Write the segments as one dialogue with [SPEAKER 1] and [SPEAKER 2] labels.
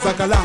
[SPEAKER 1] Sacalá.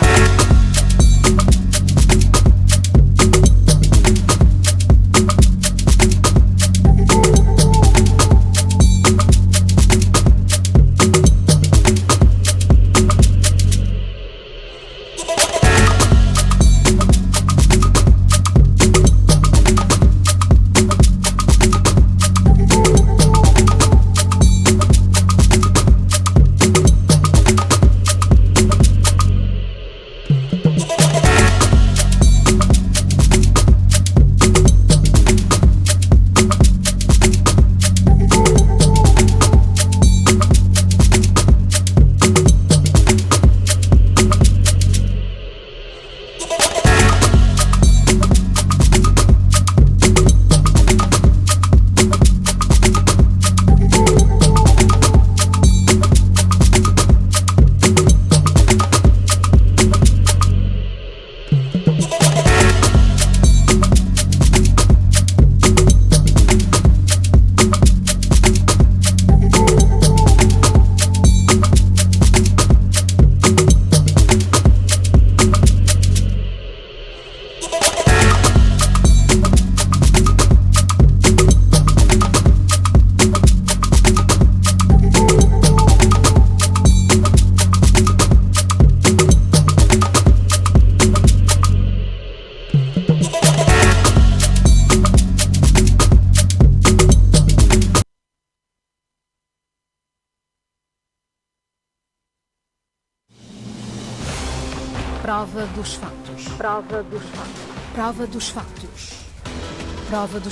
[SPEAKER 2] Prova dos factos. Prova dos factos. Prova dos factos.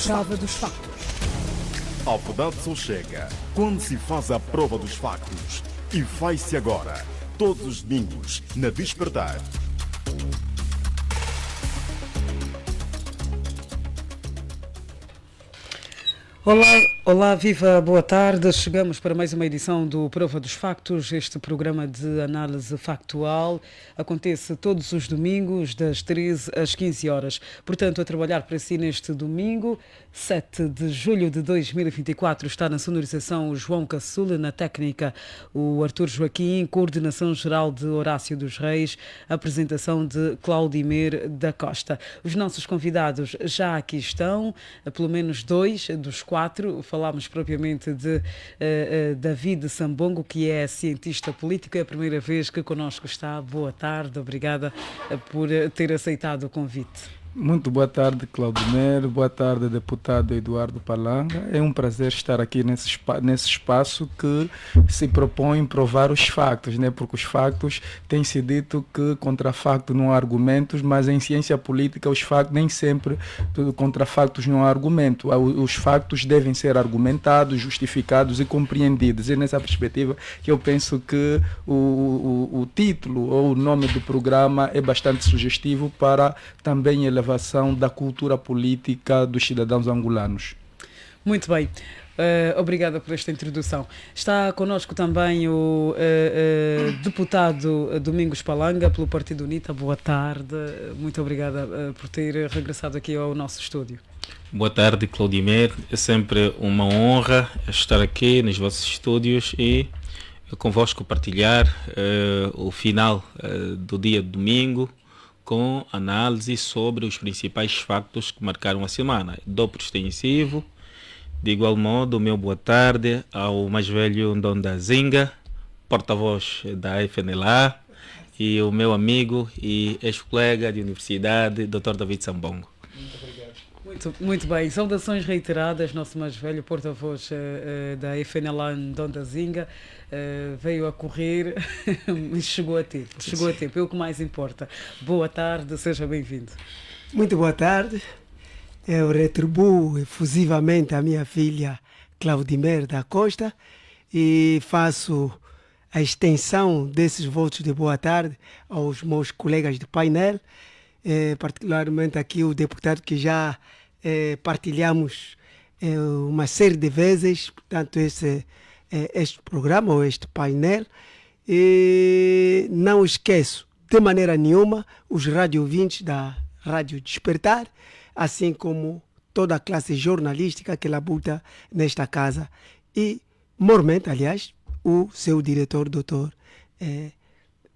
[SPEAKER 2] Prova dos factos.
[SPEAKER 1] A verdade só chega quando se faz a prova dos factos. E faz-se agora, todos os domingos, na Despertar.
[SPEAKER 3] Olá, viva, boa tarde. Chegamos para mais uma edição do Prova dos Factos. Este programa de análise factual acontece todos os domingos, das 13 às 15 horas. Portanto, a trabalhar para si neste domingo, 7 de julho de 2024, está na sonorização o João Caçula, na técnica o Artur Joaquim, coordenação geral de Horácio dos Reis, apresentação de Claudimir da Costa. Os nossos convidados já aqui estão, pelo menos 2 dos 4. Falámos propriamente de David Sambongo, que é cientista político. É a primeira vez que connosco está. Boa tarde, obrigada por ter aceitado o convite.
[SPEAKER 4] Muito boa tarde, Claudimir. Boa tarde, deputado Eduardo Palanga. É um prazer estar aqui nesse espaço que se propõe provar os factos, né? Porque os factos têm se dito que contra facto não há argumentos, mas em ciência política os factos nem sempre contra factos não há argumento. Os factos devem ser argumentados, justificados e compreendidos. É nessa perspectiva que eu penso que o título ou o nome do programa é bastante sugestivo para também elevação da cultura política dos cidadãos angolanos.
[SPEAKER 3] Muito bem. Obrigada por esta introdução. Está connosco também o deputado Domingos Palanga, pelo Partido UNITA. Boa tarde. Muito obrigada por ter regressado aqui ao nosso estúdio.
[SPEAKER 5] Boa tarde, Claudimir. É sempre uma honra estar aqui nos vossos estúdios e convosco partilhar o final do dia de domingo, com análise sobre os principais factos que marcaram a semana. Dou por extensivo. De igual modo, o meu boa tarde ao mais velho Ndonda Zinga, porta-voz da FNLA, e o meu amigo e ex-colega de universidade, Dr. David Sambongo.
[SPEAKER 3] Muito obrigado. Muito bem. Saudações reiteradas, nosso mais velho porta-voz da FNLA, Ndonda Zinga. Veio a correr e chegou a tempo. É o que mais importa. Boa tarde, seja bem-vindo.
[SPEAKER 6] Muito boa tarde. Eu retribuo efusivamente a minha filha Claudimir da Costa e faço a extensão desses votos de boa tarde aos meus colegas de painel, particularmente aqui o deputado que já partilhamos uma série de vezes, portanto, este programa ou este painel. E não esqueço de maneira nenhuma os radiovintes da Rádio Despertar, assim como toda a classe jornalística que labuta nesta casa e, mormente, aliás, o seu diretor, doutor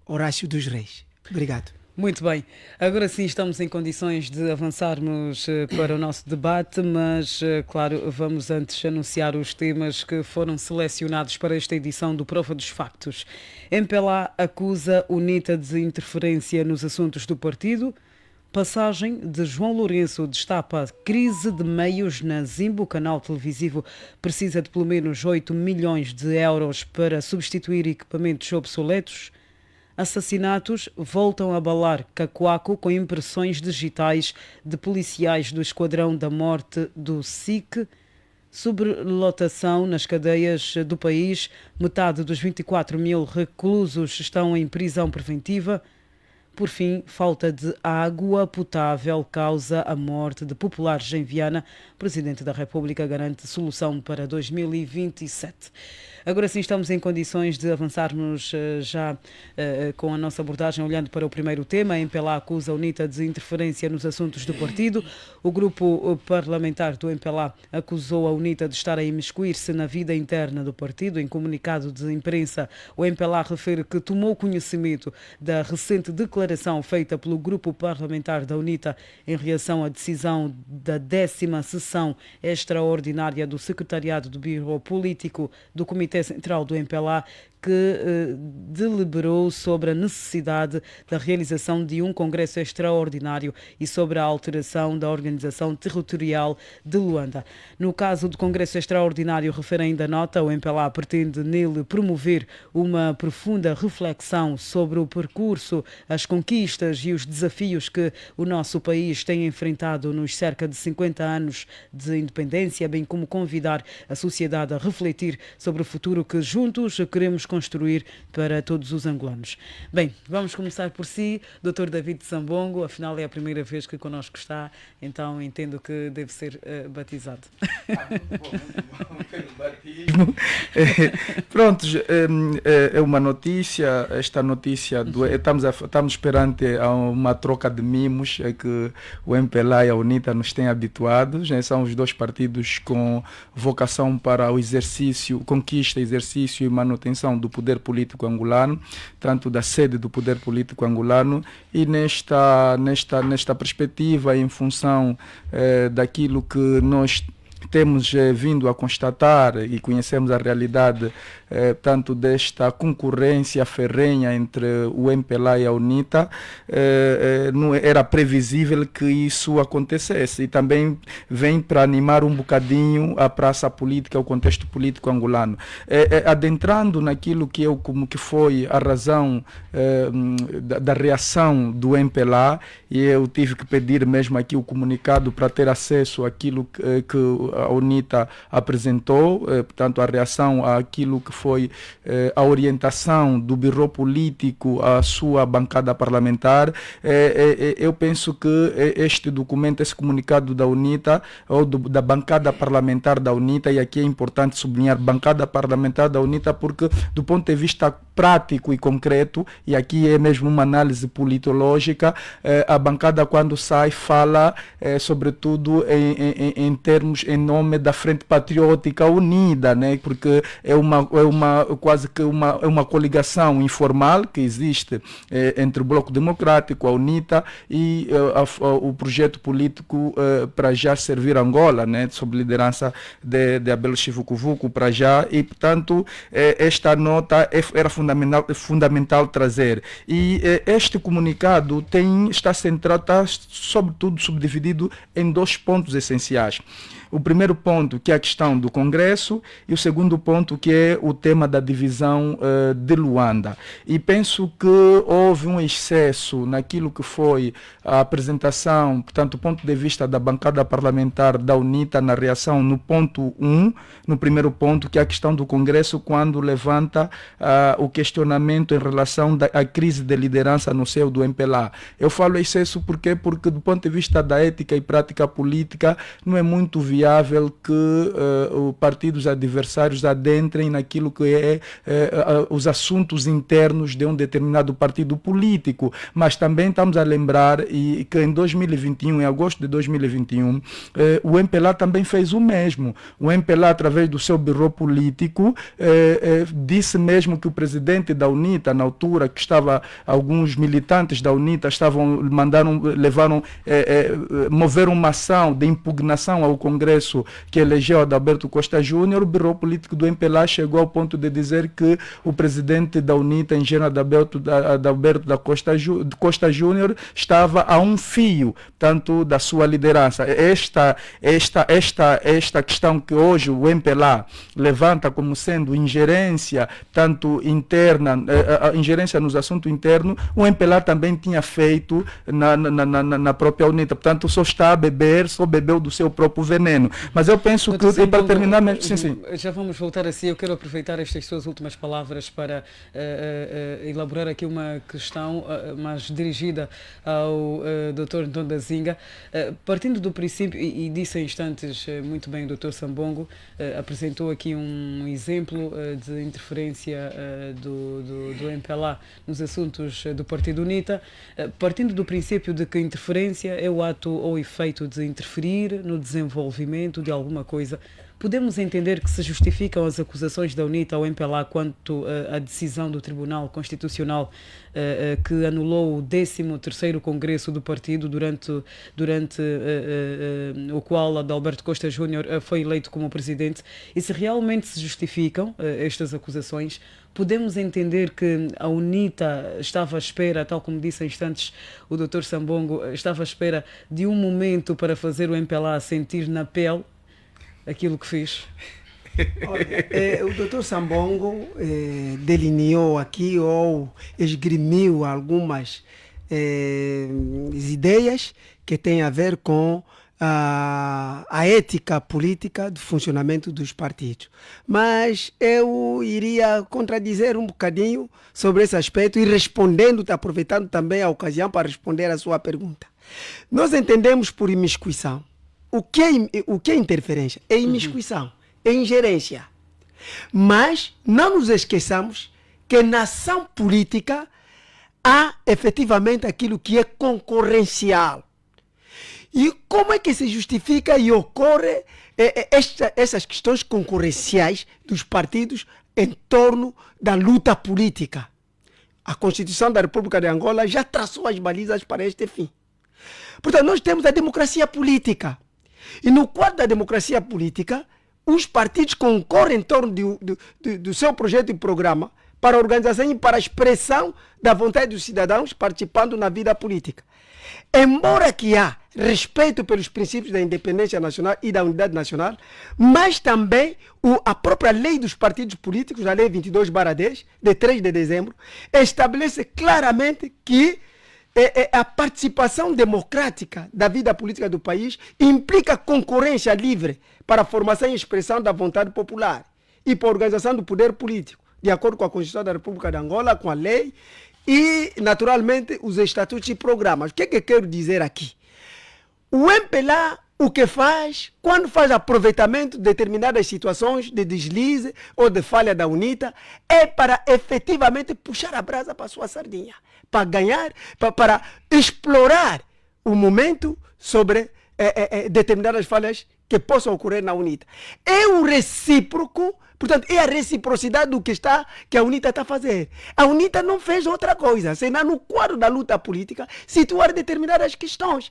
[SPEAKER 6] Horácio dos Reis. Obrigado.
[SPEAKER 3] Muito bem, agora sim estamos em condições de avançarmos para o nosso debate, mas claro, vamos antes anunciar os temas que foram selecionados para esta edição do Prova dos Factos. MPLA acusa UNITA de interferência nos assuntos do partido. Passagem de João Lourenço destapa crise de meios na Zimbo. O canal televisivo precisa de pelo menos 8 milhões de euros para substituir equipamentos obsoletos. Assassinatos voltam a abalar Cacoaco com impressões digitais de policiais do Esquadrão da Morte do SIC. Sobrelotação nas cadeias do país. Metade dos 24 mil reclusos estão em prisão preventiva. Por fim, falta de água potável causa a morte de populares em Viana. O Presidente da República garante solução para 2027. Agora sim estamos em condições de avançarmos já com a nossa abordagem, olhando para o primeiro tema. A MPLA acusa a UNITA de interferência nos assuntos do partido. O grupo parlamentar do MPLA acusou a UNITA de estar a imiscuir-se na vida interna do partido. Em comunicado de imprensa, o MPLA refere que tomou conhecimento da recente declaração feita pelo grupo parlamentar da UNITA em reação à decisão da 10ª sessão extraordinária do Secretariado do Biro Político do Comitê Central do MPLA, que deliberou sobre a necessidade da realização de um congresso extraordinário e sobre a alteração da organização territorial de Luanda. No caso do congresso extraordinário, refere ainda a nota, o MPLA pretende nele promover uma profunda reflexão sobre o percurso, as conquistas e os desafios que o nosso país tem enfrentado nos cerca de 50 anos de independência, bem como convidar a sociedade a refletir sobre o futuro que juntos queremos construir para todos os angolanos. Bem, vamos começar por si, Dr. David Sambongo, afinal é a primeira vez que connosco está, então entendo que deve ser batizado.
[SPEAKER 4] Batismo. Pronto, é uma notícia, esta notícia, estamos perante a uma troca de mimos que o MPLA e a UNITA nos têm habituados, né? São os dois partidos com vocação para o exercício, conquista, exercício e manutenção do poder político angolano, tanto da sede do poder político angolano, e nesta perspectiva, em função daquilo que nós temos vindo a constatar e conhecemos a realidade tanto desta concorrência ferrenha entre o MPLA e a UNITA, não era previsível que isso acontecesse, e também vem para animar um bocadinho a praça política, o contexto político angolano. Adentrando naquilo que foi a razão da reação do MPLA, e eu tive que pedir mesmo aqui o comunicado para ter acesso àquilo que a UNITA apresentou, portanto a reação àquilo que foi a orientação do Biro Político à sua bancada parlamentar. Eu penso que este documento, esse comunicado da UNITA, ou da bancada parlamentar da UNITA, e aqui é importante sublinhar bancada parlamentar da UNITA, porque do ponto de vista prático e concreto, e aqui é mesmo uma análise politológica, a bancada quando sai fala sobretudo em termos, em nome da Frente Patriótica Unida, né? Porque é quase que uma coligação informal que existe entre o Bloco Democrático, a UNITA e o projeto político para já servir Angola, né? Sob liderança de Abel Chivukuvuku para já, e portanto esta nota era fundamental trazer. E este comunicado está sobretudo subdividido em dois pontos essenciais. O primeiro ponto, que é a questão do Congresso, e o segundo ponto, que é o tema da divisão de Luanda. E penso que houve um excesso naquilo que foi a apresentação, portanto, do ponto de vista da bancada parlamentar da UNITA, na reação no ponto 1, no primeiro ponto, que é a questão do Congresso, quando levanta o questionamento em relação à crise de liderança no seio do MPLA. Eu falo excesso porque do ponto de vista da ética e prática política, não é muito viável viável que os partidos adversários adentrem naquilo que é os assuntos internos de um determinado partido político. Mas também estamos a lembrar que em 2021, em agosto de 2021, o MPLA também fez o mesmo. O MPLA, através do seu birô político, disse mesmo que o presidente da UNITA, na altura que estava, alguns militantes da UNITA moveram uma ação de impugnação ao Congresso que elegeu Adalberto Costa Júnior. O birô político do MPLA chegou ao ponto de dizer que o presidente da UNITA, engenheiro Adalberto da Costa Júnior, estava a um fio, tanto da sua liderança. Esta questão que hoje o MPLA levanta como sendo ingerência, tanto interna, a ingerência nos assuntos internos, o MPLA também tinha feito na própria UNITA. Portanto, só bebeu do seu próprio veneno. Mas eu penso que, para terminar... Sim.
[SPEAKER 3] Já vamos voltar assim. Eu quero aproveitar estas suas últimas palavras para elaborar aqui uma questão mais dirigida ao Dr. Ntondazinga. Partindo do princípio, e disse há instantes muito bem o Dr. Sambongo, apresentou aqui um exemplo de interferência do MPLA nos assuntos do Partido UNITA, partindo do princípio de que interferência é o ato ou efeito de interferir no desenvolvimento de alguma coisa, podemos entender que se justificam as acusações da UNITA ao MPLA quanto à decisão do Tribunal Constitucional que anulou o 13º Congresso do partido, durante o qual Adalberto Costa Júnior foi eleito como presidente, e se realmente se justificam estas acusações, podemos entender que a UNITA estava à espera, tal como disse há instantes o Dr. Sambongo, estava à espera de um momento para fazer o MPLA sentir na pele aquilo que fez?
[SPEAKER 6] Olha, o Dr. Sambongo delineou aqui ou esgrimiu algumas ideias que têm a ver com a ética política do funcionamento dos partidos. Mas eu iria contradizer um bocadinho sobre esse aspecto e respondendo, aproveitando também a ocasião para responder a sua pergunta. Nós entendemos por imiscuição. O que é interferência? É imiscuição, é ingerência. Mas não nos esqueçamos que na ação política há efetivamente aquilo que é concorrencial. E como é que se justifica e ocorre essas questões concorrenciais dos partidos em torno da luta política? A Constituição da República de Angola já traçou as balizas para este fim. Portanto, nós temos a democracia política. E no quadro da democracia política, os partidos concorrem em torno do seu projeto e programa para a organização e para a expressão da vontade dos cidadãos participando na vida política. Embora que há respeito pelos princípios da independência nacional e da unidade nacional, mas também a própria lei dos partidos políticos, a lei 22/10, de 3 de dezembro, estabelece claramente que a participação democrática da vida política do país implica concorrência livre para a formação e expressão da vontade popular e para a organização do poder político, de acordo com a Constituição da República de Angola, com a lei e, naturalmente, os estatutos e programas. O que é que eu quero dizer aqui? O MPLA, o que faz, quando faz aproveitamento de determinadas situações de deslize ou de falha da UNITA, é para efetivamente puxar a brasa para a sua sardinha, para ganhar, para explorar o momento sobre determinadas falhas que possam ocorrer na UNITA. É um recíproco, portanto, é a reciprocidade do que a UNITA está a fazer. A UNITA não fez outra coisa, senão no quadro da luta política, situar determinadas questões.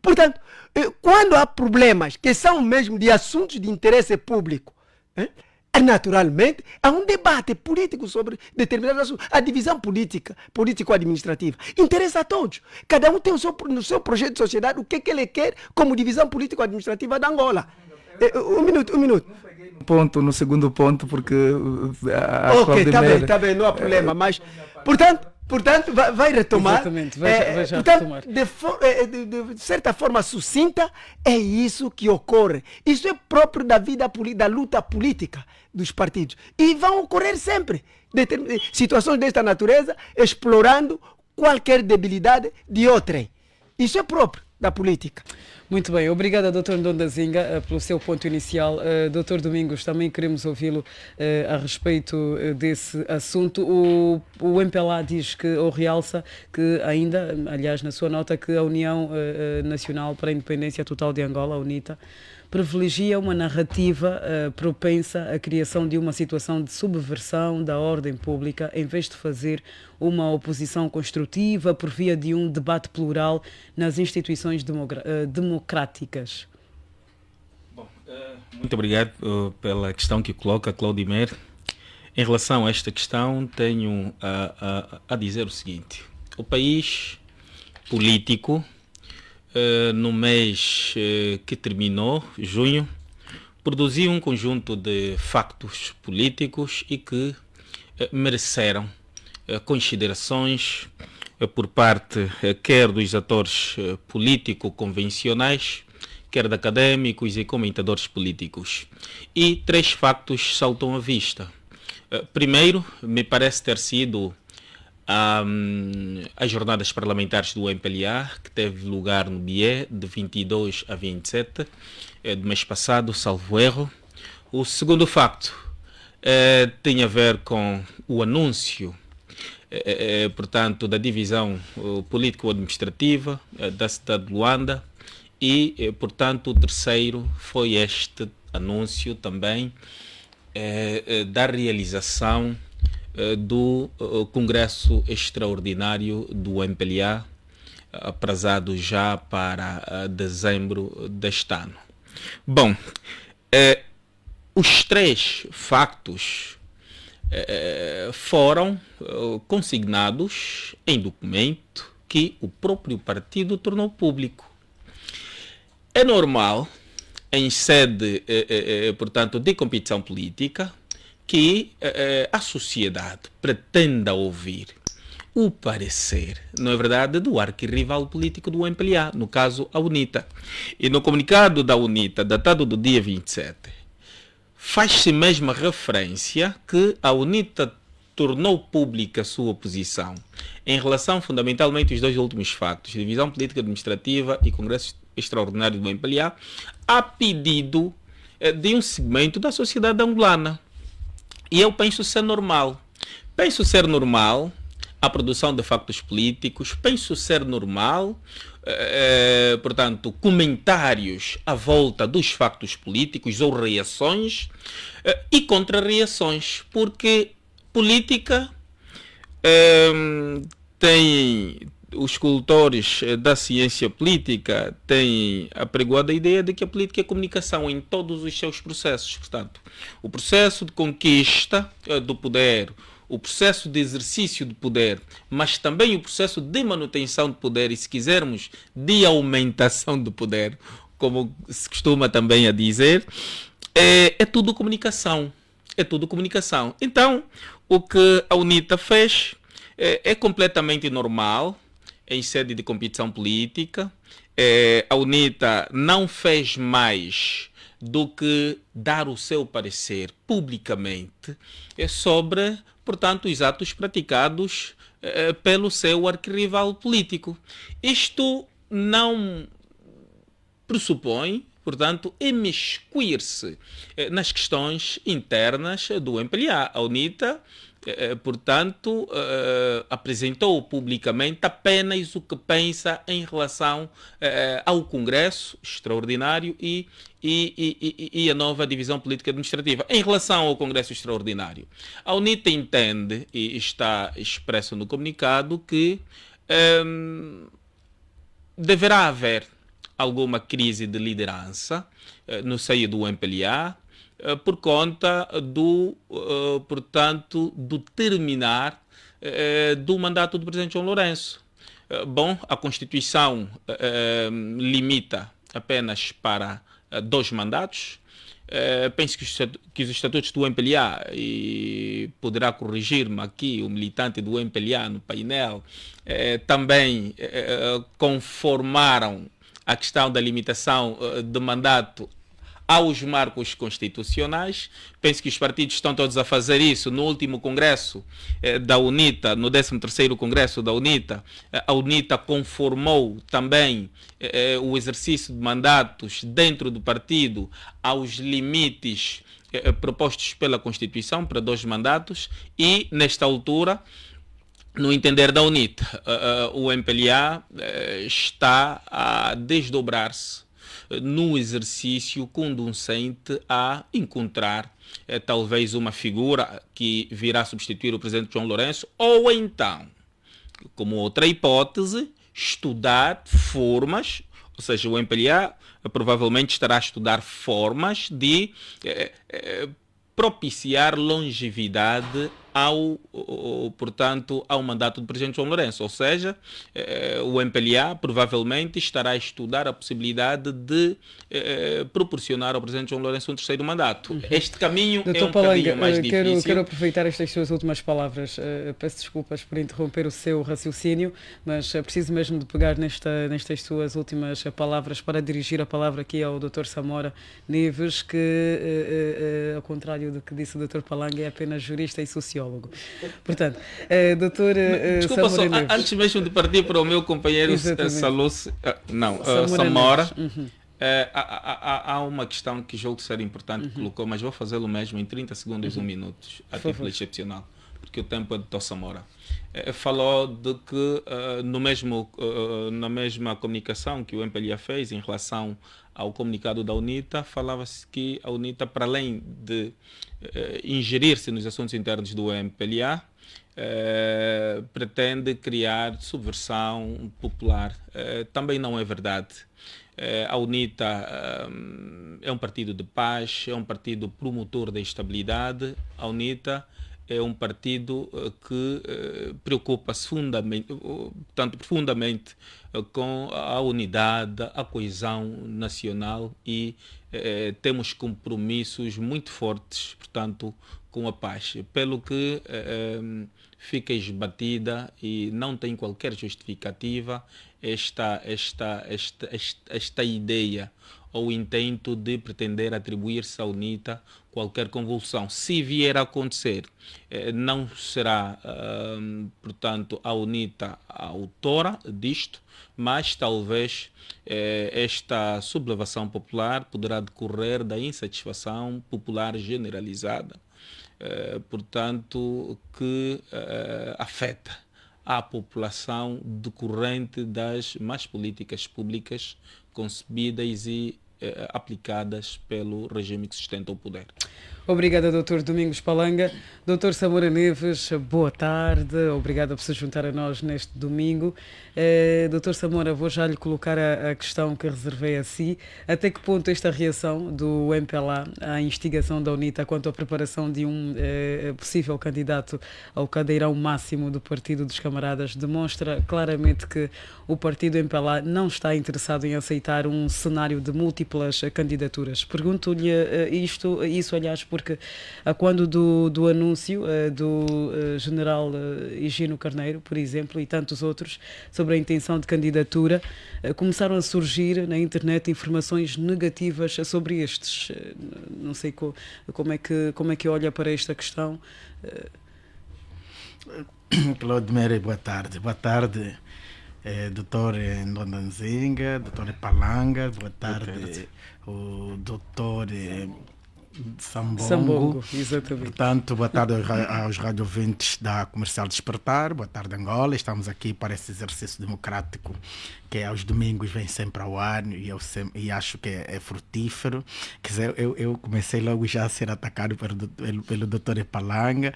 [SPEAKER 6] Portanto, quando há problemas que são mesmo de assuntos de interesse público, naturalmente, há um debate político sobre determinados assuntos. A divisão político-administrativa interessa a todos. Cada um tem no seu projeto de sociedade o que ele quer como divisão político-administrativa da Angola. Um minuto.
[SPEAKER 4] Não peguei no segundo ponto, porque...
[SPEAKER 6] Ok, está bem, não há problema. Mas, portanto, vai retomar.
[SPEAKER 3] Exatamente, vai já retomar.
[SPEAKER 6] De certa forma sucinta, é isso que ocorre. Isso é próprio da vida da luta política dos partidos. E vão ocorrer sempre situações desta natureza, explorando qualquer debilidade de outrem. Isso é próprio da política.
[SPEAKER 3] Muito bem, obrigada, Dr. Ndondazinga, pelo seu ponto inicial. Dr. Domingos, também queremos ouvi-lo a respeito desse assunto. O MPLA diz que, ou realça que ainda, aliás, na sua nota, que a União Nacional para a Independência Total de Angola, a UNITA, privilegia uma narrativa propensa à criação de uma situação de subversão da ordem pública, em vez de fazer uma oposição construtiva por via de um debate plural nas instituições democráticas.
[SPEAKER 5] Bom, muito obrigado pela questão que coloca, Claudimer. Em relação a esta questão, tenho a dizer o seguinte: o país político, no mês que terminou, junho, produziu um conjunto de factos políticos e que mereceram considerações por parte quer dos atores político-convencionais, quer de académicos e comentadores políticos. E 3 factos saltam à vista. Primeiro, me parece ter sido as jornadas parlamentares do MPLA, que teve lugar no BIE, de 22 a 27 do mês passado, salvo erro. O segundo facto tem a ver com o anúncio, portanto, da divisão político-administrativa da cidade de Luanda. E, portanto, o terceiro foi este anúncio também da realização do Congresso Extraordinário do MPLA, aprazado já para dezembro deste ano. Bom, os 3 factos foram consignados em documento que o próprio partido tornou público. É normal, em sede, portanto, de competição política, que a sociedade pretenda ouvir o parecer, não é verdade, do arquirrival político do MPLA, no caso a UNITA. E no comunicado da UNITA, datado do dia 27, faz-se mesmo referência que a UNITA tornou pública a sua posição em relação fundamentalmente aos 2 últimos factos, divisão política administrativa e Congresso Extraordinário do MPLA, a pedido de um segmento da sociedade angolana. E eu penso ser normal. Penso ser normal a produção de factos políticos, penso ser normal, portanto, comentários à volta dos factos políticos ou reações e contra-reações, porque política tem... Os cultores da ciência política têm apregoado a ideia de que a política é comunicação em todos os seus processos. Portanto, o processo de conquista do poder, o processo de exercício do poder, mas também o processo de manutenção do poder e, se quisermos, de aumentação do poder, como se costuma também a dizer, é tudo comunicação. É tudo comunicação. Então, o que a UNITA fez é completamente normal em sede de competição política. A UNITA não fez mais do que dar o seu parecer publicamente sobre, portanto, os atos praticados pelo seu arquirrival político. Isto não pressupõe, portanto, imiscuir-se nas questões internas do MPLA. A UNITA, portanto, apresentou publicamente apenas o que pensa em relação ao Congresso Extraordinário e a nova divisão política administrativa. Em relação ao Congresso Extraordinário, a UNITA entende, e está expresso no comunicado, que deverá haver alguma crise de liderança no seio do MPLA, por conta do, portanto, do terminar do mandato do presidente João Lourenço. Bom, a Constituição limita apenas para 2 mandatos. Penso que os estatutos do MPLA, e poderá corrigir-me aqui o militante do MPLA no painel, também conformaram a questão da limitação de mandato aos marcos constitucionais. Penso que os partidos estão todos a fazer isso. No último congresso da UNITA, no 13º congresso da UNITA, a UNITA conformou também o exercício de mandatos dentro do partido aos limites propostos pela Constituição para 2 mandatos, e nesta altura, no entender da UNITA, o MPLA está a desdobrar-se no exercício conducente a encontrar talvez uma figura que virá substituir o presidente João Lourenço, ou então, como outra hipótese, estudar formas, ou seja, o MPLA provavelmente estará a estudar formas de propiciar longevidade portanto, ao mandato do presidente João Lourenço. Ou seja, o MPLA provavelmente estará a estudar a possibilidade de proporcionar ao presidente João Lourenço um 3º mandato. Este caminho
[SPEAKER 3] Dr.
[SPEAKER 5] é um
[SPEAKER 3] Palanga,
[SPEAKER 5] caminho mais difícil.
[SPEAKER 3] Quero aproveitar estas suas últimas palavras. Peço desculpas por interromper o seu raciocínio, mas preciso mesmo de pegar nestas suas últimas palavras para dirigir a palavra aqui ao Dr. Samora Neves, que, ao contrário do que disse o Dr. Palanga, é apenas jurista e sociólogo. Portanto, Dr.
[SPEAKER 5] Desculpa,
[SPEAKER 3] Samora
[SPEAKER 5] só,
[SPEAKER 3] Neves.
[SPEAKER 5] antes mesmo de partir para o meu companheiro Samora, há uma questão que julgo ser importante que colocou, mas vou fazê-lo mesmo em 30 segundos, 1 minuto, a título excepcional, porque o tempo é do Dr. Samora. Falou de que na mesma comunicação que o MPLA fez em relação ao comunicado da UNITA, falava-se que a UNITA, para além de ingerir-se nos assuntos internos do MPLA, pretende criar subversão popular. Também não é verdade. A UNITA é um partido de paz, é um partido promotor da estabilidade. A UNITA é um partido que preocupa-se profundamente com a unidade, a coesão nacional, e temos compromissos muito fortes, portanto, com a paz. Pelo que fica esbatida e não tem qualquer justificativa esta ideia ou intento de pretender atribuir-se à UNITA qualquer convulsão. Se vier a acontecer, não será, portanto, a UNITA a autora disto, mas talvez esta sublevação popular poderá decorrer da insatisfação popular generalizada, portanto, que afeta a população decorrente das más políticas públicas concebidas e aplicadas pelo regime que sustenta o poder.
[SPEAKER 3] Obrigada, Dr. Domingos Palanga. Dr. Samora Neves, boa tarde. Obrigada por se juntar a nós neste domingo. Dr. Samora, vou já lhe colocar a questão que reservei a si. Até que ponto esta reação do MPLA à instigação da UNITA quanto à preparação de um possível candidato ao cadeirão máximo do Partido dos Camaradas demonstra claramente que o partido MPLA não está interessado em aceitar um cenário de múltiplas candidaturas? Pergunto-lhe isso, aliás, porque quando do anúncio do general Higino Carneiro, por exemplo, e tantos outros, sobre a intenção de candidatura, começaram a surgir na internet informações negativas sobre estes. Não sei como é que olha para esta questão.
[SPEAKER 7] Claude Meire, boa tarde. Boa tarde, doutor Ndondanzinga, doutor Palanga, boa tarde, o doutor Sambongo,
[SPEAKER 3] exatamente.
[SPEAKER 7] Portanto, boa tarde aos radiovintes da Comercial Despertar, boa tarde Angola. Estamos aqui para esse exercício democrático que aos domingos vem sempre ao ar e acho que é frutífero. Quer dizer, eu comecei logo já a ser atacado pelo Dr. Palanga,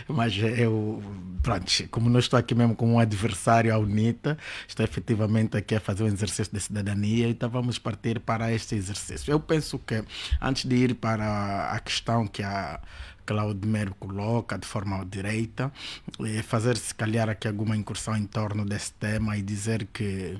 [SPEAKER 7] mas pronto, como não estou aqui mesmo como um adversário à UNITA, estou efetivamente aqui a fazer um exercício de cidadania, então vamos partir para este exercício. Eu penso que, antes de ir para a questão que Claudemir coloca de forma direita, fazer se calhar aqui alguma incursão em torno desse tema e dizer que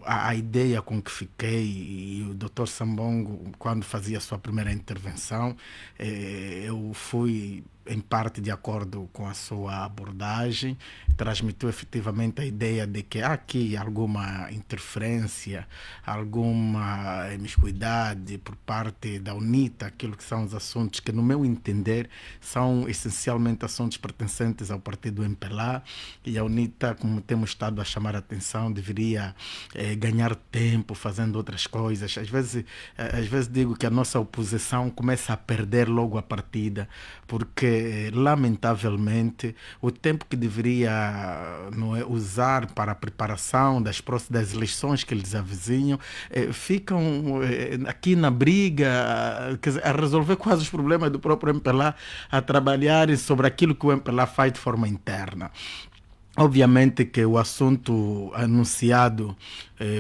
[SPEAKER 7] a ideia com que fiquei, e o Dr. Sambongo, quando fazia a sua primeira intervenção, eu fui em parte de acordo com a sua abordagem, transmitiu efetivamente a ideia de que há aqui alguma interferência, alguma imiscuidade por parte da UNITA, aquilo que são os assuntos que, no meu entender, são essencialmente assuntos pertencentes ao partido MPLA, e a UNITA, como temos estado a chamar a atenção, deveria ganhar tempo fazendo outras coisas. Às vezes digo que a nossa oposição começa a perder logo a partida, porque lamentavelmente o tempo que deveria usar para a preparação das eleições que eles avizinham, ficam aqui na briga, quer dizer, a resolver quase os problemas do próprio MPLA, a trabalharem sobre aquilo que o MPLA faz de forma interna. Obviamente que o assunto anunciado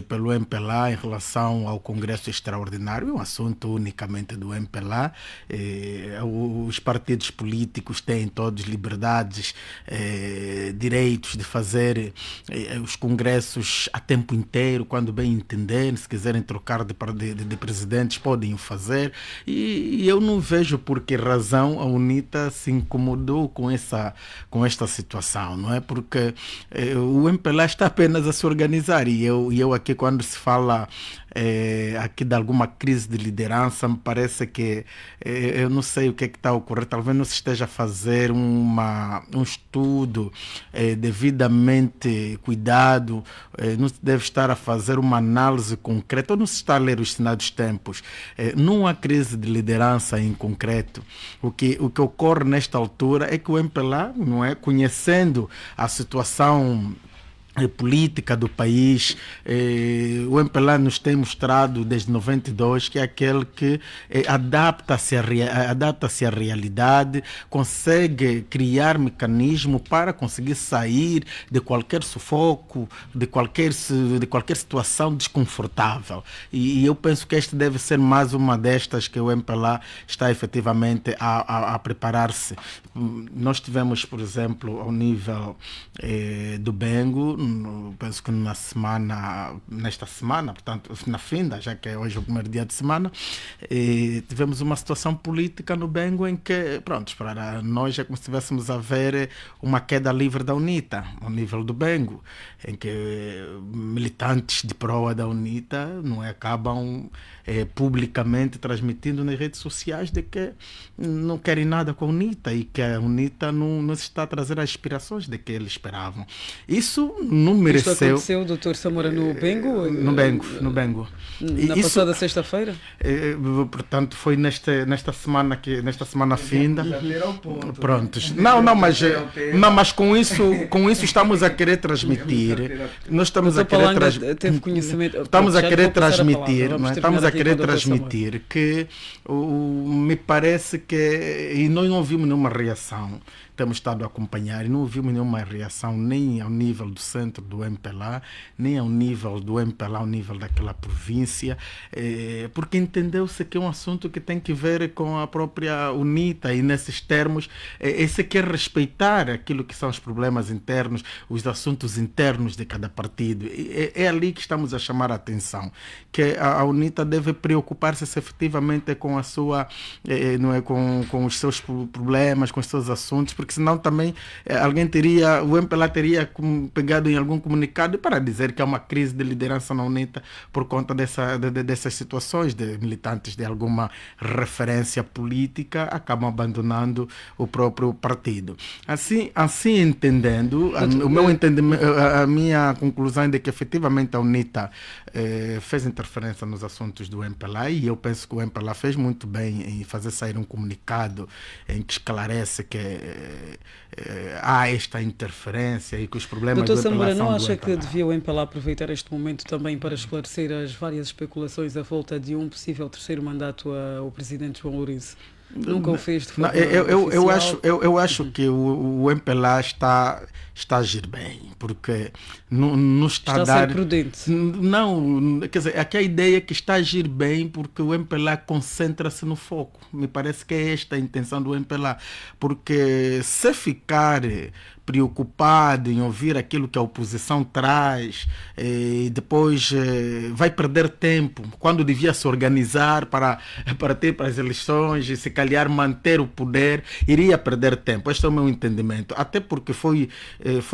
[SPEAKER 7] pelo MPLA em relação ao Congresso Extraordinário é um assunto unicamente do MPLA. Os partidos políticos têm todos liberdades, direitos de fazer os congressos a tempo inteiro, quando bem entenderem. Se quiserem trocar de presidentes, podem o fazer. E eu não vejo por que razão a UNITA se incomodou com esta situação, não é? Porque o MPLA está apenas a se organizar, e eu aqui, quando se fala aqui de alguma crise de liderança, me parece que eu não sei o que é que está a ocorrer. Talvez não se esteja a fazer um estudo devidamente cuidado, não se deve estar a fazer uma análise concreta, ou não se está a ler os sinais dos tempos. Não há crise de liderança em concreto. O que ocorre nesta altura é que o MPLA, não é, conhecendo a situação política do país, o MPLA nos tem mostrado desde 92 que é aquele que adapta-se à realidade, consegue criar mecanismo para conseguir sair de qualquer sufoco, de qualquer situação desconfortável. E eu penso que este deve ser mais uma destas que o MPLA está efetivamente a preparar-se. Nós tivemos, por exemplo, ao nível do Bengo, penso que nesta semana, portanto, na finda, já que é hoje o primeiro dia de semana, tivemos uma situação política no Bengo em que, pronto, para nós é como se estivéssemos a ver uma queda livre da UNITA, ao nível do Bengo, em que militantes de proa da UNITA não acabam publicamente transmitindo nas redes sociais de que não querem nada com a UNITA e que a UNITA não se está a trazer as aspirações de que eles esperavam. Isso não mereceu.
[SPEAKER 3] Isto aconteceu, Dr. Samora, no Bengo?
[SPEAKER 7] No Bengo.
[SPEAKER 3] Na passada sexta-feira?
[SPEAKER 7] Portanto, foi nesta semana finda. Prontos. Mas com isso estamos a querer transmitir. Nós estamos a querer
[SPEAKER 3] teve conhecimento.
[SPEAKER 7] Estamos a querer transmitir, não é? Estamos a querer transmitir que me parece que, e nós não ouvimos nenhuma reação, temos estado a acompanhar e não ouvimos nenhuma reação nem ao nível do centro do MPLA, nem ao nível do MPLA, ao nível daquela província, porque entendeu-se que é um assunto que tem que ver com a própria UNITA, e nesses termos esse quer respeitar aquilo que são os problemas internos, os assuntos internos de cada partido. É ali que estamos a chamar a atenção, que a UNITA deve preocupar-se efetivamente com a sua, não é, com os seus problemas, com os seus assuntos, porque senão também o MPLA teria pegado em algum comunicado para dizer que há uma crise de liderança na UNITA por conta dessas situações de militantes de alguma referência política acabam abandonando o próprio partido. Assim entendendo, a minha conclusão é de que efetivamente a UNITA fez interferência nos assuntos do MPLA, e eu penso que o MPLA fez muito bem em fazer sair um comunicado em que esclarece que há esta interferência e que os problemas
[SPEAKER 3] Doutor
[SPEAKER 7] do MPLA
[SPEAKER 3] Samora,
[SPEAKER 7] são
[SPEAKER 3] não
[SPEAKER 7] do
[SPEAKER 3] acha
[SPEAKER 7] MPLA.
[SPEAKER 3] que devia o MPLA aproveitar este momento também para esclarecer as várias especulações à volta de um possível terceiro mandato ao presidente João Lourenço? Nunca o fez de forma
[SPEAKER 7] eu acho que o MPLA está a agir bem, porque não está a dar...
[SPEAKER 3] a ser prudente.
[SPEAKER 7] Não, quer dizer, aqui a ideia é que está a agir bem porque o MPLA concentra-se no foco. Me parece que é esta a intenção do MPLA, porque se ficar preocupado em ouvir aquilo que a oposição traz e depois vai perder tempo quando devia se organizar para ter para as eleições e se calhar manter o poder, iria perder tempo. Este é o meu entendimento, até porque foi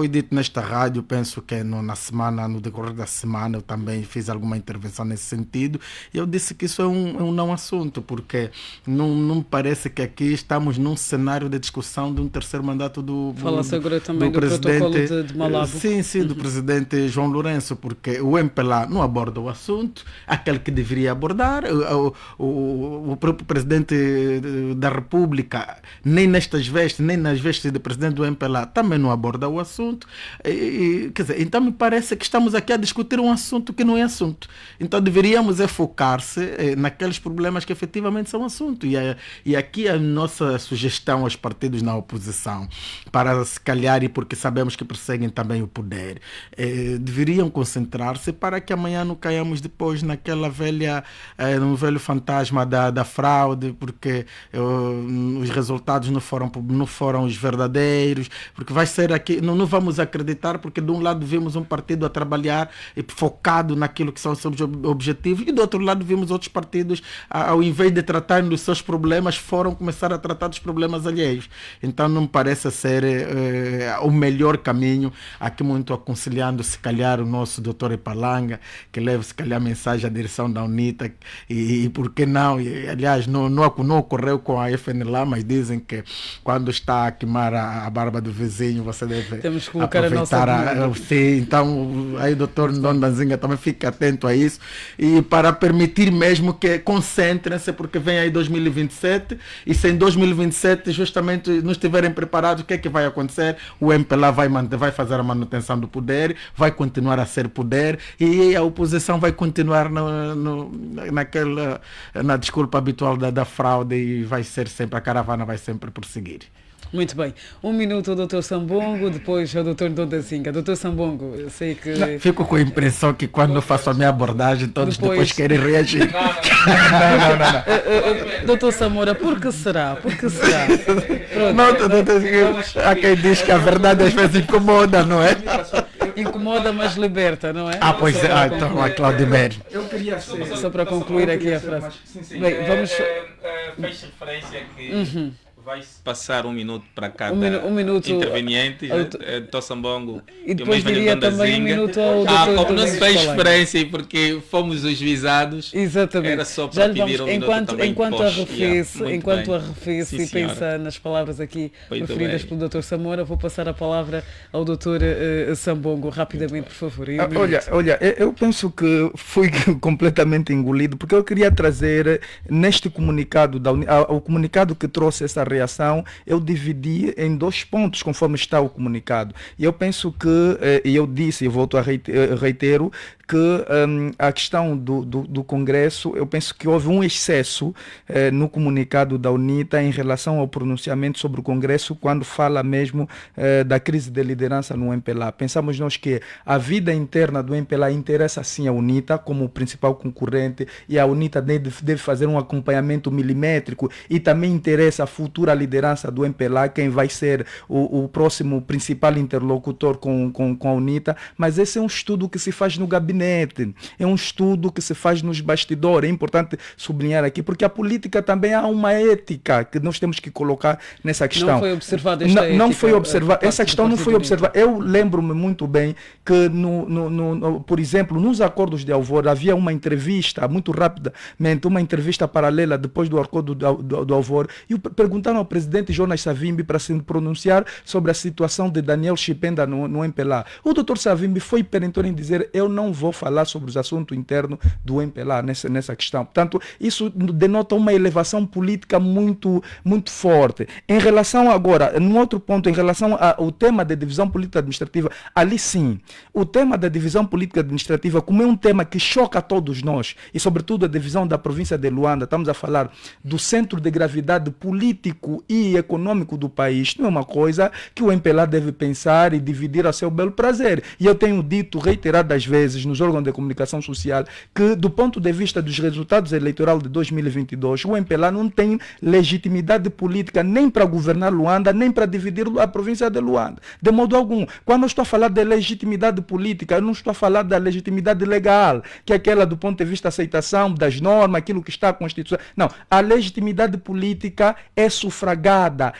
[SPEAKER 7] dito nesta rádio, penso que no decorrer da semana eu também fiz alguma intervenção nesse sentido, e eu disse que isso é um não assunto, porque não me parece que aqui estamos num cenário de discussão de um terceiro mandato do
[SPEAKER 3] agora também do protocolo de Malabo.
[SPEAKER 7] Sim, do presidente João Lourenço, porque o MPLA não aborda o assunto, aquele que deveria abordar, o próprio presidente da República, nem nestas vestes, nem nas vestes do presidente do MPLA, também não aborda o assunto. Quer dizer, então me parece que estamos aqui a discutir um assunto que não é assunto. Então deveríamos focar-se naqueles problemas que efetivamente são assunto. E aqui a nossa sugestão aos partidos na oposição, para se calhar, e porque sabemos que perseguem também o poder, deveriam concentrar-se para que amanhã não caiamos depois naquela no velho fantasma da fraude, porque os resultados não foram os verdadeiros, porque vai ser aqui, não vamos acreditar, porque de um lado vimos um partido a trabalhar focado naquilo que são os seus objetivos, e do outro lado vimos outros partidos, ao invés de tratarem dos seus problemas, foram começar a tratar dos problemas alheios. Então não me parece ser o melhor caminho, aqui muito aconselhando se calhar o nosso doutor Ipalanga, que leve se calhar mensagem à direção da UNITA, e por que não, aliás não ocorreu com a FNLA, mas dizem que quando está a queimar a barba do vizinho, você deve
[SPEAKER 3] temos que colocar
[SPEAKER 7] aproveitar
[SPEAKER 3] a nossa
[SPEAKER 7] sim, então aí o doutor Ndondanzinga também fica atento a isso, e para permitir mesmo que concentrem-se, porque vem aí 2027, e se em 2027 justamente não estiverem preparados, o que é que vai acontecer? O MPLA vai fazer a manutenção do poder, vai continuar a ser poder, e a oposição vai continuar na desculpa habitual da fraude, e vai ser sempre, a caravana vai sempre prosseguir.
[SPEAKER 3] Muito bem. 1 minuto ao Dr. Sambongo, depois ao Dr. Ndondanzinga. Dr. Sambongo, eu sei que...
[SPEAKER 7] Não, fico com a impressão que quando eu faço a minha abordagem, todos depois querem reagir.
[SPEAKER 3] Não. Dr. Samora, por que será? Pronto,
[SPEAKER 7] há quem diz que a verdade às vezes incomoda, não é?
[SPEAKER 3] Incomoda, mas liberta, não é?
[SPEAKER 7] Pois é. Então lá, Claudimer.
[SPEAKER 4] Eu queria ser...
[SPEAKER 3] Só para concluir aqui a frase. Bem, vamos...
[SPEAKER 5] Fez referência que... Vai passar 1 minuto para cada
[SPEAKER 3] minuto
[SPEAKER 5] interveniente, Dr. Sambongo,
[SPEAKER 3] e depois diria também 1 minuto ao Dr.
[SPEAKER 5] como não se fez referência, porque fomos os visados.
[SPEAKER 3] Exatamente.
[SPEAKER 5] Era só para pedir 1 minuto também.
[SPEAKER 3] Enquanto arrefece e pensa nas palavras aqui referidas pelo Dr. Samora, vou passar a palavra ao Dr. Sambongo rapidamente, por favor.
[SPEAKER 4] Olha, eu penso que fui completamente engolido, porque eu queria trazer neste comunicado, o comunicado que trouxe essa reação, eu dividi em 2 pontos, conforme está o comunicado. E eu penso que, e eu disse, e volto a reitero, que a questão do Congresso, eu penso que houve um excesso no comunicado da UNITA em relação ao pronunciamento sobre o Congresso, quando fala mesmo da crise de liderança no MPLA. Pensamos nós que a vida interna do MPLA interessa sim a UNITA como principal concorrente, e a UNITA deve fazer um acompanhamento milimétrico, e também interessa a futura liderança do MPLA, quem vai ser o próximo principal interlocutor com a UNITA, mas esse é um estudo que se faz no gabinete, é um estudo que se faz nos bastidores. É importante sublinhar aqui, porque a política também há uma ética que nós temos que colocar nessa questão.
[SPEAKER 3] Não foi observada esta ética.
[SPEAKER 4] Não foi observada, essa questão não foi observada. Eu lembro-me muito bem que, por exemplo, nos acordos de Alvor havia uma entrevista, muito rapidamente, uma entrevista paralela depois do acordo do Alvor, e perguntaram convidaram o presidente Jonas Savimbi para se pronunciar sobre a situação de Daniel Chipenda no MPLA. O doutor Savimbi foi perentório em dizer: eu não vou falar sobre os assuntos internos do MPLA nessa questão. Portanto, isso denota uma elevação política muito, muito forte. Em relação agora, num outro ponto, em relação ao tema da divisão política administrativa, ali sim, o tema da divisão política administrativa, como é um tema que choca a todos nós, e sobretudo a divisão da província de Luanda, estamos a falar do centro de gravidade político e econômico do país, não é uma coisa que o MPLA deve pensar e dividir a seu belo prazer. E eu tenho dito reiteradas vezes nos órgãos de comunicação social que, do ponto de vista dos resultados eleitorais de 2022, o MPLA não tem legitimidade política nem para governar Luanda, nem para dividir a província de Luanda. De modo algum. Quando eu estou a falar de legitimidade política, eu não estou a falar da legitimidade legal, que é aquela do ponto de vista da aceitação das normas, aquilo que está na Constituição. Não. A legitimidade política é sufragada,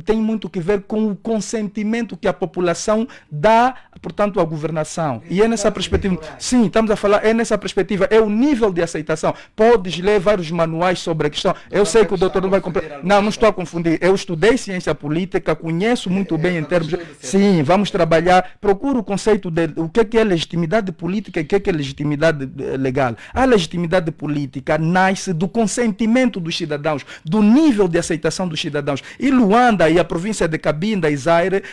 [SPEAKER 4] tem muito que ver com o consentimento que a população dá, portanto, à governação. E é nessa perspectiva, sim, estamos a falar, é nessa perspectiva, é o nível de aceitação. Podes ler vários manuais sobre a questão. Eu sei que o doutor não vai compreender. Não estou a confundir. Eu estudei ciência política, conheço muito bem em termos. Sim, vamos trabalhar. Procuro o conceito de o que é legitimidade política e o que é legitimidade legal. A legitimidade política nasce do consentimento dos cidadãos, do nível de aceitação dos cidadãos. E Luanda e a província de Cabinda e Zaire,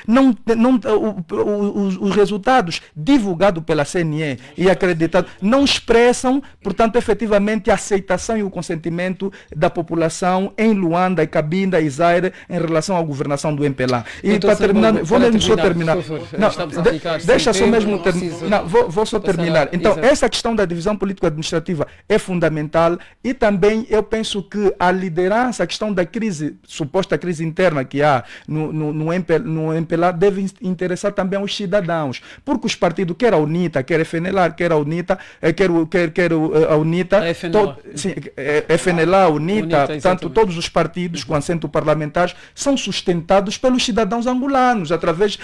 [SPEAKER 4] os resultados divulgados pela CNE e acreditados não expressam, portanto, efetivamente a aceitação e o consentimento da população em Luanda e Cabinda e Zaire em relação à governação do MPLA. E para terminar, vou mesmo só terminar. Deixa só mesmo terminar. Vou só terminar. Então, essa questão da divisão político-administrativa é fundamental e também eu penso que a liderança, a questão da crise, suposta crise interna que há no MPLA deve interessar também aos cidadãos, porque os partidos, quer a UNITA, quer a FNLA, quer a UNITA, quer a UNITA, FNLA, UNITA, portanto, todos os partidos com assento parlamentares são sustentados pelos cidadãos angolanos, através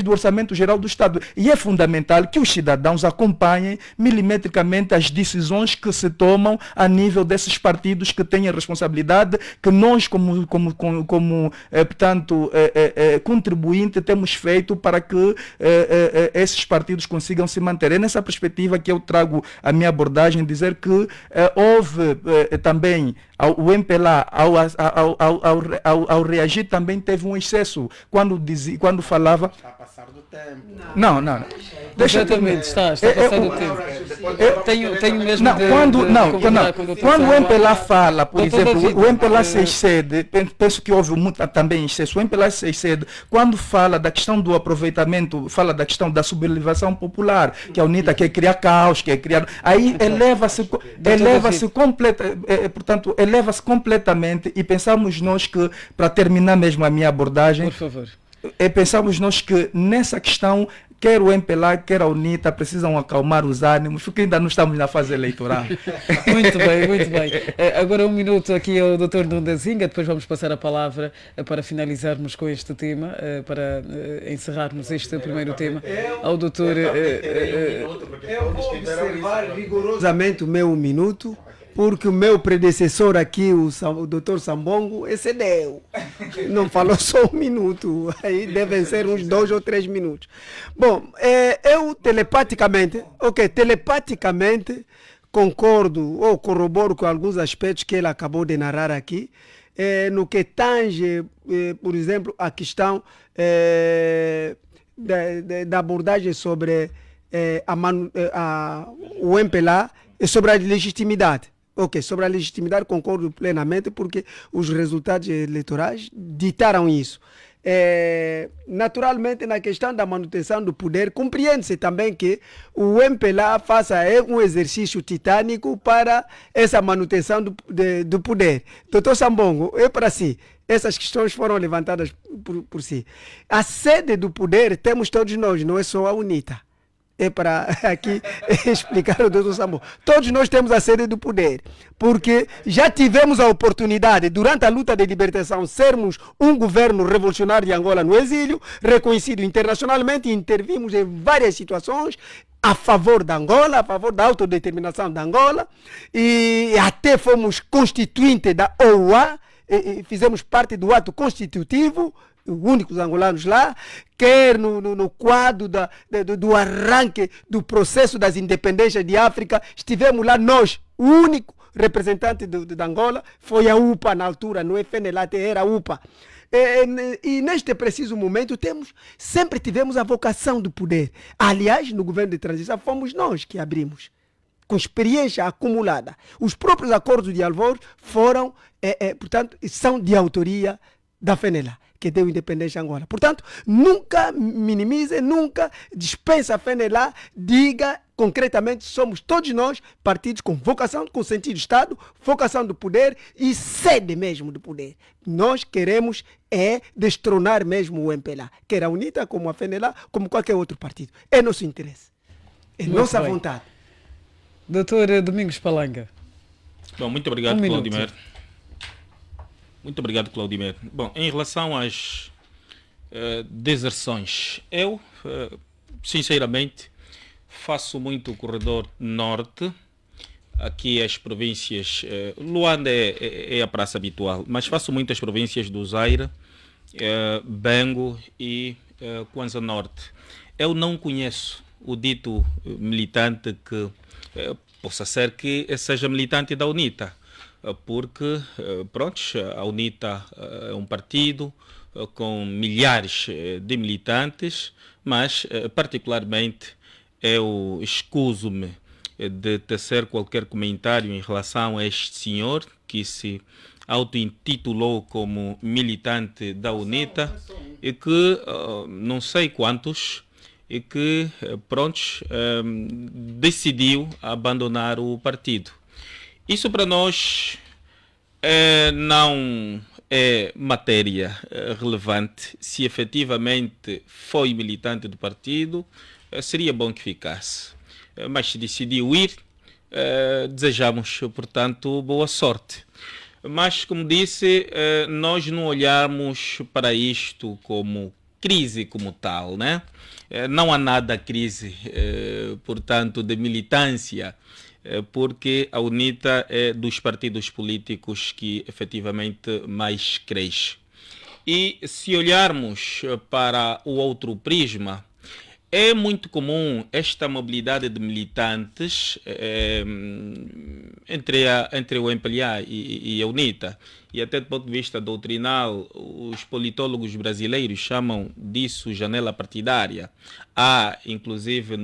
[SPEAKER 4] do Orçamento Geral do Estado. E é fundamental que os cidadãos acompanhem milimetricamente as decisões que se tomam a nível desses partidos que têm a responsabilidade, que nós, como contribuinte, temos feito para que esses partidos consigam se manter. É nessa perspectiva que eu trago a minha abordagem, dizer que houve também o MPLA, ao reagir, também teve um excesso quando falava. Está a passar do tempo. Não.
[SPEAKER 3] Exatamente, está a passar do tempo. Tenho mesmo
[SPEAKER 4] quando o MPLA fala, por exemplo, o MPLA se excede, penso que houve também excesso. O MPLA se excede quando fala da questão do aproveitamento, fala da questão da sublevação popular, que a UNITA quer criar caos, quer criar. Aí eleva-se completamente e pensamos nós que, para terminar mesmo a minha abordagem,
[SPEAKER 3] por favor,
[SPEAKER 4] pensamos nós que nessa questão quer o MPLA, quer a UNITA precisam acalmar os ânimos, porque ainda não estamos na fase eleitoral.
[SPEAKER 3] Muito bem. Agora um minuto aqui ao Dr. Ndondazinga, depois vamos passar a palavra para finalizarmos com este tema, para encerrarmos este primeiro tema ao doutor.
[SPEAKER 6] Eu vou observar rigorosamente o meu minuto, porque o meu predecessor aqui, o Dr. Sambongo, excedeu. Não falou só um minuto, aí devem ser uns 2 ou 3 minutos. Bom, eu telepaticamente concordo ou corroboro com alguns aspectos que ele acabou de narrar aqui, no que tange, por exemplo, a questão da abordagem sobre o MPLA e sobre a legitimidade. Sobre a legitimidade concordo plenamente, porque os resultados eleitorais ditaram isso. Naturalmente, na questão da manutenção do poder, compreende-se também que o MPLA faça um exercício titânico para essa manutenção do poder. Doutor Sambongo, para si, essas questões foram levantadas por si. A sede do poder temos todos nós, não é só a UNITA. Para aqui explicar o doutor Sambongo. Todos nós temos a sede do poder, porque já tivemos a oportunidade, durante a luta de libertação, sermos um governo revolucionário de Angola no exílio, reconhecido internacionalmente, e intervimos em várias situações a favor da Angola, a favor da autodeterminação da Angola, e até fomos constituinte da OUA, fizemos parte do ato constitutivo, únicos angolanos lá, quer no quadro do arranque do processo das independências de África, estivemos lá nós, o único representante de Angola, foi a UPA na altura, no FNLA, era a UPA. E neste preciso momento sempre tivemos a vocação do poder. Aliás, no governo de transição fomos nós que abrimos, com experiência acumulada. Os próprios acordos de Alvor foram, portanto, são de autoria da FNLA, que deu independência a Angola. Portanto, nunca minimize, nunca dispensa a FNLA, diga concretamente, somos todos nós partidos com vocação, com sentido de Estado, vocação do poder e sede mesmo do poder. Nós queremos destronar mesmo o MPLA, quer a UNITA, como a FNLA, como qualquer outro partido. É nosso interesse, é nossa vontade.
[SPEAKER 3] Doutor Domingos Palanga.
[SPEAKER 5] Bom, muito obrigado, Claudimer. Muito obrigado, Claudimer. Bom, em relação às deserções, eu, sinceramente, faço muito o corredor norte, aqui as províncias, Luanda é a praça habitual, mas faço muito as províncias do Zaire, Bengo e Kwanza Norte. Eu não conheço o dito militante que possa ser que seja militante da UNITA, porque, pronto, a UNITA é um partido com milhares de militantes, mas, particularmente, eu escuso-me de tecer qualquer comentário em relação a este senhor que se auto-intitulou como militante da UNITA e que, não sei quantos, e que, pronto, decidiu abandonar o partido. Isso para nós não é matéria relevante. Se efetivamente foi militante do partido, seria bom que ficasse. Mas se decidiu ir, desejamos, portanto, boa sorte. Mas, como disse, nós não olhamos para isto como crise como tal, né? Não há nada crise, portanto, de militância, porque a UNITA é dos partidos políticos que efetivamente mais cresce. E se olharmos para o outro prisma, é muito comum esta mobilidade de militantes entre o MPLA e a UNITA. E até do ponto de vista doutrinal, os politólogos brasileiros chamam disso janela partidária. Há, inclusive,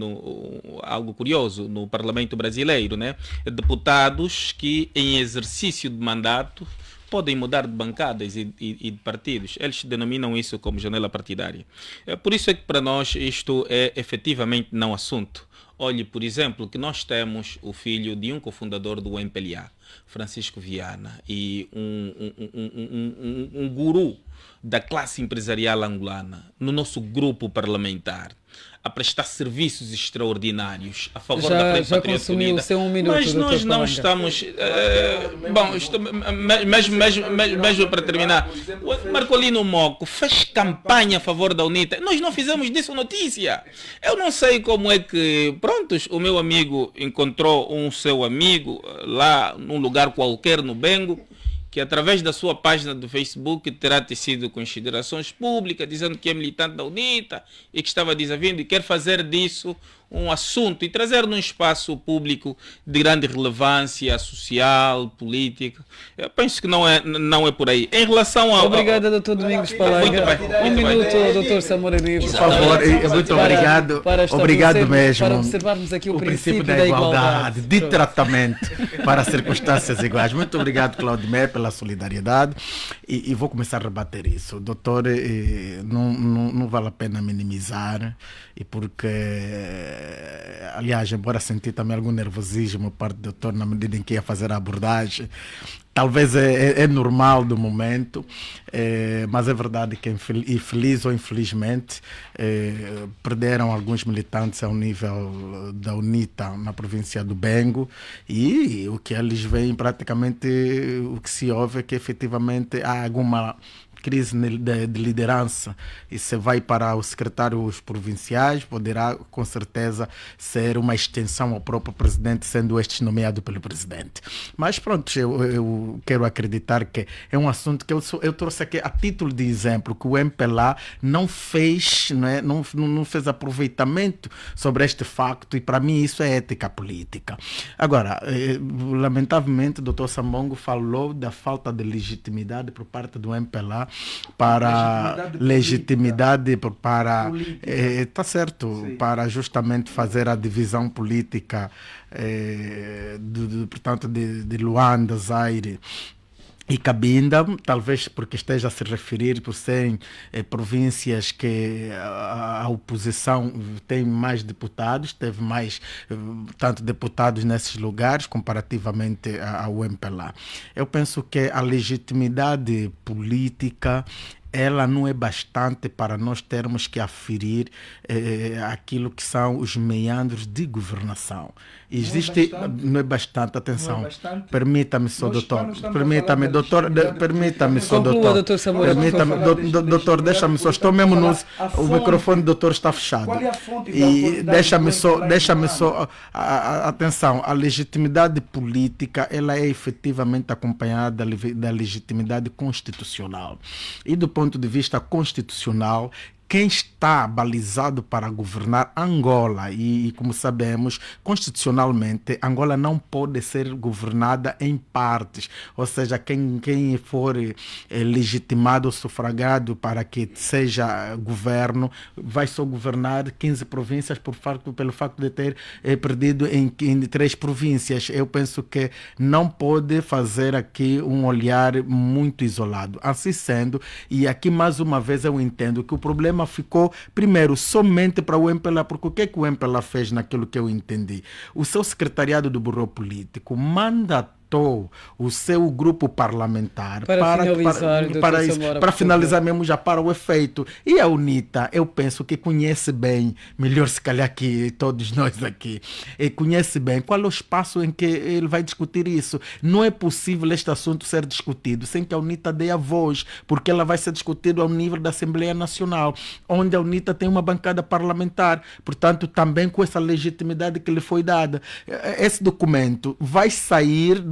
[SPEAKER 5] algo curioso no Parlamento brasileiro, né? Deputados que, em exercício de mandato, podem mudar de bancadas e de partidos. Eles denominam isso como janela partidária. Por isso é que para nós isto é efetivamente não assunto. Olhe, por exemplo, que nós temos o filho de um cofundador do MPLA, Francisco Viana, e um guru da classe empresarial angolana no nosso grupo parlamentar, a prestar serviços extraordinários a favor da Frente Patriótica Unida. Mas nós não estamos... mesmo para terminar, o Marcolino Moco fez campanha a favor da UNITA. Nós não fizemos disso notícia. Eu não sei como é que, prontos, o meu amigo encontrou um seu amigo lá num lugar qualquer no Bengo, que através da sua página do Facebook terá tecido considerações públicas, dizendo que é militante da UNITA e que estava desavindo e quer fazer disso um assunto e trazer num espaço público de grande relevância social, política. Eu penso que não é por aí. Em relação ao...
[SPEAKER 3] Obrigado, Dr. Domingos Palanga. Um minuto, Dr. Samora Neves.
[SPEAKER 7] Por favor, muito obrigado. Obrigado mesmo.
[SPEAKER 3] Para observarmos aqui o
[SPEAKER 7] princípio da igualdade, de tratamento para circunstâncias iguais. Muito obrigado, Claudimer, pela solidariedade. E vou começar a rebater isso. Doutor, não vale a pena minimizar, e porque, aliás, embora sentir também algum nervosismo por parte do doutor na medida em que ia fazer a abordagem, talvez é normal do momento, mas é verdade que, infeliz ou infelizmente, perderam alguns militantes ao nível da UNITA na província do Bengo, e o que eles veem praticamente, o que se ouve é que efetivamente há alguma crise de liderança e se vai para os secretários provinciais, poderá com certeza ser uma extensão ao próprio presidente, sendo estes nomeados pelo presidente. Mas pronto, eu quero acreditar que é um assunto que eu trouxe aqui a título de exemplo, que o MPLA não fez, não fez aproveitamento sobre este facto, e para mim isso é ética política. Agora, lamentavelmente, o Dr. Sambongo falou da falta de legitimidade por parte do MPLA para legitimidade para está certo. Sim. Para justamente fazer a divisão política portanto de Luanda, Zaire e Cabinda, talvez porque esteja a se referir por serem províncias que a oposição tem mais deputados, teve mais tanto deputados nesses lugares comparativamente ao MPLA. Eu penso que a legitimidade política ela não é bastante para nós termos que aferir aquilo que são os meandros de governação. Existe, não é bastante, atenção, permita-me só, doutor, permita-me, doutor, doutor, deixa-me só, estou mesmo o microfone do doutor está fechado, e deixa-me só, atenção, a legitimidade política, ela é efetivamente acompanhada da legitimidade constitucional, e do ponto de vista constitucional, quem está balizado para governar Angola, e como sabemos, constitucionalmente, Angola não pode ser governada em partes, ou seja, quem for legitimado ou sufragado para que seja governo, vai só governar 15 províncias pelo facto de ter perdido em 3 províncias. Eu penso que não pode fazer aqui um olhar muito isolado. Assim sendo, e aqui mais uma vez eu entendo que o problema ficou, primeiro, somente para o MPLA, porque o que é que o MPLA fez naquilo que eu entendi? O seu secretariado do Bureau Político mandatou o seu grupo parlamentar para finalizar mesmo já para o efeito. E a UNITA, eu penso que conhece bem, melhor se calhar que todos nós aqui, conhece bem qual é o espaço em que ele vai discutir isso. Não é possível este assunto ser discutido sem que a UNITA dê a voz, porque ela vai ser discutida ao nível da Assembleia Nacional, onde a UNITA tem uma bancada parlamentar, portanto também com essa legitimidade que lhe foi dada. Esse documento vai sair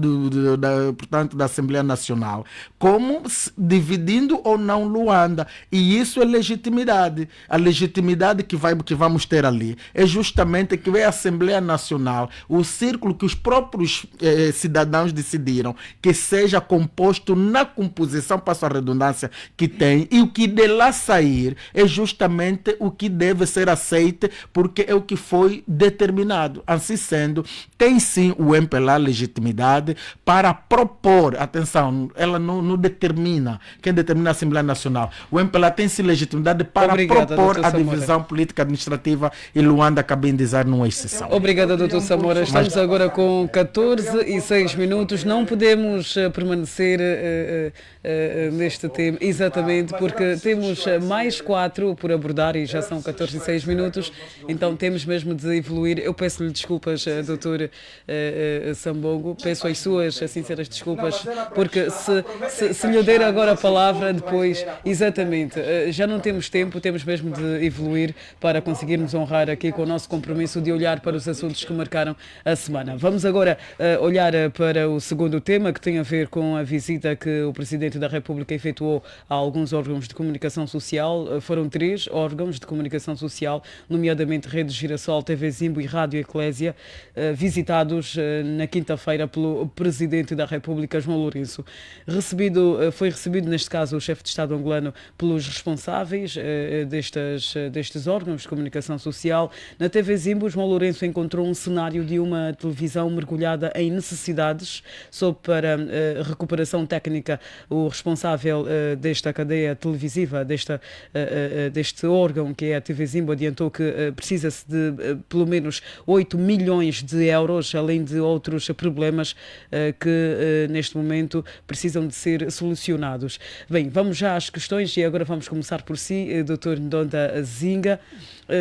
[SPEAKER 7] portanto, da Assembleia Nacional, como dividindo ou não Luanda, e isso é legitimidade. A legitimidade que vamos ter ali é justamente que é a Assembleia Nacional, o círculo que os próprios cidadãos decidiram que seja composto na composição, passo a redundância, que tem, e o que de lá sair é justamente o que deve ser aceito, porque é o que foi determinado. Assim sendo, tem sim o MPLA legitimidade para propor, atenção, ela não determina, quem determina a Assembleia Nacional. O MPLA tem sim legitimidade para propor a divisão política administrativa, e Luanda, Cabinda e Zaire não é exceção.
[SPEAKER 3] Obrigada, Dr. Samora. Estamos agora com 14:06. Não podemos permanecer neste tema, exatamente, porque temos mais 4 por abordar e já são 14:06, então temos mesmo de evoluir. Eu peço-lhe desculpas, Dr. Sambongo, peço as suas sinceras desculpas, porque se lhe der agora a palavra, depois, exatamente, já não temos tempo, temos mesmo de evoluir para conseguirmos honrar aqui com o nosso compromisso de olhar para os assuntos que marcaram a semana. Vamos agora olhar para o segundo tema, que tem a ver com a visita que o Presidente da República efetuou a alguns órgãos de comunicação social. Foram 3 órgãos de comunicação social, nomeadamente Rede Girassol, TV Zimbo e Rádio Eclésia, visitados na quinta-feira pelo Presidente da República, João Lourenço. Foi recebido, neste caso, o chefe de Estado angolano pelos responsáveis destes órgãos de comunicação social. Na TV Zimbo, João Lourenço encontrou um cenário de uma televisão mergulhada em necessidades. Sob para recuperação técnica, o responsável desta cadeia televisiva, deste órgão que é a TV Zimbo, adiantou que precisa-se de pelo menos 8 milhões de euros, além de outros problemas que neste momento precisam de ser solucionados. Bem, vamos já às questões e agora vamos começar por si, Dr. Ndonda Zinga.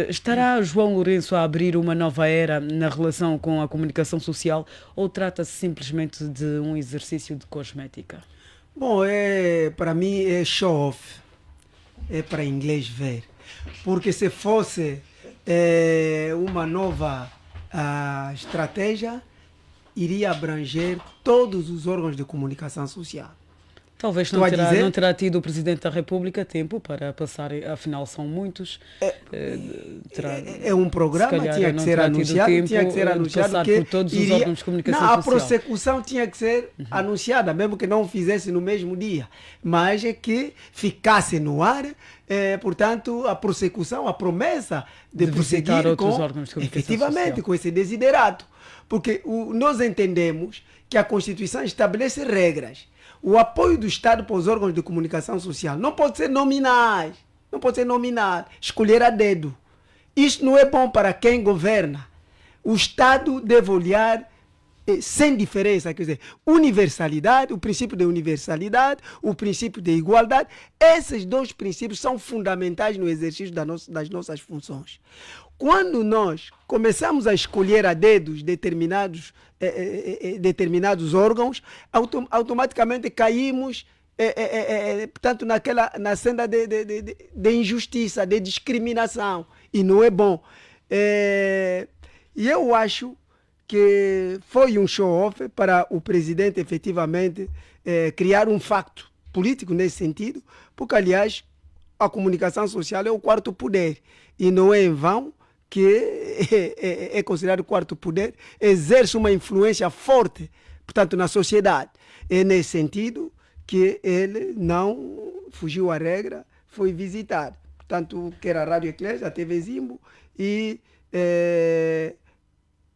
[SPEAKER 3] Estará João Lourenço a abrir uma nova era na relação com a comunicação social, ou trata-se simplesmente de um exercício de cosmética?
[SPEAKER 6] Bom, para mim é show-off, é para inglês ver. Porque se fosse uma nova estratégia, iria abranger todos os órgãos de comunicação social.
[SPEAKER 3] Talvez não terá tido o Presidente da República tempo para passar, afinal são muitos.
[SPEAKER 6] É um programa, tinha que ser anunciado que
[SPEAKER 3] por todos os órgãos de comunicação
[SPEAKER 6] a
[SPEAKER 3] social.
[SPEAKER 6] prossecução tinha que ser anunciada, mesmo que não fizesse no mesmo dia, mas é que ficasse no ar, portanto, a prossecução, a promessa de
[SPEAKER 3] visitar
[SPEAKER 6] prosseguir
[SPEAKER 3] outros órgãos de comunicação
[SPEAKER 6] efetivamente,
[SPEAKER 3] social.
[SPEAKER 6] com esse desiderato. Porque nós entendemos que a Constituição estabelece regras. O apoio do Estado para os órgãos de comunicação social não pode ser nominais, não pode ser nominal, escolher a dedo. Isto não é bom para quem governa. O Estado deve olhar sem diferença, quer dizer, universalidade, o princípio de universalidade, o princípio de igualdade. Esses dois princípios são fundamentais no exercício das nossas funções. Quando nós começamos a escolher a dedos determinados órgãos, automaticamente caímos portanto, na senda de injustiça, de discriminação, e não é bom. E eu acho que foi um show-off para o presidente efetivamente criar um facto político nesse sentido, porque, aliás, a comunicação social é o quarto poder, e não é em vão que é considerado o quarto poder, exerce uma influência forte, portanto, na sociedade. É nesse sentido que ele não fugiu à regra, foi visitar, portanto, quer a Rádio Eclésia, a TV Zimbo e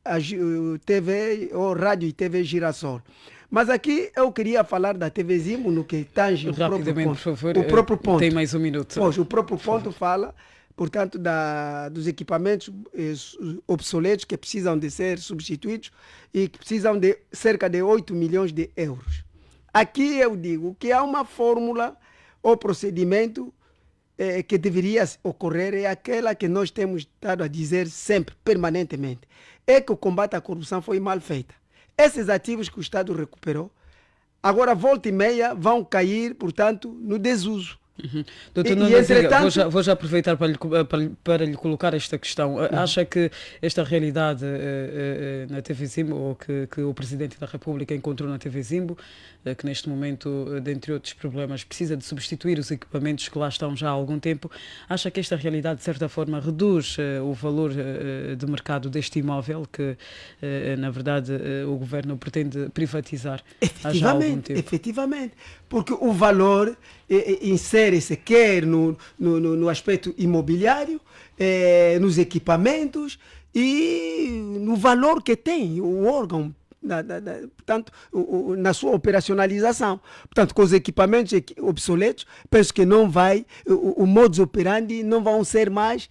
[SPEAKER 6] a TV, ou Rádio e TV Girassol. Mas aqui eu queria falar da TV Zimbo no que tange o próprio ponto.
[SPEAKER 3] Por favor,
[SPEAKER 6] o próprio ponto.
[SPEAKER 3] Tem mais um minuto.
[SPEAKER 6] Pois, o próprio ponto fala, portanto, dos equipamentos obsoletos que precisam de ser substituídos e que precisam de cerca de 8 milhões de euros. Aqui eu digo que há uma fórmula ou procedimento que deveria ocorrer, é aquela que nós temos estado a dizer sempre, permanentemente, é que o combate à corrupção foi mal feita. Esses ativos que o Estado recuperou, agora volta e meia vão cair, portanto, no desuso.
[SPEAKER 3] Doutor Nuno Ziga, vou já aproveitar para lhe colocar esta questão. Acha que esta realidade na TV Zimbo, ou que o Presidente da República encontrou na TV Zimbo, que neste momento, dentre outros problemas, precisa de substituir os equipamentos que lá estão já há algum tempo, acha que esta realidade, de certa forma, reduz o valor de mercado deste imóvel que, na verdade, o Governo pretende privatizar há já algum tempo?
[SPEAKER 6] Efetivamente, porque o valor insere-se quer no aspecto imobiliário, nos equipamentos e no valor que tem o órgão, portanto, na sua operacionalização. Portanto, com os equipamentos obsoletos, penso que não vai, o modus operandi não vão ser mais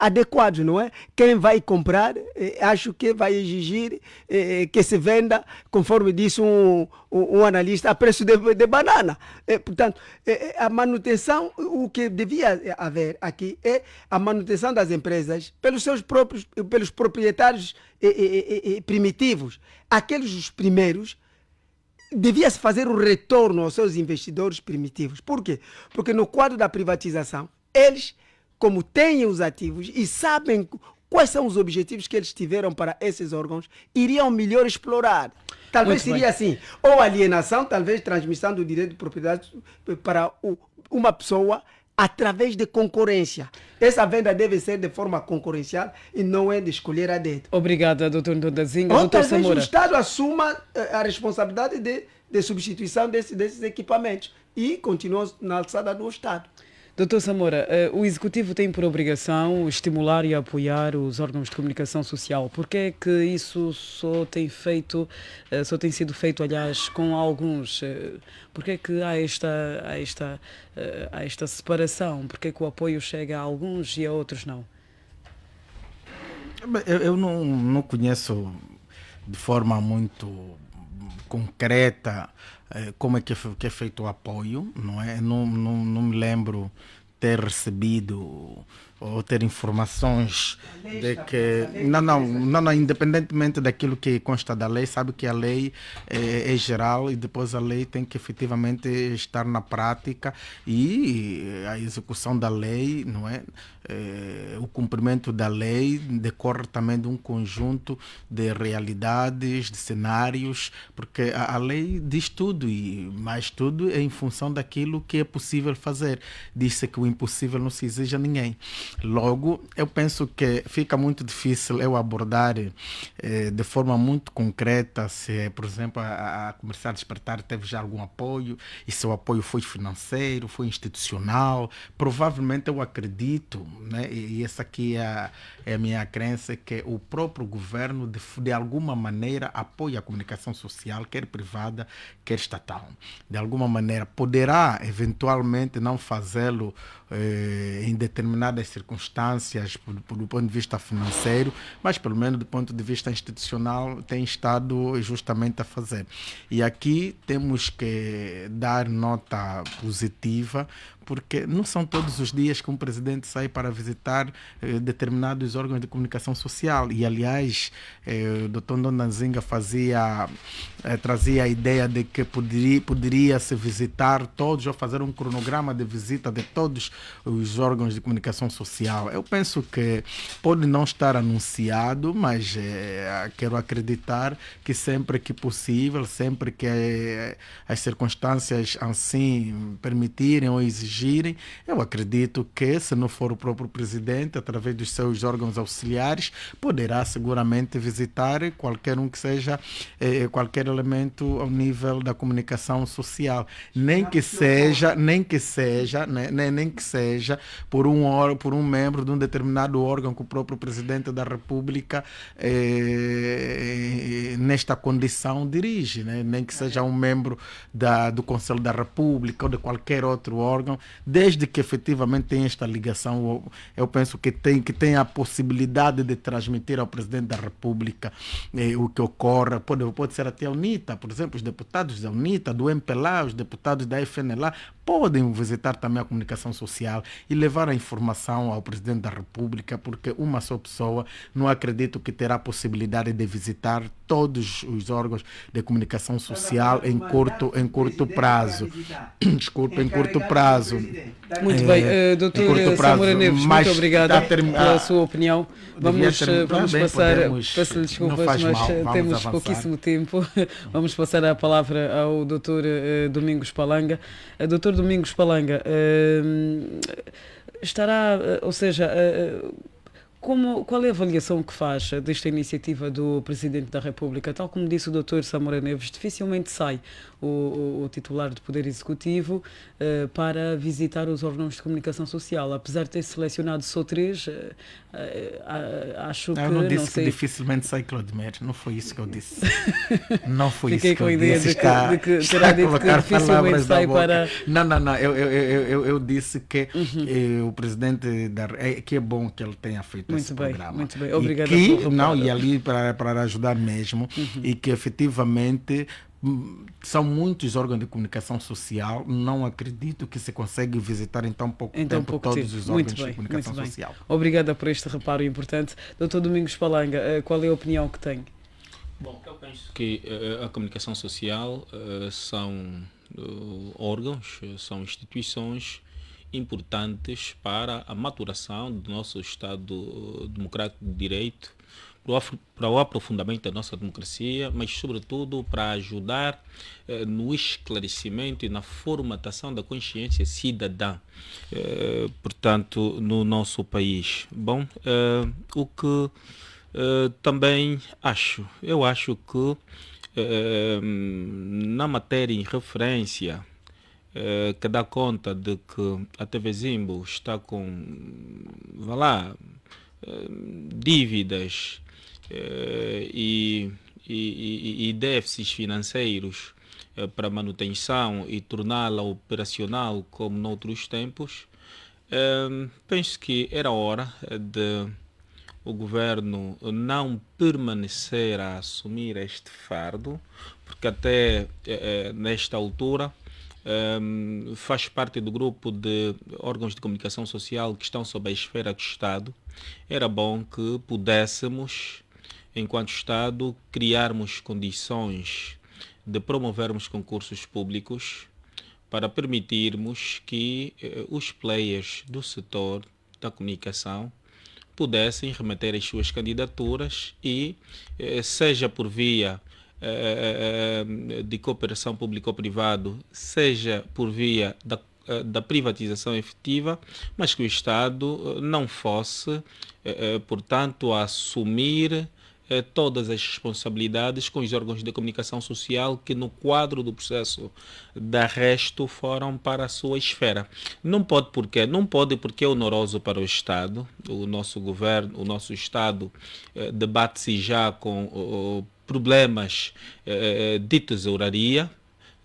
[SPEAKER 6] adequados, não é? Quem vai comprar, acho que vai exigir que se venda, conforme disse um analista, a preço de banana. Portanto, a manutenção, o que devia haver aqui é a manutenção das empresas pelos proprietários primitivos. Aqueles os primeiros, devia-se fazer o retorno aos seus investidores primitivos. Por quê? Porque no quadro da privatização, eles, como têm os ativos e sabem quais são os objetivos que eles tiveram para esses órgãos, iriam melhor explorar. Talvez seria assim, ou alienação, talvez transmissão do direito de propriedade para uma pessoa através de concorrência. Essa venda deve ser de forma concorrencial e não é de escolher a dedo.
[SPEAKER 3] Obrigada, doutor Ndondazinga.
[SPEAKER 6] Ou talvez o Estado assuma a responsabilidade de substituição desses equipamentos e continue na alçada do Estado.
[SPEAKER 3] Doutor Samora, o Executivo tem por obrigação estimular e apoiar os órgãos de comunicação social. Por que é que isso só tem sido feito, aliás, com alguns? Por que é que há esta separação? Por que é que o apoio chega a alguns e a outros não?
[SPEAKER 7] Eu não conheço de forma muito concreta como é que é feito o apoio, não é? Não me lembro ter recebido ou ter informações de que não, independentemente daquilo que consta da lei, sabe que a lei é geral e depois a lei tem que efetivamente estar na prática e a execução da lei, não é? O cumprimento da lei decorre também de um conjunto de realidades, de cenários, porque a lei diz tudo e mais tudo é em função daquilo que é possível fazer. Diz-se que o impossível não se exige a ninguém. Logo, eu penso que fica muito difícil eu abordar de forma muito concreta se, por exemplo, a Comercial Despertar teve já algum apoio e se o apoio foi financeiro, foi institucional. Provavelmente eu acredito, né, e essa aqui é a minha crença, que o próprio governo de alguma maneira apoia a comunicação social, quer privada, quer estatal. De alguma maneira poderá eventualmente não fazê-lo em determinadas circunstâncias do ponto de vista financeiro, mas pelo menos do ponto de vista institucional tem estado justamente a fazer. E aqui temos que dar nota positiva, porque não são todos os dias que um presidente sai para visitar determinados órgãos de comunicação social. E, aliás, o Dr. Ndondanzinga trazia a ideia de que poderia-se visitar todos, ou fazer um cronograma de visita de todos os órgãos de comunicação social. Eu penso que pode não estar anunciado, mas quero acreditar que sempre que possível, sempre que as circunstâncias assim permitirem ou exigirem, eu acredito que, se não for o próprio presidente, através dos seus órgãos auxiliares, poderá seguramente visitar qualquer um que seja, qualquer elemento ao nível da comunicação social. Nem que seja por um membro de um determinado órgão que o próprio presidente da República, nesta condição, dirige, né? Nem que seja um membro do Conselho da República ou de qualquer outro órgão, desde que efetivamente tenha esta ligação. Eu penso que tem a possibilidade de transmitir ao presidente da República o que ocorre. Pode ser até a UNITA, por exemplo, os deputados da UNITA, do MPLA, os deputados da FNLA, podem visitar também a comunicação social e levar a informação ao presidente da República, porque uma só pessoa não acredito que terá a possibilidade de visitar todos os órgãos de comunicação social em curto prazo. Desculpa, em curto prazo.
[SPEAKER 3] Muito bem, doutor Samora Neves, muito obrigado pela sua opinião. Vamos passar, peço-lhe desculpas, mas temos pouquíssimo tempo. Vamos passar a palavra ao doutor Domingos Palanga. Doutor Domingos Palanga, estará, ou seja, qual é a avaliação que faz desta iniciativa do Presidente da República? Tal como disse o Dr. Samora Neves, dificilmente sai o titular do Poder Executivo para visitar os órgãos de comunicação social. Apesar de ter selecionado só 3, acho que...
[SPEAKER 7] Eu não disse
[SPEAKER 3] que
[SPEAKER 7] dificilmente sai, Claudemir. Não foi isso que eu disse. Não foi
[SPEAKER 3] Fiquei
[SPEAKER 7] isso que
[SPEAKER 3] com a ideia
[SPEAKER 7] disse.
[SPEAKER 3] de que terá dito que dificilmente sai para...
[SPEAKER 7] Não. Eu disse que o Presidente que é bom que ele tenha feito esse programa.
[SPEAKER 3] Muito bem. Obrigado.
[SPEAKER 7] E ali para ajudar mesmo, e que efetivamente são muitos órgãos de comunicação social. Não acredito que se consegue visitar em tão pouco tempo todos os órgãos de comunicação social.
[SPEAKER 3] Obrigada por este reparo importante. Dr. Domingos Palanga, qual é a opinião que tem?
[SPEAKER 5] Bom, eu penso que a comunicação social são órgãos, são instituições importantes para a maturação do nosso Estado democrático de direito, para o aprofundamento da nossa democracia, mas sobretudo para ajudar no esclarecimento e na formatação da consciência cidadã, portanto, no nosso país. Bom, o que também eu acho que na matéria em referência que dá conta de que a TV Zimbo está com, dívidas e déficits financeiros para manutenção e torná-la operacional como noutros tempos, penso que era hora de o governo não permanecer a assumir este fardo, porque até nesta altura faz parte do grupo de órgãos de comunicação social que estão sob a esfera do Estado. Era bom que pudéssemos, enquanto Estado, criarmos condições de promovermos concursos públicos para permitirmos que os players do setor da comunicação pudessem remeter as suas candidaturas e, seja por via de cooperação público-privado, seja por via da privatização efetiva, mas que o Estado não fosse, portanto, a assumir todas as responsabilidades com os órgãos de comunicação social que no quadro do processo de arresto foram para a sua esfera. Não pode porque é onoroso para o Estado. O nosso governo, o nosso Estado debate-se já com problemas de tesouraria,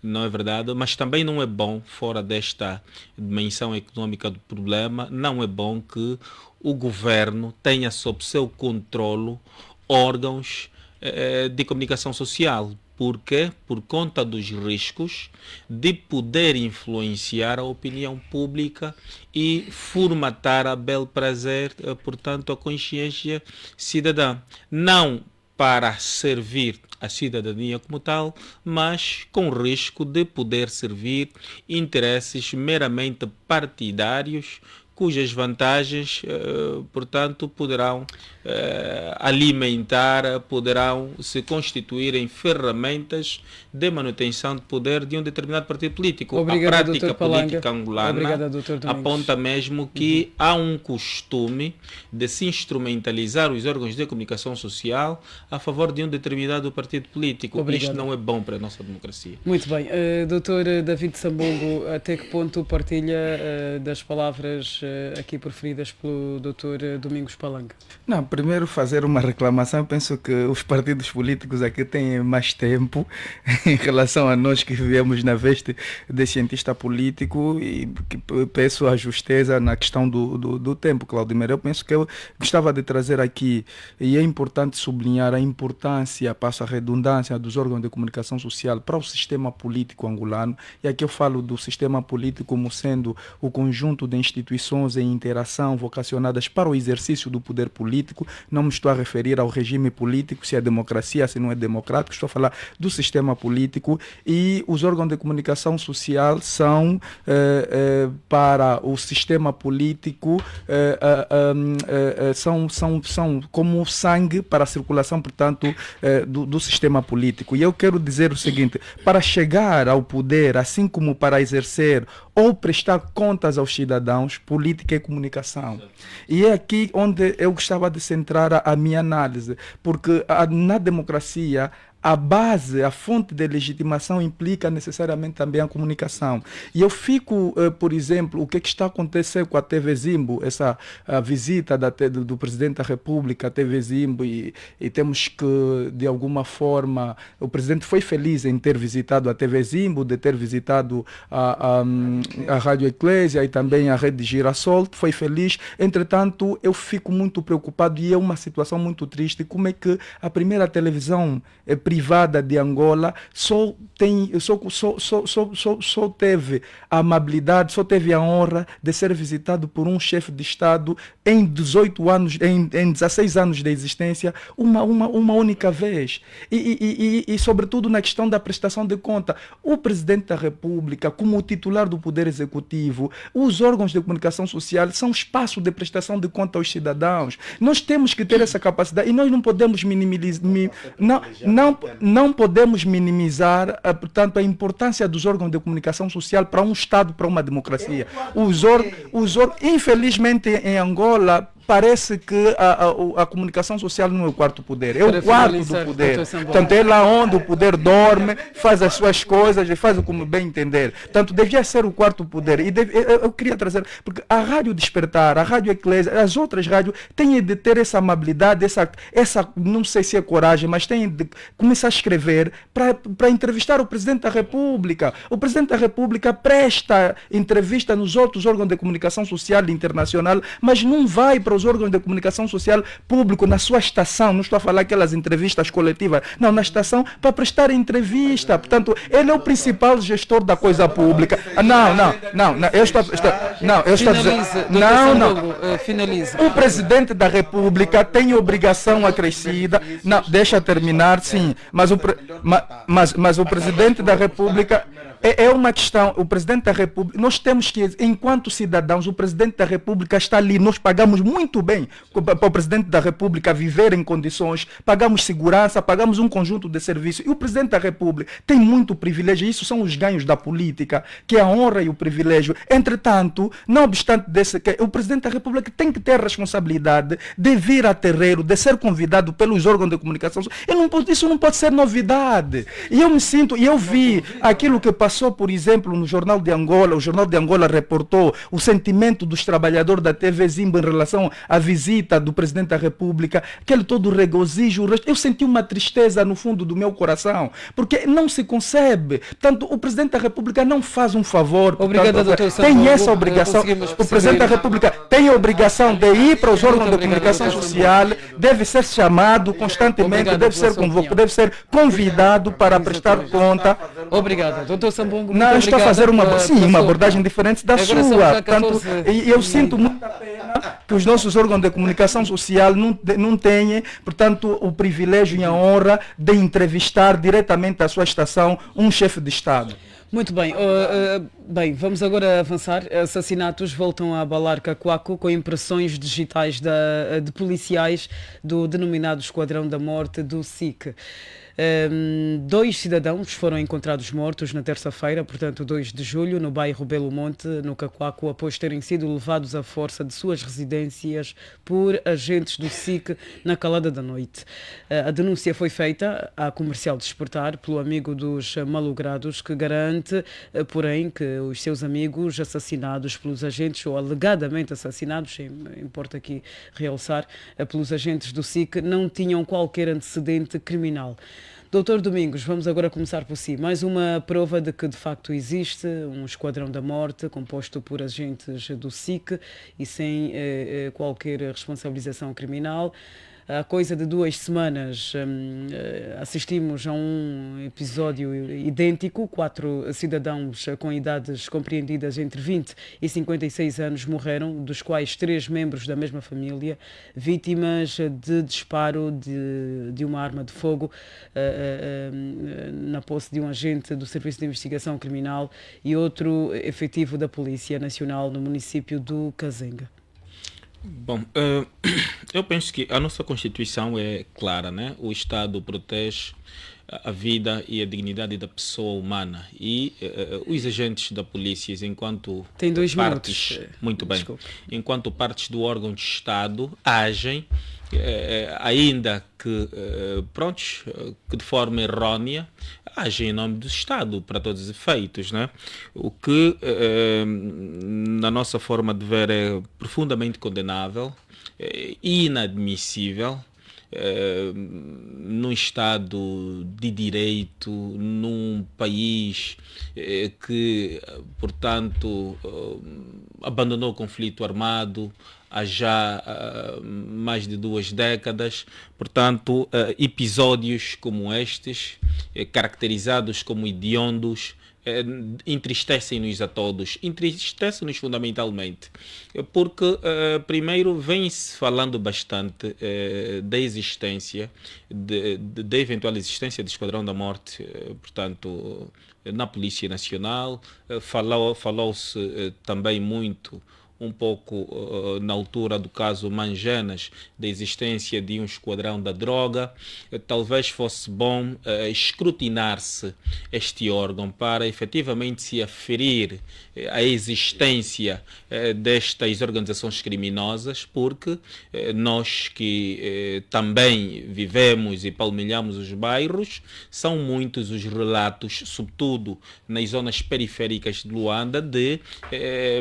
[SPEAKER 5] não é verdade? Mas também não é bom, fora desta dimensão econômica do problema, não é bom que o governo tenha sob seu controlo órgãos de comunicação social. Por quê? Por conta dos riscos de poder influenciar a opinião pública e formatar a bel prazer, portanto, a consciência cidadã. Não para servir a cidadania como tal, mas com risco de poder servir interesses meramente partidários, cujas vantagens, portanto, poderão alimentar, poderão se constituir em ferramentas de manutenção de poder de um determinado partido político.
[SPEAKER 3] Obrigado,
[SPEAKER 5] a prática
[SPEAKER 3] Dr. Palanga.
[SPEAKER 5] política angolana
[SPEAKER 3] Obrigado, Dr. Domingos.
[SPEAKER 5] aponta mesmo que há um costume de se instrumentalizar os órgãos de comunicação social a favor de um determinado partido político.
[SPEAKER 3] Obrigado.
[SPEAKER 5] Isto não é bom para a nossa democracia.
[SPEAKER 3] Muito bem. Dr. David Sambongo, até que ponto partilha das palavras aqui proferidas pelo Dr. Domingos Palanga?
[SPEAKER 4] Não, primeiro fazer uma reclamação. Eu penso que os partidos políticos aqui têm mais tempo em relação a nós que vivemos na veste de cientista político, e que peço a justeza na questão do tempo, Claudimir. Eu penso que eu gostava de trazer aqui, e é importante sublinhar a importância, passo a redundância, dos órgãos de comunicação social para o sistema político angolano. E aqui eu falo do sistema político como sendo o conjunto de instituições em interação vocacionadas para o exercício do poder político. Não me estou a referir ao regime político, se é democracia, se não é democrático. Estou a falar do sistema político, e os órgãos de comunicação social são para o sistema político são como sangue para a circulação, portanto, do sistema político. E eu quero dizer o seguinte: para chegar ao poder, assim como para exercer ou prestar contas aos cidadãos, política e comunicação. E é aqui onde eu gostava de centrar a minha análise, porque na democracia a base, a fonte de legitimação implica necessariamente também a comunicação. E eu fico, por exemplo, o que está acontecendo com a TV Zimbo, essa visita do Presidente da República à TV Zimbo, e temos que, de alguma forma, o Presidente foi feliz em ter visitado a TV Zimbo, de ter visitado a Rádio Eclésia e também a Rede Girassol, foi feliz. Entretanto, eu fico muito preocupado, e é uma situação muito triste, como é que a primeira televisão privada de Angola só teve a amabilidade, só teve a honra de ser visitado por um chefe de Estado em 18 anos, em 16 anos de existência, uma única vez. E sobretudo na questão da prestação de conta, o Presidente da República, como titular do Poder Executivo, os órgãos de comunicação social são espaço de prestação de conta aos cidadãos. Nós temos que ter essa capacidade, e nós não podemos não podemos minimizar, portanto, a importância dos órgãos de comunicação social para um Estado, para uma democracia. Infelizmente, em Angola, parece que a comunicação social não é o quarto poder, é o quarto do poder. Portanto, é lá onde o poder dorme, faz as suas coisas e faz o como bem entender. Portanto, devia ser o quarto poder. E eu queria trazer, porque a Rádio Despertar, a Rádio Eclésia, as outras rádios têm de ter essa amabilidade, essa não sei se é coragem, mas têm de começar a escrever para entrevistar o Presidente da República. O Presidente da República presta entrevista nos outros órgãos de comunicação social internacional, mas não vai para para os órgãos de comunicação social público na sua estação, não estou a falar aquelas entrevistas coletivas, não, na estação, para prestar entrevista. Portanto, ele é o principal gestor da coisa pública. Eu estou a dizer,
[SPEAKER 3] Finalize.
[SPEAKER 4] o presidente da República tem obrigação acrescida. Não, deixa terminar, sim. Mas o presidente da República é uma questão. O presidente da República, nós temos que, enquanto cidadãos, o presidente da República está ali. Nós pagamos muito bem para o presidente da República viver em condições, pagamos segurança, pagamos um conjunto de serviços. E o presidente da República tem muito privilégio. Isso são os ganhos da política, que é a honra e o privilégio. Entretanto, não obstante desse, o presidente da República tem que ter a responsabilidade de vir a terreiro, de ser convidado pelos órgãos de comunicação. Isso não pode ser novidade. E eu vi aquilo que passou, por exemplo, no Jornal de Angola. O Jornal de Angola reportou o sentimento dos trabalhadores da TV Zimba em relação à visita do presidente da República, aquele todo regozijo. Eu senti uma tristeza no fundo do meu coração, porque não se concebe. Portanto, o presidente da República não faz um favor.
[SPEAKER 3] Obrigado, doutor
[SPEAKER 4] Tem
[SPEAKER 3] Sambugo.
[SPEAKER 4] essa obrigação. O presidente da República tem a obrigação de ir para os órgãos de comunicação social, deve ser chamado constantemente, deve ser convocado, deve ser convidado para prestar conta.
[SPEAKER 3] Obrigado. Doutor Sambungo,
[SPEAKER 4] Não, estou a fazer uma abordagem diferente da
[SPEAKER 3] Agora são
[SPEAKER 4] sua.
[SPEAKER 3] já
[SPEAKER 4] Portanto,
[SPEAKER 3] 14.
[SPEAKER 4] eu sinto muita pena que os nossos órgãos de comunicação social não tenham, portanto, o privilégio e a honra de entrevistar diretamente à sua estação um chefe de Estado.
[SPEAKER 3] Muito bem. Bem, vamos agora avançar. Assassinatos voltam a abalar Cacoaco com impressões digitais de policiais do denominado Esquadrão da Morte do SIC. 2 cidadãos foram encontrados mortos na terça-feira, portanto 2 de julho, no bairro Belo Monte, no Cacoaco, após terem sido levados à força de suas residências por agentes do SIC na calada da noite. A denúncia foi feita à Comercial Despertar pelo amigo dos malogrados, que garante, porém, que os seus amigos assassinados pelos agentes, ou alegadamente assassinados, importa aqui realçar, pelos agentes do SIC, não tinham qualquer antecedente criminal. Doutor Domingos, vamos agora começar por si. Mais uma prova de que de facto existe um esquadrão da morte composto por agentes do SIC e sem qualquer responsabilização criminal. Há coisa de 2 semanas assistimos a um episódio idêntico. 4 cidadãos com idades compreendidas entre 20 e 56 anos morreram, dos quais 3 membros da mesma família, vítimas de disparo de uma arma de fogo na posse de um agente do Serviço de Investigação Criminal e outro efetivo da Polícia Nacional no município do Cazenga.
[SPEAKER 5] Bom, eu penso que a nossa Constituição é clara, né? O Estado protege a vida e a dignidade da pessoa humana e os agentes da polícia, enquanto
[SPEAKER 3] Tem 2
[SPEAKER 5] partes,
[SPEAKER 3] minutos.
[SPEAKER 5] muito bem,
[SPEAKER 3] Desculpe.
[SPEAKER 5] enquanto partes do órgão de Estado agem, ainda que que de forma errónea, agem em nome do Estado para todos os efeitos, né? O que na nossa forma de ver é profundamente condenável, inadmissível. Num Estado de direito, num país que, portanto, abandonou o conflito armado há já mais de 2 décadas. Portanto, episódios como estes, caracterizados como hediondos, entristecem-nos a todos, entristecem-nos fundamentalmente, porque primeiro vem-se falando bastante da existência, da eventual existência do Esquadrão da Morte, portanto, na Polícia Nacional. Falou-se também muito, um pouco na altura do caso Manjanas, da existência de um esquadrão da droga. Talvez fosse bom escrutinar-se este órgão para efetivamente se aferir a existência destas organizações criminosas, porque nós que também vivemos e palmilhamos os bairros, são muitos os relatos, sobretudo nas zonas periféricas de Luanda, de,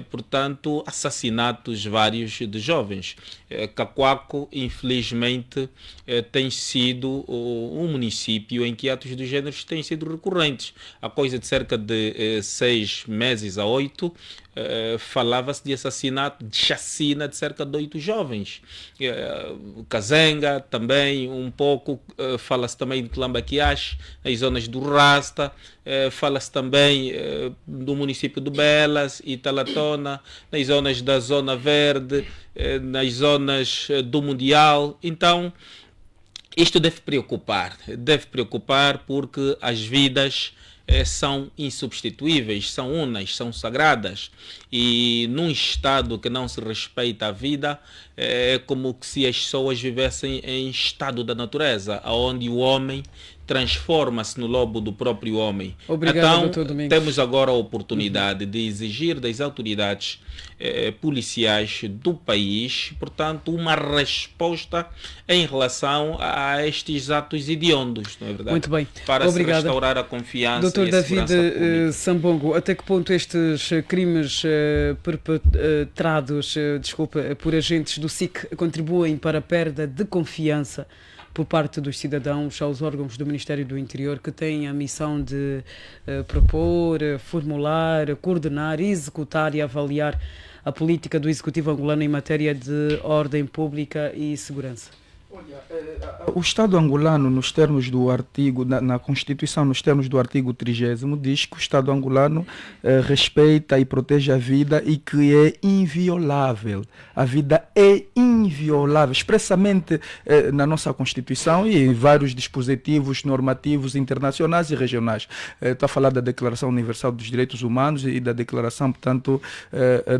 [SPEAKER 5] portanto, assassinatos vários de jovens. Cacoaco, infelizmente, tem sido um município em que atos do género têm sido recorrentes. Há coisa de cerca de 6 meses a 8, falava-se de assassinato, de chacina de cerca de 8 jovens. Kazenga também, um pouco, fala-se também de Tlambaquiache, nas zonas do Rasta, fala-se também do município de Belas e Talatona, nas zonas da Zona Verde, nas zonas do Mundial. Então, isto deve preocupar porque as vidas são insubstituíveis, são unas, são sagradas, e num estado que não se respeita a vida, é como se as pessoas vivessem em estado da natureza, onde o homem transforma-se no lobo do próprio homem.
[SPEAKER 3] Obrigado,
[SPEAKER 5] então,
[SPEAKER 3] Dr. Domingos.
[SPEAKER 5] temos agora a oportunidade de exigir das autoridades policiais do país, portanto, uma resposta em relação a estes atos hediondos, não é verdade?
[SPEAKER 3] Muito bem.
[SPEAKER 5] Para
[SPEAKER 3] Obrigado.
[SPEAKER 5] se restaurar a confiança
[SPEAKER 3] Dr.
[SPEAKER 5] e a
[SPEAKER 3] David
[SPEAKER 5] segurança pública.
[SPEAKER 3] Sambongo, até que ponto estes crimes perpetrados por agentes do SIC contribuem para a perda de confiança por parte dos cidadãos aos órgãos do Ministério do Interior, que têm a missão de propor, formular, coordenar, executar e avaliar a política do Executivo angolano em matéria de ordem pública e segurança?
[SPEAKER 4] O Estado angolano, nos termos do artigo, na Constituição, nos termos do artigo 30º, diz que o Estado angolano respeita e protege a vida e que é inviolável. A vida é inviolável, expressamente na nossa Constituição e em vários dispositivos normativos internacionais e regionais. Estou a falar da Declaração Universal dos Direitos Humanos e da Declaração, portanto,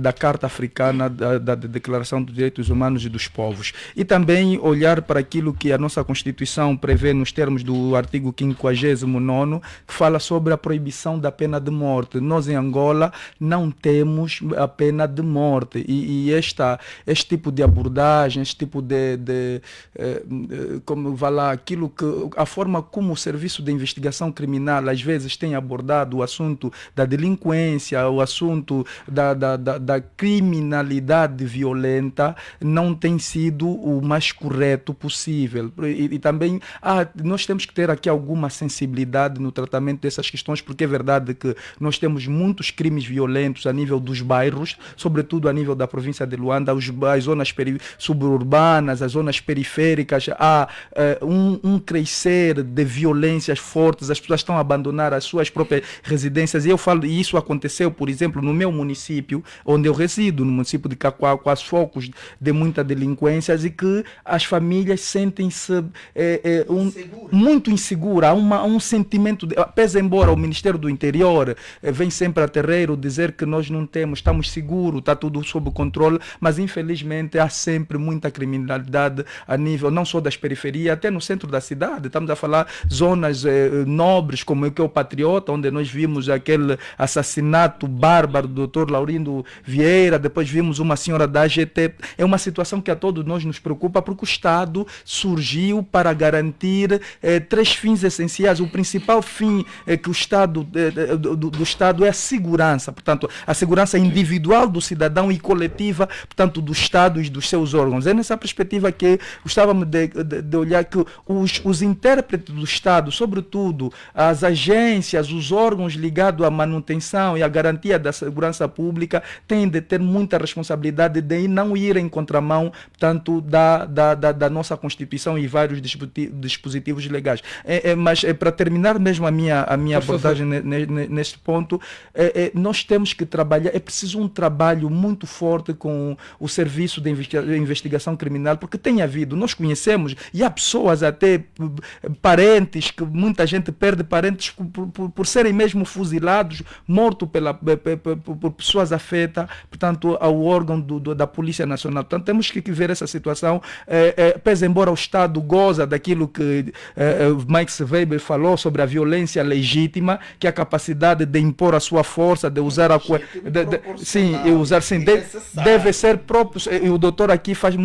[SPEAKER 4] da Carta Africana, da Declaração dos Direitos Humanos e dos Povos. E também olhar para aquilo que a nossa Constituição prevê nos termos do artigo 59º, que fala sobre a proibição da pena de morte. Nós em Angola não temos a pena de morte e este tipo de abordagem, este tipo como vai lá, a forma como o Serviço de Investigação Criminal às vezes tem abordado o assunto da delinquência, o assunto da criminalidade violenta, não tem sido o mais correto possível. E também nós temos que ter aqui alguma sensibilidade no tratamento dessas questões, porque é verdade que nós temos muitos crimes violentos a nível dos bairros, sobretudo a nível da província de Luanda, as zonas suburbanas, as zonas periféricas, há um crescer de violências fortes, as pessoas estão a abandonar as suas próprias residências, e isso aconteceu, por exemplo, no meu município, onde eu resido, no município de Cacoaco, há focos de muita delinquência e que as famílias sentem-se muito inseguras. Há um sentimento, pese embora o Ministério do Interior vem sempre a terreiro dizer que nós não estamos seguros, está tudo sob controle, mas infelizmente há sempre muita criminalidade a nível não só das periferias, até no centro da cidade. Estamos a falar zonas nobres, como o Patriota, onde nós vimos aquele assassinato bárbaro do Dr. Laurindo Vieira, depois vimos uma senhora da AGT. É uma situação que a todos nós nos preocupa, porque o Estado surgiu para garantir 3 fins essenciais. O principal fim que o Estado do Estado é a segurança, portanto, a segurança individual do cidadão e coletiva, portanto, do Estado e dos seus órgãos. É nessa perspectiva que gostávamos de olhar que os intérpretes do Estado, sobretudo as agências, os órgãos ligados à manutenção e à garantia da segurança pública, têm de ter muita responsabilidade de não ir em contramão, portanto, da nossa Constituição e vários dispositivos legais. Mas para terminar mesmo a minha abordagem neste ponto, nós temos que trabalhar, é preciso um trabalho muito forte com o Serviço de Investigação Criminal, porque tem havido, nós conhecemos, e há pessoas até parentes, que muita gente perde parentes por serem mesmo fuzilados, mortos por pessoas afetas, portanto, ao órgão da Polícia Nacional. Portanto, temos que ver essa situação pese embora o Estado goza daquilo que Max Weber falou sobre a violência legítima, que é a capacidade de impor a sua força, de usar sim, e usar sim, deve ser próprio, e o doutor aqui faz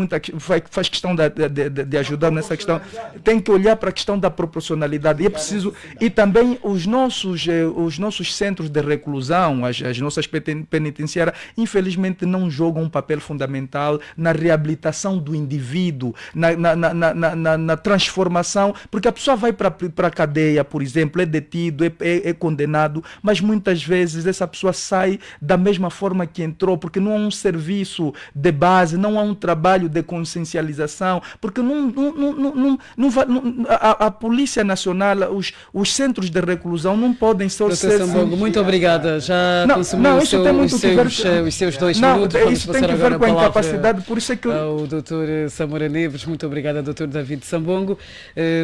[SPEAKER 4] questão de ajudar nessa questão. Tem que olhar para a questão da proporcionalidade, e é preciso, e também os nossos centros de reclusão, as nossas penitenciárias, infelizmente não jogam um papel fundamental na reabilitação do indivíduo, na transformação, porque a pessoa vai para a cadeia, por exemplo, é detido, é condenado, mas muitas vezes essa pessoa sai da mesma forma que entrou, porque não há um serviço de base, não há um trabalho de consciencialização, porque a Polícia Nacional, os centros de reclusão não podem só ser...
[SPEAKER 3] Sambogo, muito obrigada. Já consumiu os seus 2 minutos.
[SPEAKER 4] Isso tem que ver com a incapacidade, por isso é que...
[SPEAKER 3] O doutor Samora Neves, muito obrigada, doutor David Sambongo.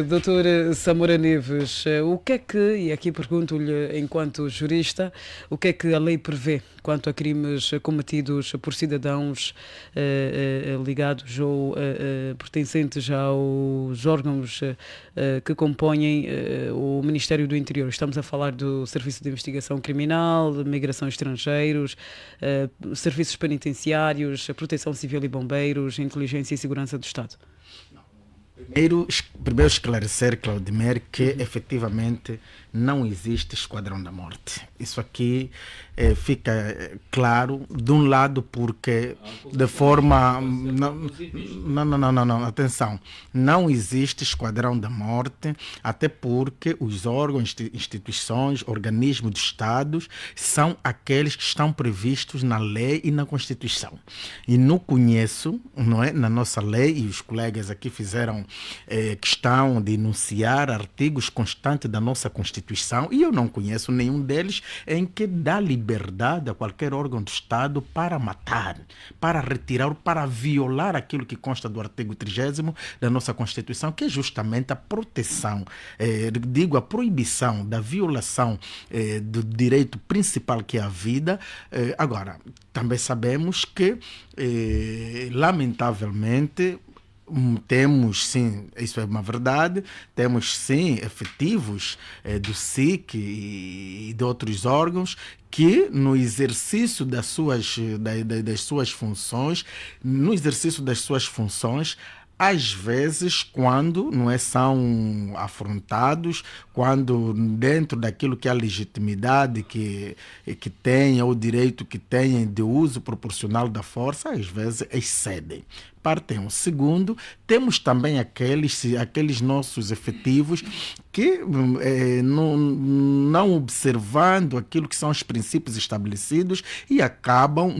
[SPEAKER 3] Doutor Samora Neves, o que é que, e aqui pergunto-lhe enquanto jurista, o que é que a lei prevê quanto a crimes cometidos por cidadãos ligados ou pertencentes aos órgãos que compõem o Ministério do Interior? Estamos a falar do Serviço de Investigação Criminal, Migração Estrangeiros, Serviços Penitenciários, Proteção Civil e Bombeiros, Inteligência e Segurança do Estado.
[SPEAKER 7] Primeiro esclarecer, Claudimer, que efetivamente não existe esquadrão da morte. Isso aqui fica claro, de um lado, porque de forma... Não, atenção. Não existe esquadrão da morte, até porque os órgãos, instituições, organismos dos Estados são aqueles que estão previstos na lei e na Constituição. E não conheço, não é, na nossa lei, e os colegas aqui fizeram questão de enunciar artigos constantes da nossa Constituição, e eu não conheço nenhum deles em que dá liberdade a qualquer órgão do Estado para matar, para retirar, para violar aquilo que consta do artigo 30º da nossa Constituição, que é justamente a proteção, a proibição da violação do direito principal, que é a vida. Agora, também sabemos que, lamentavelmente, temos sim, isso é uma verdade, temos sim efetivos do SIC e de outros órgãos que no exercício das suas funções, às vezes, quando são afrontados, quando dentro daquilo que é a legitimidade que têm, ou o direito que têm de uso proporcional da força, às vezes excedem. Parte 1. Segundo, temos também aqueles nossos efetivos que, não observando aquilo que são os princípios estabelecidos, e acabam,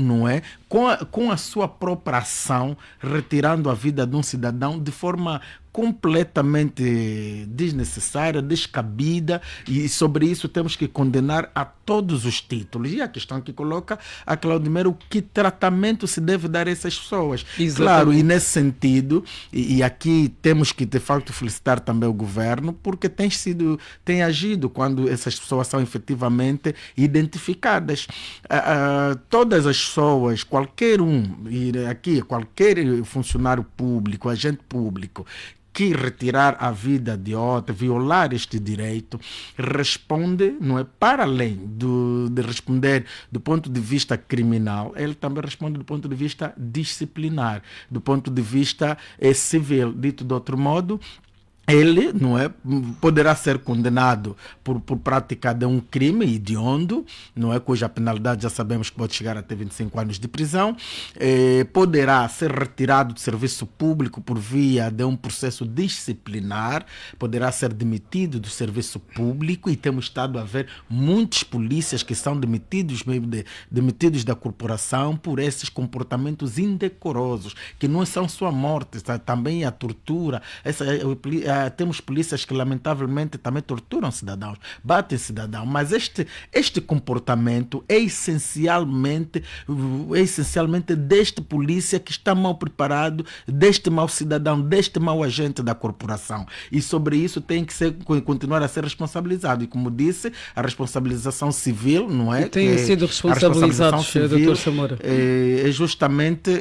[SPEAKER 7] com a sua própria ação, retirando a vida de um cidadão de forma completamente desnecessária, descabida, e sobre isso temos que condenar a todos os títulos. E a questão que coloca a Claudimer, o que tratamento se deve dar a essas pessoas? Exatamente. Claro, e nesse sentido, e aqui temos que de facto felicitar também o governo, porque tem agido quando essas pessoas são efetivamente identificadas. Todas as pessoas, qualquer funcionário público, agente público, que retirar a vida de outro, violar este direito, responde, para além de responder do ponto de vista criminal, ele também responde do ponto de vista disciplinar, do ponto de vista civil. Dito de outro modo, ele poderá ser condenado por prática de um crime hediondo, cuja penalidade já sabemos que pode chegar até 25 anos de prisão, poderá ser retirado do serviço público por via de um processo disciplinar, poderá ser demitido do serviço público, e temos estado a ver muitos polícias que são demitidos da corporação por esses comportamentos indecorosos, que não são só a morte, também a tortura, temos polícias que lamentavelmente também torturam cidadãos, batem cidadãos, mas este comportamento é essencialmente deste polícia que está mal preparado, deste mau cidadão, deste mau agente da corporação. E sobre isso tem que continuar a ser responsabilizado. E como disse, a responsabilização civil, não é?
[SPEAKER 3] Têm sido responsabilizados, Dr. Samora.
[SPEAKER 7] É justamente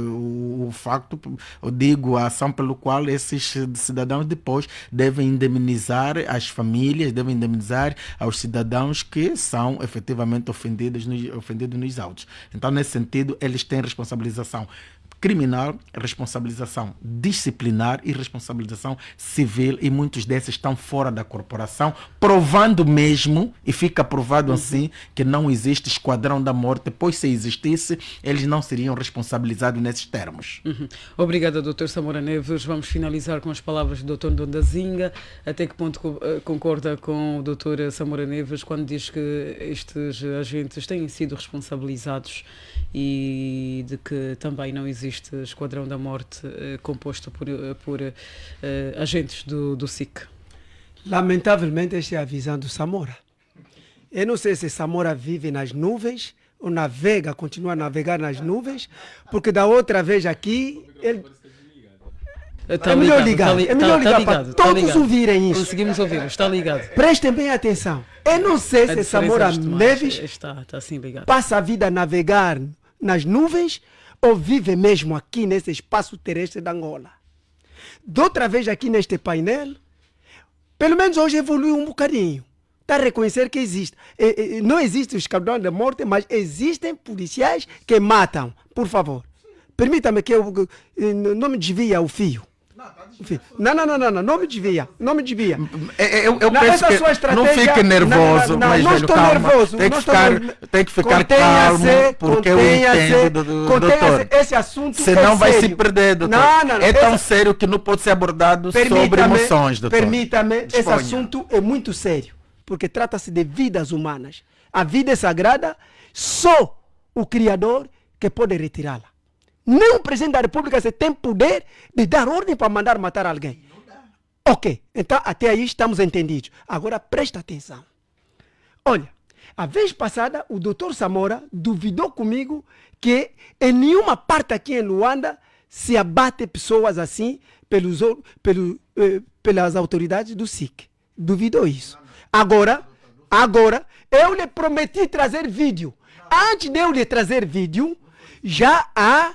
[SPEAKER 7] o facto, eu digo, a ação pelo qual esses cidadãos depois devem indemnizar as famílias, devem indemnizar aos cidadãos que são efetivamente ofendidos nos autos. Então, nesse sentido, eles têm responsabilização criminal, responsabilização disciplinar e responsabilização civil, e muitos desses estão fora da corporação, provando mesmo, e fica provado assim, que não existe esquadrão da morte, pois se existisse, eles não seriam responsabilizados nesses termos.
[SPEAKER 3] Obrigada, Dr. Samora Neves. Vamos finalizar com as palavras do Dr. Dondazinga. Até que ponto concorda com o Dr. Samora Neves quando diz que estes agentes têm sido responsabilizados e de que também não existe Esquadrão da Morte composto por agentes do SIC?
[SPEAKER 6] Lamentavelmente, esta é a visão do Samora. Eu não sei se Samora vive nas nuvens ou continua a navegar nas nuvens, porque da outra vez aqui ele... É melhor ligar para todos ouvirem isso.
[SPEAKER 3] Conseguimos ouvir, está ligado.
[SPEAKER 6] Prestem bem atenção. Eu não sei se Samora Neves
[SPEAKER 3] está assim ligado.
[SPEAKER 6] Passa a vida a navegar nas nuvens ou vive mesmo aqui nesse espaço terrestre da Angola. De outra vez aqui neste painel, pelo menos hoje evoluiu um bocadinho. Está a reconhecer que existe. Não existe o esquadrão da morte, mas existem policiais que matam. Por favor, permita-me que eu não me desvia o fio. Não me desvia.
[SPEAKER 7] Eu penso que não fique nervoso, mas
[SPEAKER 6] não estou nervoso.
[SPEAKER 7] Tem que ficar calmo, porque eu entendo, doutor.
[SPEAKER 6] Esse assunto
[SPEAKER 7] senão vai
[SPEAKER 6] sério.
[SPEAKER 7] se perder, doutor. É tão sério que não pode ser abordado sobre emoções, doutor.
[SPEAKER 6] Permita-me, esse assunto é muito sério, porque trata-se de vidas humanas. A vida é sagrada, só o Criador que pode retirá-la. Nem o presidente da República se tem poder de dar ordem para mandar matar alguém. Ok, então até aí estamos entendidos. Agora presta atenção. Olha, a vez passada o doutor Samora duvidou comigo que em nenhuma parte aqui em Luanda se abate pessoas assim pelas autoridades do SIC. Duvidou isso. Agora, eu lhe prometi trazer vídeo. Antes de eu lhe trazer vídeo, já há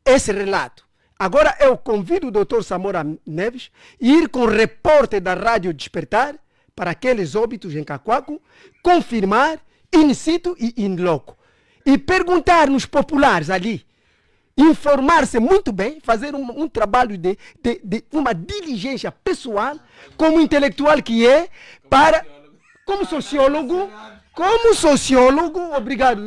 [SPEAKER 6] esse relato. Agora eu convido o Dr. Samora Neves a ir com o repórter da Rádio Despertar para aqueles óbitos em Cacoaco, confirmar in situ e in loco. E perguntar nos populares ali, informar-se muito bem, fazer um trabalho de uma diligência pessoal, como intelectual que é, como sociólogo, obrigado,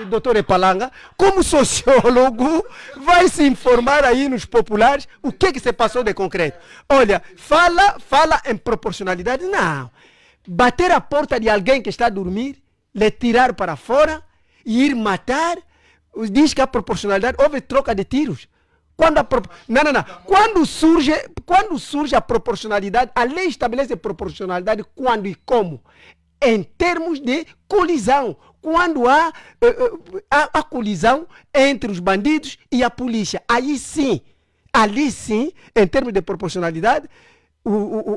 [SPEAKER 6] doutor Epalanga, como sociólogo, vai se informar aí nos populares o que se passou de concreto. Olha, fala em proporcionalidade, não. Bater a porta de alguém que está a dormir, lhe tirar para fora e ir matar, diz que a proporcionalidade, houve troca de tiros. Quando surge a proporcionalidade, a lei estabelece proporcionalidade quando e como? Em termos de colisão, quando há colisão entre os bandidos e a polícia. Ali sim, em termos de proporcionalidade,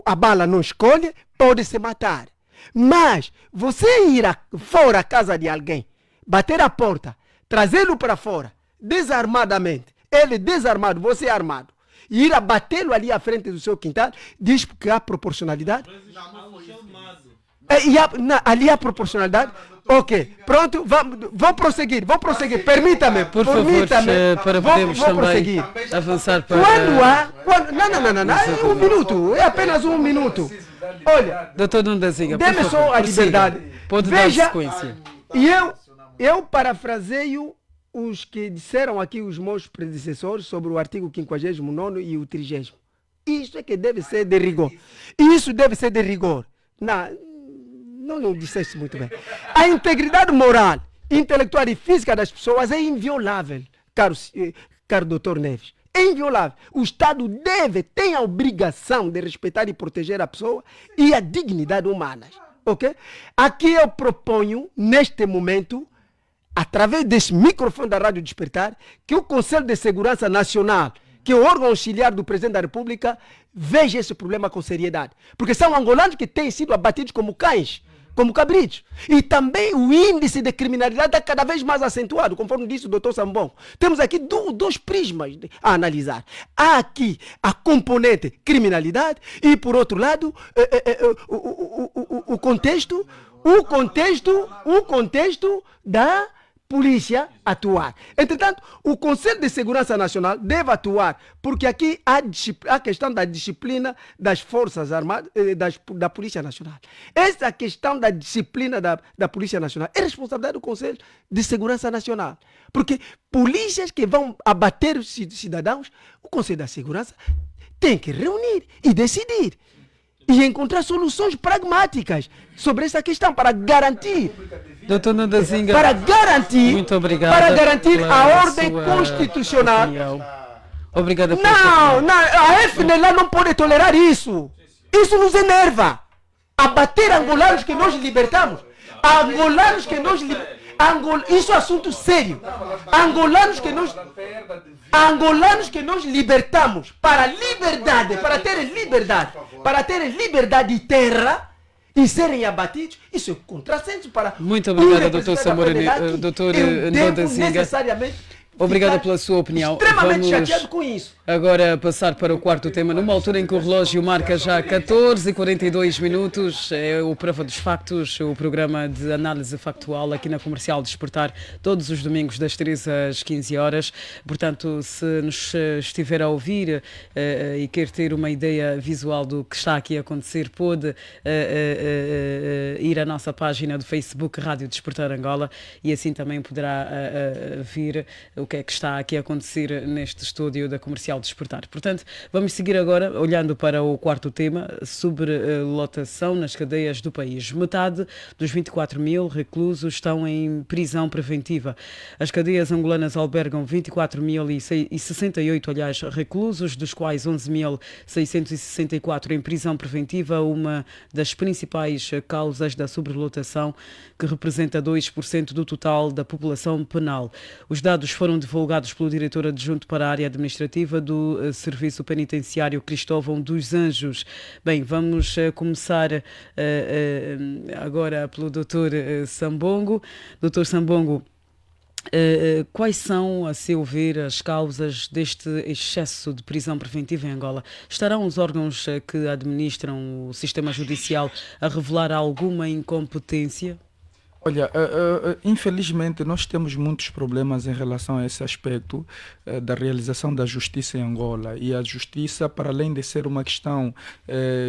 [SPEAKER 6] a bala não escolhe, pode-se matar. Mas você ir fora a casa de alguém, bater a porta, trazê-lo para fora, desarmadamente, ele desarmado, você armado, e ir abatê-lo ali à frente do seu quintal, diz que há proporcionalidade? Ali há proporcionalidade? Ok, pronto, vou prosseguir, permita-me,
[SPEAKER 3] por favor, para podermos também avançar para...
[SPEAKER 6] Não, um minuto, é apenas um minuto. Olha,
[SPEAKER 3] doutor Dondazinga,
[SPEAKER 6] dê-me só a liberdade.
[SPEAKER 3] Pode dar sequência.
[SPEAKER 6] E eu parafraseio os que disseram aqui os meus predecessores sobre o artigo 59º e o 30º. Isso é que deve ser de rigor. Isso deve ser de rigor. Não disseste muito bem. A integridade moral, intelectual e física das pessoas é inviolável, caro doutor Neves. é inviolável. O Estado tem a obrigação de respeitar e proteger a pessoa e a dignidade humana. Ok? Aqui eu proponho, neste momento, através desse microfone da Rádio Despertar, que o Conselho de Segurança Nacional, que é o órgão auxiliar do Presidente da República, veja esse problema com seriedade. Porque são angolanos que têm sido abatidos como cães, como cabritos. E também o índice de criminalidade está cada vez mais acentuado, conforme disse o Dr. Sambon. Temos aqui dois prismas a analisar. Há aqui a componente criminalidade e, por outro lado, o contexto da polícia atuar. Entretanto, o Conselho de Segurança Nacional deve atuar, porque aqui há a questão da disciplina das Forças Armadas, da Polícia Nacional. Essa questão da disciplina da Polícia Nacional é responsabilidade do Conselho de Segurança Nacional. Porque polícias que vão abater os cidadãos, o Conselho da Segurança tem que reunir e decidir. E encontrar soluções pragmáticas sobre essa questão para garantir.
[SPEAKER 3] Doutor Nondazinga,
[SPEAKER 6] para garantir,
[SPEAKER 3] muito obrigado
[SPEAKER 6] a ordem constitucional.
[SPEAKER 3] Obrigado.
[SPEAKER 6] Não, a FNLA não pode tolerar isso. Isso nos enerva. Abater angolanos que nós libertamos. Angolanos que nós libertamos. Isso é assunto sério. Angolanos que nós libertamos para liberdade, para terem liberdade de terra e serem abatidos, isso é contrassenso para...
[SPEAKER 3] Muito obrigado, doutor Samorani, doutor Nondazinga.
[SPEAKER 6] Necessariamente
[SPEAKER 3] obrigado pela sua opinião.
[SPEAKER 6] Extremamente chateado com isso.
[SPEAKER 3] Agora passar para o quarto tema, numa altura em que o relógio marca já 14h42, é o Prova dos Factos, o programa de análise factual aqui na Comercial Despertar, todos os domingos das 13 às 15 horas. Portanto, se nos estiver a ouvir e quer ter uma ideia visual do que está aqui a acontecer, pode ir à nossa página do Facebook Rádio Despertar Angola e assim também poderá vir o que é que está aqui a acontecer neste estúdio da Comercial Despertar. Portanto, vamos seguir agora olhando para o quarto tema, sobrelotação nas cadeias do país. Metade dos 24 mil reclusos estão em prisão preventiva. As cadeias angolanas albergam 24.068 reclusos, dos quais 11.664 em prisão preventiva, uma das principais causas da sobrelotação, que representa 2% do total da população penal. Os dados foram divulgados pelo diretor adjunto para a área administrativa do Serviço Penitenciário, Cristóvão dos Anjos. Bem, vamos começar agora pelo Dr. Sambongo. Dr. Sambongo, quais são, a seu ver, as causas deste excesso de prisão preventiva em Angola? Estarão os órgãos que administram o sistema judicial a revelar alguma incompetência?
[SPEAKER 4] Olha, infelizmente nós temos muitos problemas em relação a esse aspecto da realização da justiça em Angola. E a justiça, para além de ser uma questão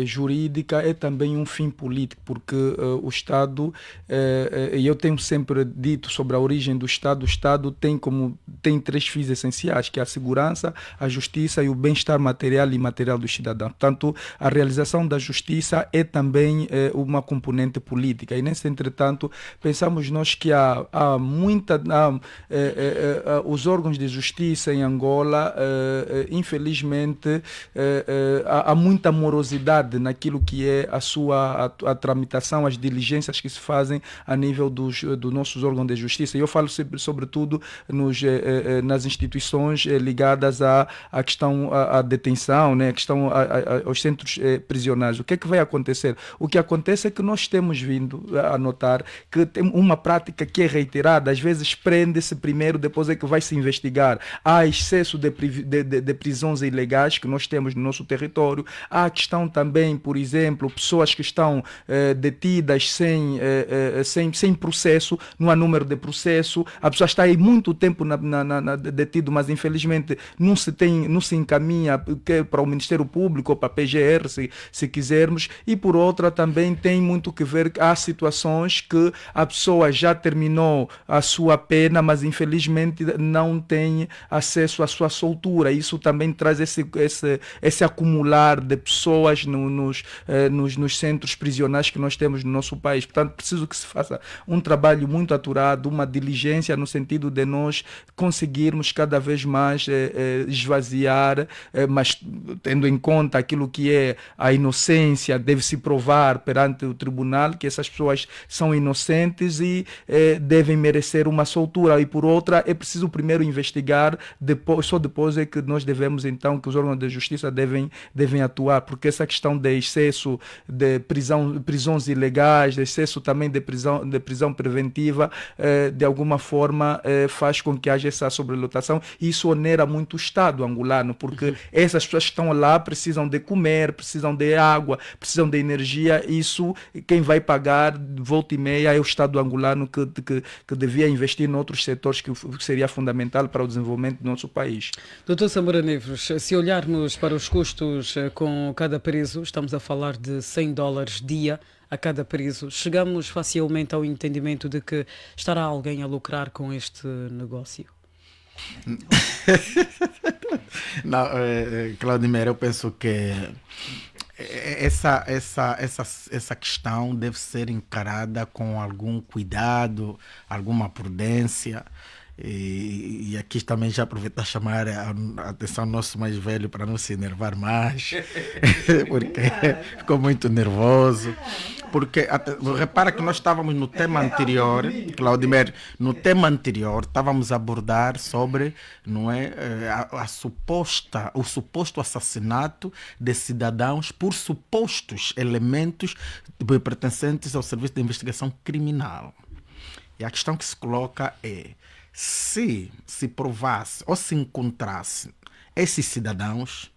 [SPEAKER 4] jurídica, é também um fim político, porque o Estado, e eu tenho sempre dito sobre a origem do Estado, o Estado tem três fins essenciais, que é a segurança, a justiça e o bem-estar material e imaterial do cidadão. Portanto, a realização da justiça é também uma componente política. E nesse entretanto, pensamos nós que os órgãos de justiça em Angola, infelizmente, há muita morosidade naquilo que é a tramitação, as diligências que se fazem a nível dos nossos órgãos de justiça. E eu falo sobretudo nas instituições ligadas à questão à detenção, né, a questão aos centros prisionais. O que é que vai acontecer? O que acontece é que nós temos vindo a notar que tem uma prática que é reiterada, às vezes prende-se primeiro, depois é que vai se investigar. Há excesso de prisões ilegais que nós temos no nosso território. Há a questão também, por exemplo, pessoas que estão detidas sem processo, não há número de processo, a pessoa está aí muito tempo detido, mas infelizmente não se encaminha para o Ministério Público ou para a PGR, se quisermos. E por outra também tem muito que ver, há situações que a a pessoa já terminou a sua pena, mas infelizmente não tem acesso à sua soltura. Isso também traz esse acumular de pessoas nos centros prisionais que nós temos no nosso país. Portanto, preciso que se faça um trabalho muito aturado, uma diligência no sentido de nós conseguirmos cada vez mais esvaziar, mas tendo em conta aquilo que é a inocência, deve-se provar perante o tribunal que essas pessoas são inocentes e devem merecer uma soltura. E por outra, é preciso primeiro investigar, só depois é que nós devemos então, que os órgãos de justiça devem atuar, porque essa questão de excesso de prisões ilegais, de excesso também de prisão preventiva, de alguma forma faz com que haja essa sobrelotação, e isso onera muito o Estado angolano, porque essas pessoas que estão lá precisam de comer, precisam de água, precisam de energia. Isso quem vai pagar de volta e meia é o Estado angolano, que devia investir em outros setores que seria fundamental para o desenvolvimento do nosso país.
[SPEAKER 3] Dr. Samora Neves, se olharmos para os custos com cada preso, estamos a falar de $100 dia a cada preso. Chegamos facilmente ao entendimento de que estará alguém a lucrar com este negócio?
[SPEAKER 7] Não, Claudimir, eu penso que essa questão deve ser encarada com algum cuidado, alguma prudência. E aqui também já aproveitar a chamar a atenção do nosso mais velho para não se enervar mais, porque ficou muito nervoso. Porque repara que nós estávamos no tema anterior, Claudimir, no tema anterior estávamos a abordar sobre, não é, o suposto assassinato de cidadãos por supostos elementos pertencentes ao Serviço de Investigação Criminal. E a questão que se coloca é: se provasse ou se encontrasse esses cidadãos,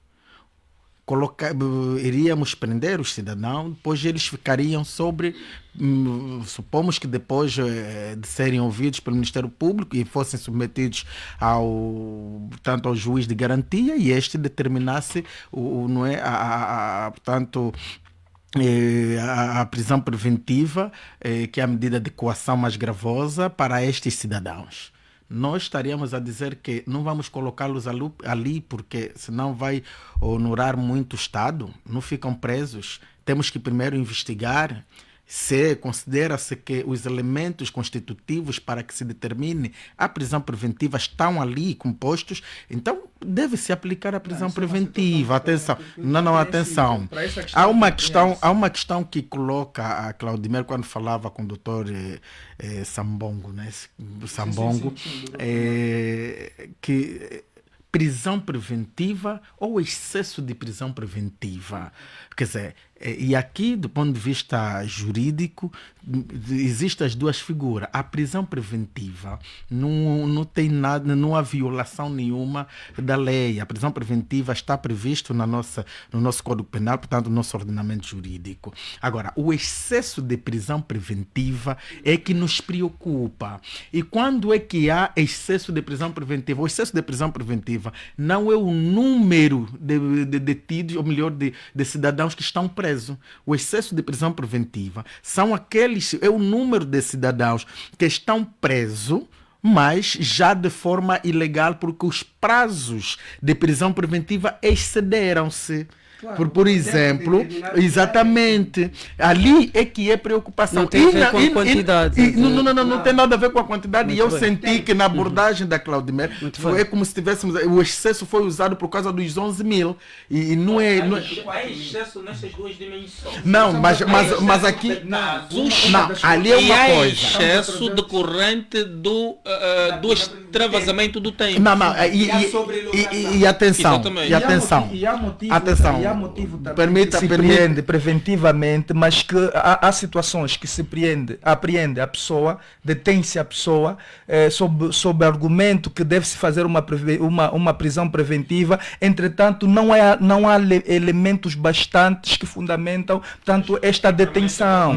[SPEAKER 7] iríamos prender os cidadãos, depois eles ficariam supomos que depois de serem ouvidos pelo Ministério Público e fossem submetidos ao juiz de garantia, e este determinasse a prisão preventiva, que é a medida de coação mais gravosa para estes cidadãos. Nós estaríamos a dizer que não vamos colocá-los ali porque senão vai honorar muito o Estado, não ficam presos. Temos que primeiro investigar se considera-se que os elementos constitutivos para que se determine a prisão preventiva estão ali compostos, então deve-se aplicar a prisão preventiva. Atenção, atenção. Há uma questão que coloca a Claudimir quando falava com o doutor Sambongo, né? Sambongo, que prisão preventiva ou excesso de prisão preventiva. Quer dizer, e aqui, do ponto de vista jurídico, existem as duas figuras. A prisão preventiva não tem nada, não há violação nenhuma da lei. A prisão preventiva está previsto no nosso Código Penal, portanto, no nosso ordenamento jurídico. Agora, o excesso de prisão preventiva é que nos preocupa. E quando é que há excesso de prisão preventiva? O excesso de prisão preventiva não é o número de detidos, ou melhor, de cidadãos que estão presos. O excesso de prisão preventiva é o número de cidadãos que estão presos, mas já de forma ilegal, porque os prazos de prisão preventiva excederam-se. Claro, por exemplo, exatamente, ali é que é preocupação.
[SPEAKER 3] Não tem a ver com a quantidade.
[SPEAKER 7] Não tem nada a ver com a quantidade. E eu senti que na abordagem da Claudimir é como se tivéssemos. O excesso foi usado por causa dos 11 mil. E não é.
[SPEAKER 5] Há excesso nessas duas dimensões.
[SPEAKER 7] Não, mas aqui. Não, ali é uma coisa.
[SPEAKER 5] Excesso decorrente do extravasamento do tempo.
[SPEAKER 7] E atenção. Atenção.
[SPEAKER 4] Há motivo também se prende preventivamente, mas que há situações que se apreende a pessoa, detém-se a pessoa sob argumento que deve-se fazer uma prisão preventiva. Entretanto, não há elementos bastantes que fundamentam, portanto, esta detenção.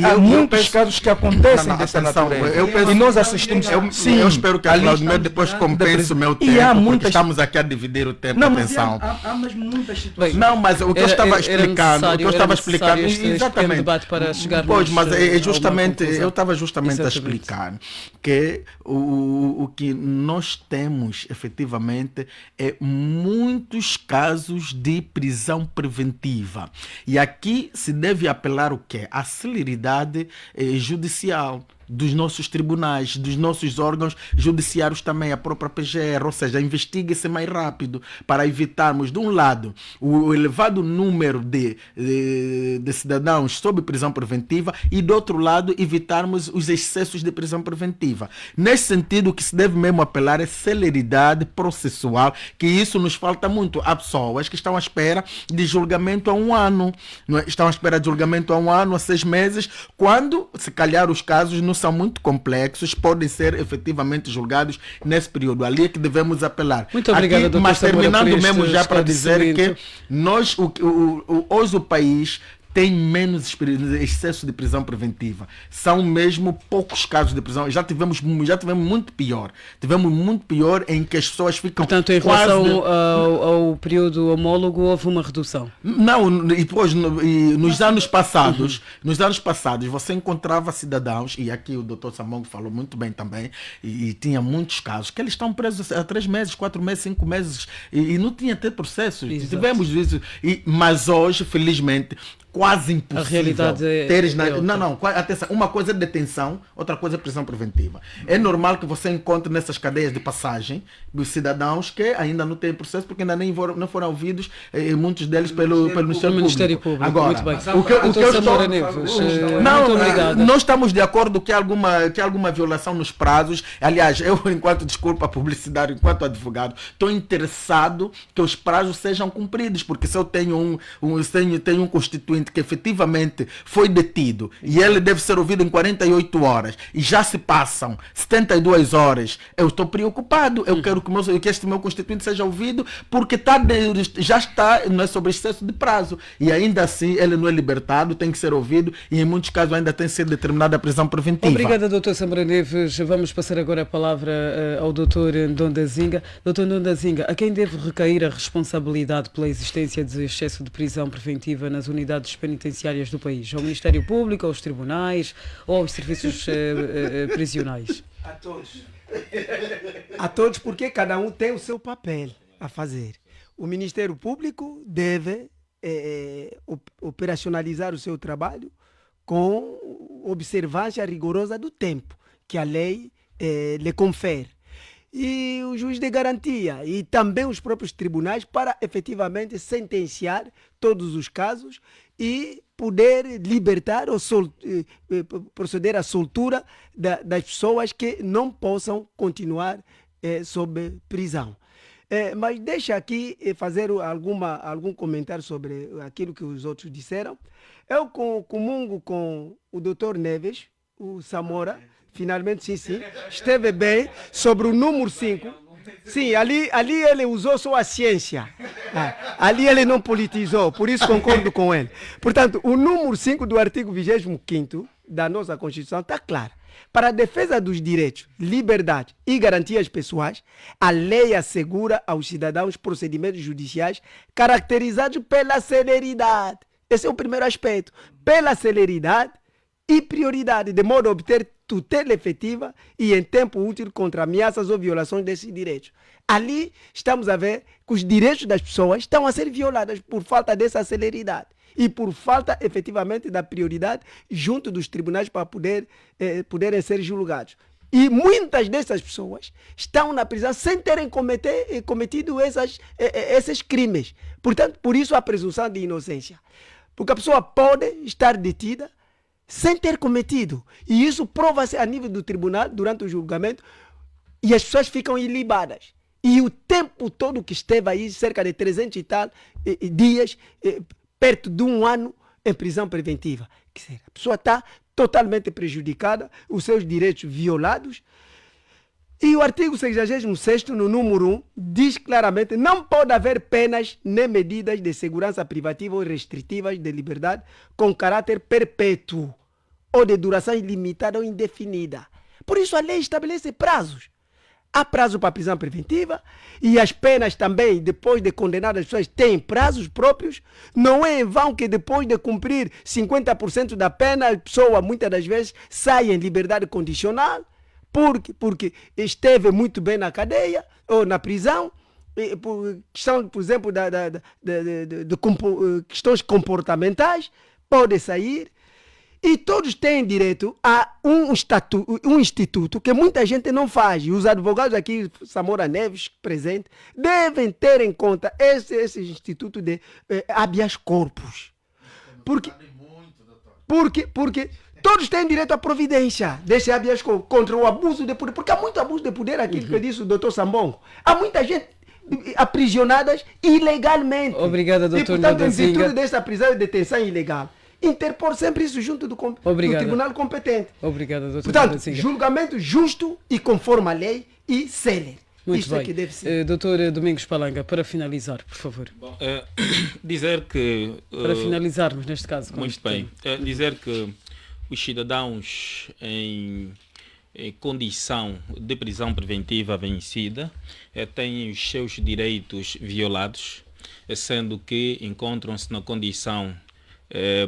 [SPEAKER 7] Há
[SPEAKER 4] muitos casos que acontecem dessa natureza. E nós assistimos.
[SPEAKER 7] Eu espero que a Claudimir depois compense o meu tempo, porque estamos aqui a dividir o tempo. Atenção.
[SPEAKER 4] Há muitas
[SPEAKER 3] Bem,
[SPEAKER 7] não, mas o que eu estava explicando,
[SPEAKER 3] este
[SPEAKER 7] exatamente,
[SPEAKER 3] debate para chegarmos,
[SPEAKER 7] pois, mas é
[SPEAKER 3] a uma
[SPEAKER 7] justamente,
[SPEAKER 3] conclusão.
[SPEAKER 7] eu estava justamente
[SPEAKER 3] Exatamente.
[SPEAKER 7] a explicar que o que nós temos efetivamente é muitos casos de prisão preventiva, e aqui se deve apelar o quê? A celeridade judicial dos nossos tribunais, dos nossos órgãos judiciários também, a própria PGR, ou seja, investigue-se mais rápido para evitarmos, de um lado, o elevado número de cidadãos sob prisão preventiva e, do outro lado, evitarmos os excessos de prisão preventiva. Nesse sentido, o que se deve mesmo apelar é celeridade processual, que isso nos falta muito. Há pessoas que estão à espera de julgamento há 1 ano, não é? Estão à espera de julgamento há 1 ano, há 6 meses, quando, se calhar, os casos não são muito complexos, podem ser efetivamente julgados nesse período. Ali é que devemos apelar.
[SPEAKER 3] Muito obrigado,
[SPEAKER 7] aqui,
[SPEAKER 3] Dr.
[SPEAKER 7] mas
[SPEAKER 3] Samora,
[SPEAKER 7] terminando
[SPEAKER 3] por este
[SPEAKER 7] mesmo já para dizer que nós, hoje o país tem menos excesso de prisão preventiva. São mesmo poucos casos de prisão. Já tivemos muito pior. Tivemos muito pior em que as pessoas ficam.
[SPEAKER 3] Portanto, em relação ao período homólogo, houve uma redução?
[SPEAKER 7] Não, e depois, nos anos passados, você encontrava cidadãos, e aqui o Dr. Samongo falou muito bem também, e tinha muitos casos, que eles estão presos há 3 meses, 4 meses, 5 meses, e não tinha até processos.
[SPEAKER 3] Exato.
[SPEAKER 7] Tivemos isso. Mas hoje, felizmente, quase impossível.
[SPEAKER 3] A realidade
[SPEAKER 7] atenção, uma coisa é detenção, outra coisa é prisão preventiva. É normal que você encontre nessas cadeias de passagem os cidadãos que ainda não têm processo porque ainda não foram ouvidos, muitos deles pelo Ministério Público. Agora,
[SPEAKER 3] muito bem.
[SPEAKER 7] o que eu estou...
[SPEAKER 3] Muito obrigado.
[SPEAKER 7] Não estamos de acordo que há alguma violação nos prazos. Aliás, eu, desculpa a publicidade, enquanto advogado, estou interessado que os prazos sejam cumpridos, porque se eu tenho um constituinte que efetivamente foi detido e ele deve ser ouvido em 48 horas e já se passam 72 horas, eu estou preocupado. Eu quero que este meu constituinte seja ouvido porque já está, não é, sobre excesso de prazo, e ainda assim ele não é libertado, tem que ser ouvido, e em muitos casos ainda tem que ser determinada a prisão preventiva.
[SPEAKER 3] Obrigada, Dr. Samora Neves. Vamos passar agora a palavra ao Dr. Ndondazinga. Dr. Ndondazinga, a quem deve recair a responsabilidade pela existência de excesso de prisão preventiva nas unidades penitenciárias do país? Ao Ministério Público, aos tribunais ou aos serviços prisionais?
[SPEAKER 6] A todos. A todos, porque cada um tem o seu papel a fazer. O Ministério Público deve operacionalizar o seu trabalho com observância rigorosa do tempo que a lei lhe confere. E o juiz de garantia e também os próprios tribunais para efetivamente sentenciar todos os casos e poder libertar ou proceder à soltura das pessoas que não possam continuar sob prisão. Mas deixa aqui fazer algum comentário sobre aquilo que os outros disseram. Eu comungo com o Dr. Neves, o Samora, finalmente, sim, esteve bem sobre o número 5. Sim, ali ele usou só a ciência. Ali ele não politizou, por isso concordo com ele. Portanto, o número 5 do artigo 25º da nossa Constituição está claro. Para a defesa dos direitos, liberdade e garantias pessoais, a lei assegura aos cidadãos procedimentos judiciais caracterizados pela celeridade. Esse é o primeiro aspecto. Pela celeridade e prioridade, de modo a obter tutela efetiva e em tempo útil contra ameaças ou violações desses direitos. Ali estamos a ver que os direitos das pessoas estão a ser violados por falta dessa celeridade e por falta efetivamente da prioridade junto dos tribunais para poderem ser julgados. E muitas dessas pessoas estão na prisão sem terem cometido esses crimes. Portanto, por isso a presunção de inocência. Porque a pessoa pode estar detida sem ter cometido. E isso prova-se a nível do tribunal durante o julgamento e as pessoas ficam ilibadas. E o tempo todo que esteve aí, cerca de 300 e tal dias, perto de 1 ano em prisão preventiva. Quer dizer, a pessoa está totalmente prejudicada, os seus direitos violados. E o artigo 66º, no número 1, diz claramente: não pode haver penas nem medidas de segurança privativa ou restritivas de liberdade com caráter perpétuo ou de duração ilimitada ou indefinida. Por isso a lei estabelece prazos. há prazo para a prisão preventiva e as penas também, depois de condenar as pessoas, têm prazos próprios. Não é em vão que depois de cumprir 50% da pena, a pessoa muitas das vezes sai em liberdade condicional, porque esteve muito bem na cadeia ou na prisão, por questão, por exemplo, de questões comportamentais, pode sair. E todos têm direito a um instituto que muita gente não faz. E os advogados aqui, Samora Neves, presente, devem ter em conta esse instituto de habeas corpus. Porque todos têm direito à providência desse habeas corpus contra o abuso de poder. Porque há muito abuso de poder, aquilo que disse o doutor Sambongo. Há muita gente aprisionadas ilegalmente.
[SPEAKER 3] Obrigada, doutor.
[SPEAKER 6] E, portanto, em virtude dessa prisão e detenção ilegal, interpor sempre isso junto do tribunal competente.
[SPEAKER 3] Obrigado, doutor.
[SPEAKER 6] Portanto, julgamento justo e conforme a lei e célere.
[SPEAKER 3] Muito
[SPEAKER 6] Isto
[SPEAKER 3] bem.
[SPEAKER 6] é que deve ser.
[SPEAKER 3] Doutor Domingos Palanga, para finalizar, por favor.
[SPEAKER 5] Bom, dizer que...
[SPEAKER 3] Para finalizarmos, neste caso.
[SPEAKER 5] Muito bem. Dizer que os cidadãos em condição de prisão preventiva vencida têm os seus direitos violados, sendo que encontram-se na condição,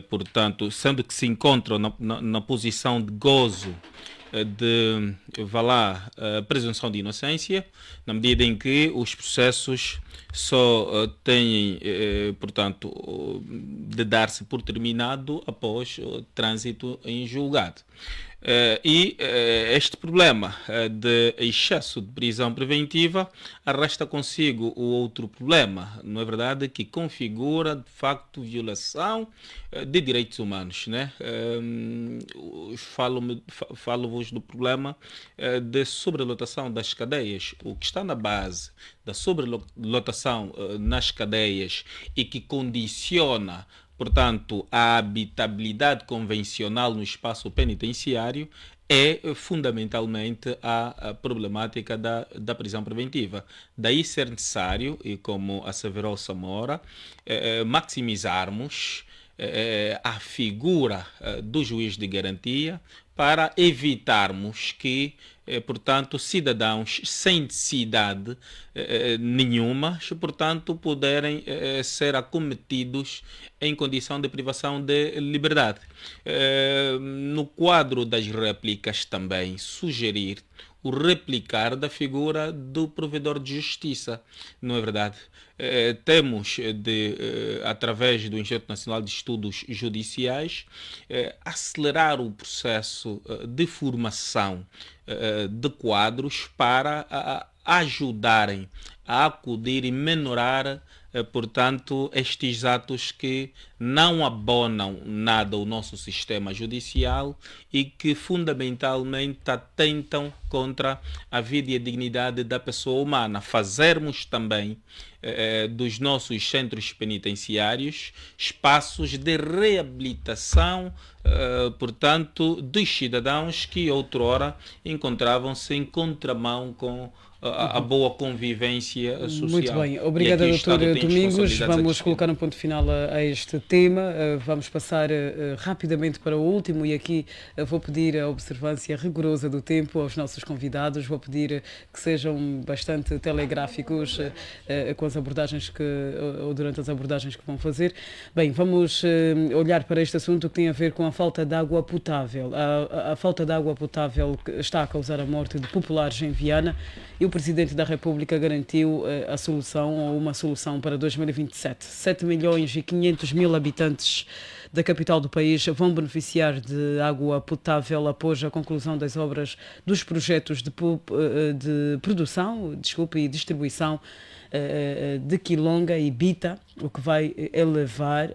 [SPEAKER 5] portanto, sendo que se encontram na posição de gozo de presunção de inocência, na medida em que os processos só têm, portanto, de dar-se por terminado após o trânsito em julgado. Este problema de excesso de prisão preventiva arrasta consigo o outro problema, não é verdade, que configura de facto violação de direitos humanos, né? Falo-vos do problema de sobrelotação das cadeias, o que está na base da sobrelotação nas cadeias e que condiciona, portanto, a habitabilidade convencional no espaço penitenciário é fundamentalmente a problemática da prisão preventiva. Daí ser necessário, e como asseverou Samora, maximizarmos a figura do juiz de garantia para evitarmos que, portanto, cidadãos sem necessidade nenhuma, portanto, poderem ser acometidos em condição de privação de liberdade. No quadro das réplicas também sugerir o replicar da figura do provedor de justiça, não é verdade? Temos através do Instituto Nacional de Estudos Judiciais, acelerar o processo de formação de quadros para ajudarem a acudir e menorar, portanto, estes atos que não abonam nada ao nosso sistema judicial e que fundamentalmente atentam contra a vida e a dignidade da pessoa humana. Fazermos também dos nossos centros penitenciários espaços de reabilitação, portanto, dos cidadãos que outrora encontravam-se em contramão com a boa convivência social.
[SPEAKER 3] Muito bem, obrigado, doutor Domingos. Vamos colocar um ponto final a este tema. Vamos passar rapidamente para o último e aqui vou pedir a observância rigorosa do tempo aos nossos convidados. Vou pedir que sejam bastante telegráficos com as abordagens ou durante as abordagens que vão fazer. Bem, vamos olhar para este assunto que tem a ver com a falta de água potável. A falta de água potável está a causar a morte de populares em Viana e o Presidente da República garantiu a solução ou uma solução para 2027. 7.500.000 habitantes da capital do país vão beneficiar de água potável após a conclusão das obras dos projetos de produção e distribuição de Quilonga e Bita, o que vai elevar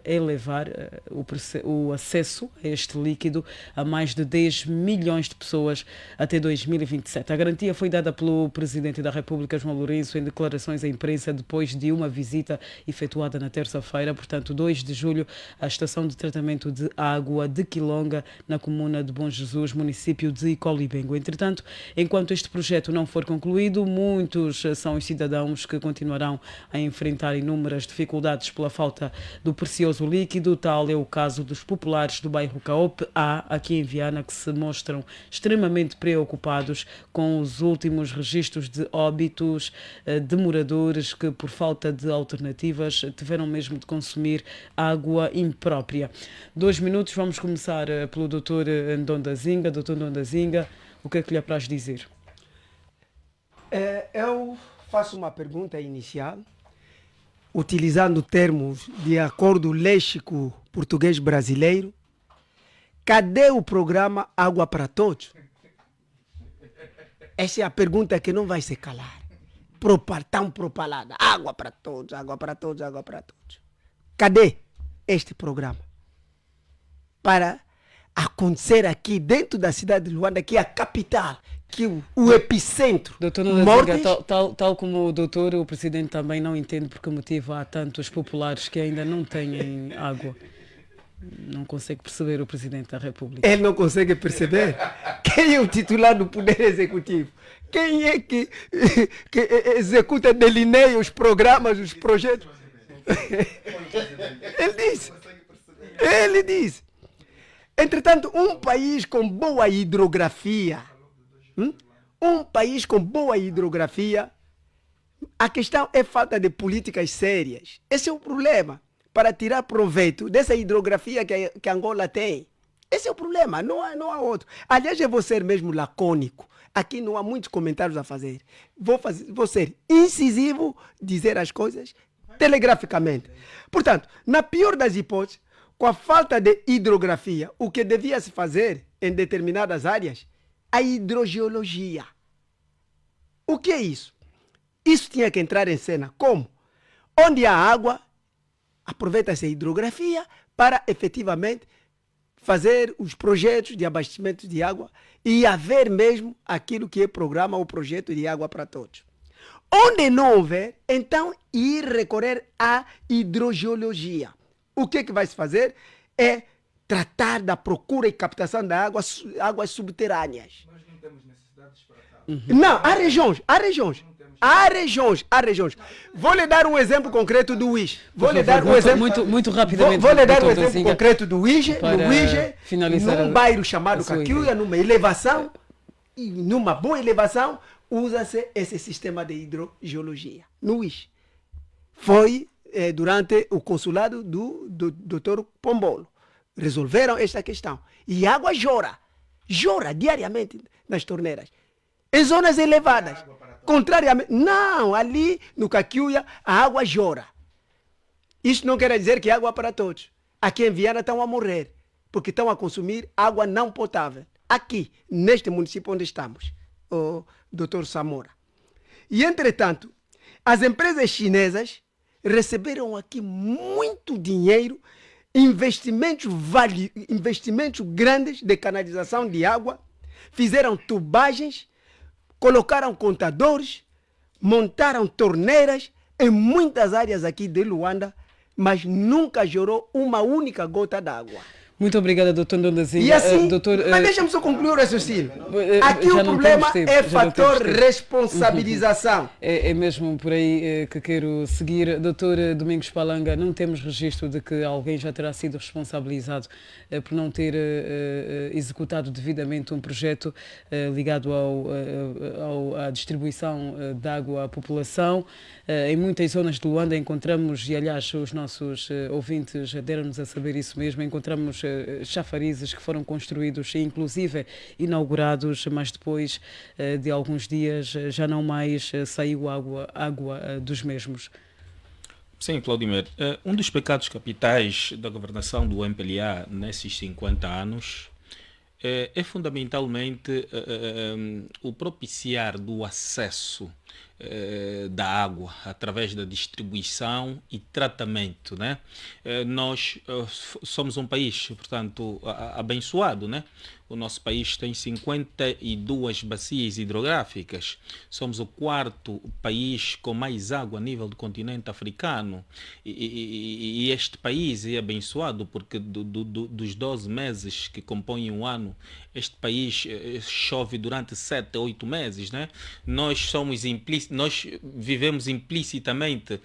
[SPEAKER 3] o acesso a este líquido a mais de 10 milhões de pessoas até 2027. A garantia foi dada pelo Presidente da República, João Lourenço, em declarações à imprensa depois de uma visita efetuada na terça-feira, portanto 2 de julho, à estação de tratamento de água de Quilonga, na comuna de Bom Jesus, município de Icolibengo. Entretanto, enquanto este projeto não for concluído, muitos são os cidadãos que continuarão a enfrentar inúmeras dificuldades dificuldades pela falta do precioso líquido. Tal é o caso dos populares do bairro Caope A, aqui em Viana, que se mostram extremamente preocupados com os últimos registros de óbitos de moradores que, por falta de alternativas, tiveram mesmo de consumir água imprópria. 2 minutos, vamos começar pelo Dr. Ndondazinga. Dr. Ndondazinga, o que é que lhe apraz dizer?
[SPEAKER 6] Eu faço uma pergunta inicial, utilizando termos de acordo léxico português brasileiro. Cadê o programa Água para Todos? Essa é a pergunta que não vai se calar. Tão propalada. Água para todos, água para todos, água para todos. Cadê este programa? Para acontecer aqui dentro da cidade de Luanda, que é a capital, que é o epicentro.
[SPEAKER 3] Doutor Ndondazinga, tal como o doutor, o presidente também não entende por que motivo há tantos populares que ainda não têm água. Não consegue perceber o presidente da República.
[SPEAKER 6] Ele não consegue perceber? Quem é o titular do Poder Executivo? Quem é que executa, delineia os programas, os projetos? Ele diz. Entretanto, um país com boa hidrografia, a questão é falta de políticas sérias. Esse é o problema. Para tirar proveito dessa hidrografia que Angola tem. Esse é o problema, não há outro. Aliás, eu vou ser mesmo lacônico. Aqui não há muitos comentários a fazer. Vou ser incisivo, dizer as coisas telegraficamente. Portanto, na pior das hipóteses, com a falta de hidrografia, o que devia se fazer em determinadas áreas, a hidrogeologia. O que é isso? Isso tinha que entrar em cena. Como? Onde há água, aproveita-se a hidrografia para efetivamente fazer os projetos de abastecimento de água e haver mesmo aquilo que é programa ou projeto de água para todos. Onde não houver, então ir recorrer à hidrogeologia. O que vai se fazer é tratar da procura e captação da água, águas subterrâneas. Nós não temos necessidades para cá. Não, há regiões. Vou lhe dar um exemplo concreto do Uige.
[SPEAKER 3] Muito rapidamente.
[SPEAKER 6] Vou lhe dar um exemplo concreto do Uige. No Uige, num bairro chamado Caquiuia, numa elevação, e numa boa elevação, usa-se esse sistema de hidrogeologia. No Uige. Foi durante o consulado do Dr. Pombolo. Resolveram esta questão. E a água jora diariamente nas torneiras. Em zonas elevadas. Contrariamente, não, ali no Caquiuia a água jora. Isso não quer dizer que é água para todos. Aqui em Viana estão a morrer, porque estão a consumir água não potável. Aqui, neste município onde estamos, o Dr. Samora. E, entretanto, as empresas chinesas receberam aqui muito dinheiro, investimentos grandes de canalização de água, fizeram tubagens, colocaram contadores, montaram torneiras em muitas áreas aqui de Luanda, mas nunca jorou uma única gota d'água.
[SPEAKER 3] Muito obrigada, doutor Ndondazinga.
[SPEAKER 6] E assim, mas deixa-me só concluir o raciocínio. Aqui o problema é fator responsabilização.
[SPEAKER 3] É mesmo por aí que quero seguir. Doutor Domingos Palanga, não temos registro de que alguém já terá sido responsabilizado por não ter executado devidamente um projeto ligado à distribuição de água à população. Em muitas zonas de Luanda encontramos, e aliás os nossos ouvintes deram-nos a saber isso mesmo, encontramos chafarizes que foram construídos e inclusive inaugurados, mas depois de alguns dias já não mais saiu água dos mesmos.
[SPEAKER 5] Sim, Claudimir, um dos pecados capitais da governação do MPLA nesses 50 anos é fundamentalmente o propiciar do acesso da água através da distribuição e tratamento, né? Nós somos um país, portanto, abençoado, né? O nosso país tem 52 bacias hidrográficas. Somos o 4º país com mais água a nível do continente africano. E este país é abençoado porque dos 12 meses que compõem um ano, este país chove durante 7 a 8 meses, né? Nós somos nós vivemos implicitamente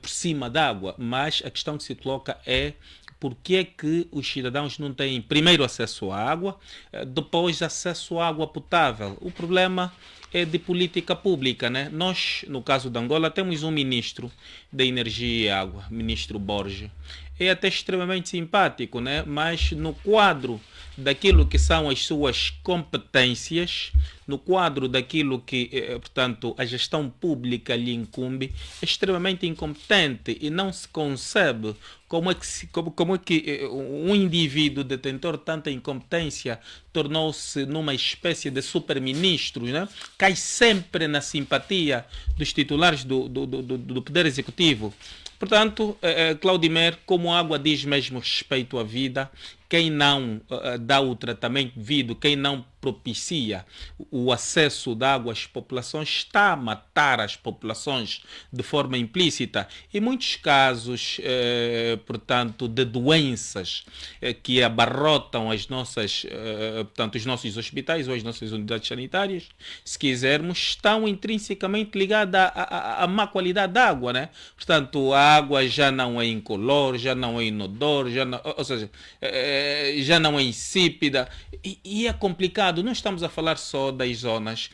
[SPEAKER 5] por cima d'água, mas a questão que se coloca é porque é que os cidadãos não têm primeiro acesso à água, depois acesso à água potável. O problema é de política pública, né? Nós, no caso de Angola, temos um ministro da Energia e Água, ministro Borges. É até extremamente simpático, né? Mas no quadro daquilo que são as suas competências, no quadro daquilo que, portanto, a gestão pública lhe incumbe, é extremamente incompetente e não se concebe como é que um indivíduo detentor de tanta incompetência tornou-se numa espécie de super-ministro, né? Cai sempre na simpatia dos titulares do Poder Executivo. Portanto, Claudimer, como a água diz mesmo respeito à vida, quem não dá o tratamento devido, quem não propicia o acesso da água às populações, está a matar as populações de forma implícita. Em muitos casos, portanto, de doenças que abarrotam as nossas, portanto, os nossos hospitais ou as nossas unidades sanitárias, se quisermos, estão intrinsecamente ligadas à má qualidade da água, né? Portanto, a água já não é incolor, já não é inodor, ou seja, já não é insípida e é complicado. Não estamos a falar só das zonas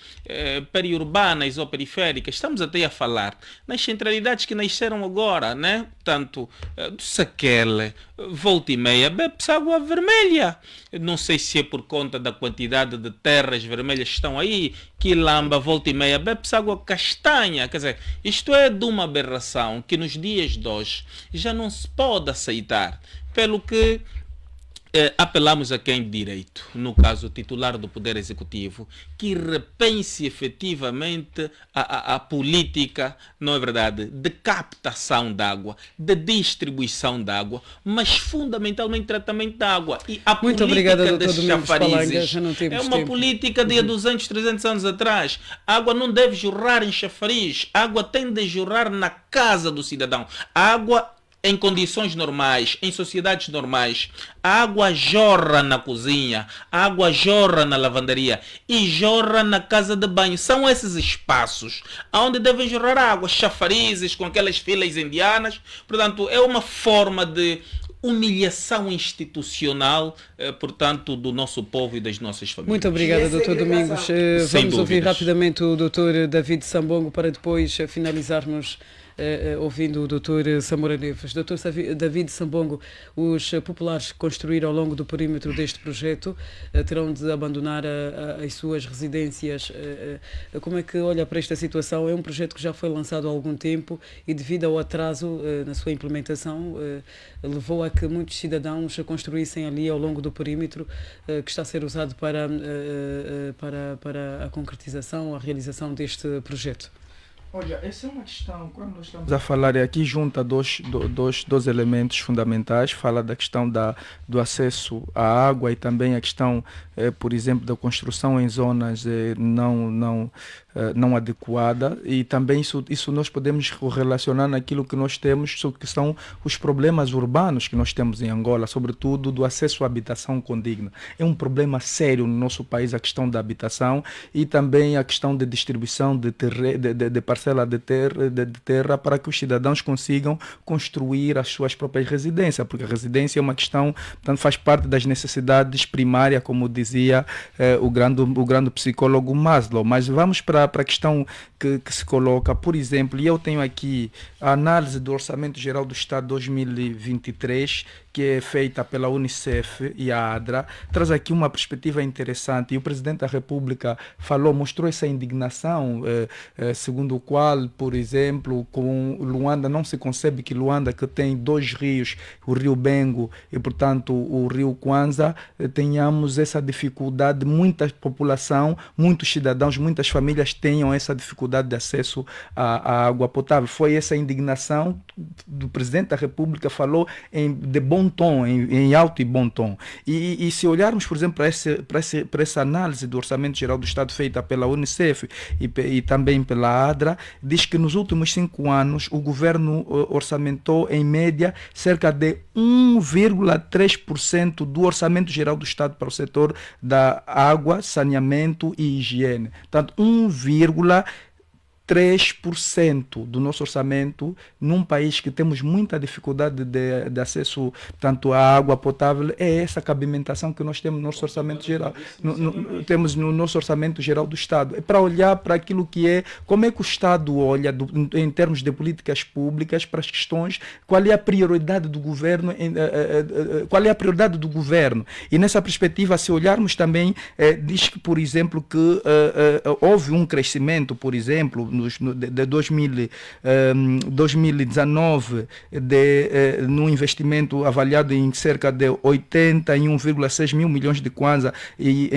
[SPEAKER 5] periurbanas ou periféricas, estamos até a falar nas centralidades que nasceram agora, né? Portanto, do Saquele, volta e meia, bebe-se água vermelha. Não sei se é por conta da quantidade de terras vermelhas que estão aí, Quilamba, volta e meia, bebe-se água castanha. Quer dizer, isto é de uma aberração que nos dias de hoje já não se pode aceitar, pelo que apelamos a quem de direito, no caso o titular do Poder Executivo, que repense efetivamente a política, não é verdade, de captação de água, de distribuição de água, mas fundamentalmente tratamento da água. E a
[SPEAKER 3] Muito
[SPEAKER 5] política
[SPEAKER 3] obrigada,
[SPEAKER 5] das
[SPEAKER 3] Dr. Domingos
[SPEAKER 5] chafarizes
[SPEAKER 3] Palanga,
[SPEAKER 5] é uma política de há 200, 300 anos atrás. A água não deve jorrar em chafariz, a água tem de jorrar na casa do cidadão. A água em condições normais, em sociedades normais, a água jorra na cozinha, a água jorra na lavanderia e jorra na casa de banho. São esses espaços onde devem jorrar água, chafarizes com aquelas filas indianas. Portanto, é uma forma de humilhação institucional, portanto, do nosso povo e das nossas famílias.
[SPEAKER 3] Muito obrigada, Dr. Domingos. Vamos ouvir rapidamente o Dr. David Sambongo para depois finalizarmos ouvindo o Dr. Samora Neves. Dr. David Sambongo, os populares que construíram ao longo do perímetro deste projeto terão de abandonar as suas residências. Como é que olha para esta situação? É um projeto que já foi lançado há algum tempo e, devido ao atraso na sua implementação, levou a que muitos cidadãos construíssem ali ao longo do perímetro que está a ser usado para a concretização, a realização deste projeto.
[SPEAKER 4] Olha, essa é uma questão, quando nós estamos a falar, e aqui junta dois elementos fundamentais, fala da questão do acesso à água e também a questão, por exemplo, da construção em zonas não adequada, e também isso nós podemos relacionar naquilo que nós temos, que são os problemas urbanos que nós temos em Angola, sobretudo do acesso à habitação condigna. É um problema sério no nosso país a questão da habitação e também a questão de distribuição de parcela de terra para que os cidadãos consigam construir as suas próprias residências, porque a residência é uma questão, portanto, faz parte das necessidades primárias, como dizia o grande psicólogo Maslow. Mas vamos para a questão que se coloca, por exemplo, e eu tenho aqui a análise do Orçamento Geral do Estado 2023, que é feita pela Unicef e a ADRA, traz aqui uma perspectiva interessante, e o Presidente da República mostrou essa indignação, segundo o qual, por exemplo, com Luanda, não se concebe que Luanda, que tem dois rios, o Rio Bengo e, portanto, o Rio Kwanza, tenhamos essa dificuldade, muita população, muitos cidadãos, muitas famílias tenham essa dificuldade de acesso à água potável. Foi essa indignação do Presidente da República, falou de bom tom, em alto e bom tom. E se olharmos, por exemplo, para essa análise do Orçamento Geral do Estado feita pela Unicef e também pela ADRA, diz que nos últimos 5 anos o governo orçamentou, em média, cerca de 1,3% do Orçamento Geral do Estado para o setor da água, saneamento e higiene. Portanto, 3% do nosso orçamento num país que temos muita dificuldade de acesso tanto à água potável, é essa cabimentação que nós temos no nosso orçamento geral, temos no nosso orçamento geral do Estado. É para olhar para aquilo que é, como é que o Estado olha em termos de políticas públicas para as questões, qual é a prioridade do governo, e nessa perspectiva, se olharmos também, diz que, por exemplo, que houve um crescimento, por exemplo, de 2019 no investimento avaliado em cerca de 81,6 mil milhões de kwanza, e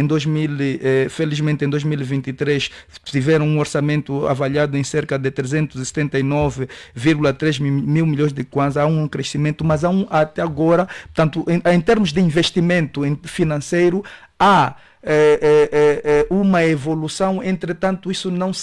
[SPEAKER 4] felizmente em 2023 tiveram um orçamento avaliado em cerca de 379,3 mil milhões de kwanza. Há um crescimento, mas até agora, portanto, em termos de investimento financeiro, há uma evolução, entretanto isso não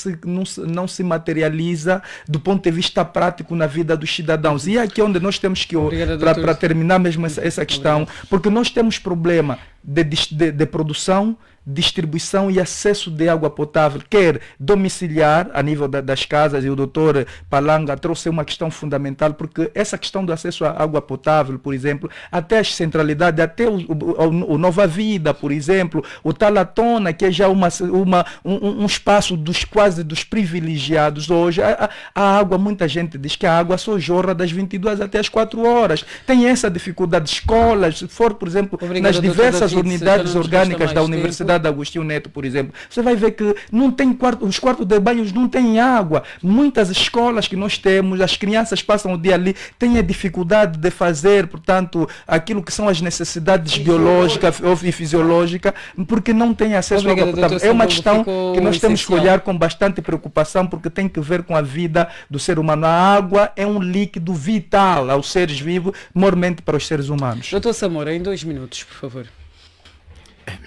[SPEAKER 4] se materializa do ponto de vista prático na vida dos cidadãos. E é aqui onde nós temos que, para terminar mesmo essa questão, porque nós temos problema de produção, distribuição e acesso de água potável, quer domiciliar a nível das casas, e o doutor Palanga trouxe uma questão fundamental, porque essa questão do acesso à água potável, por exemplo, até as centralidades, até o Nova Vida, por exemplo, o Talatona, que é já um espaço quase dos privilegiados hoje, a água, muita gente diz que a água só jorra das 22 até as 4 horas. Tem essa dificuldade. Escolas, se for, por exemplo, nas diversas unidades orgânicas da Universidade de Agostinho Neto, por exemplo, você vai ver que não tem os quartos de banhos não têm água. Muitas escolas que nós temos, as crianças passam o dia ali, têm a dificuldade de fazer, portanto, aquilo que são as necessidades biológicas e fisiológicas, porque não têm acesso à água potável. É uma questão que nós temos que olhar com bastante preocupação, porque tem que ver com a vida do ser humano. A água é um líquido vital aos seres vivos, mormente para os seres humanos.
[SPEAKER 3] Doutor Samora, em 2 minutos, por favor.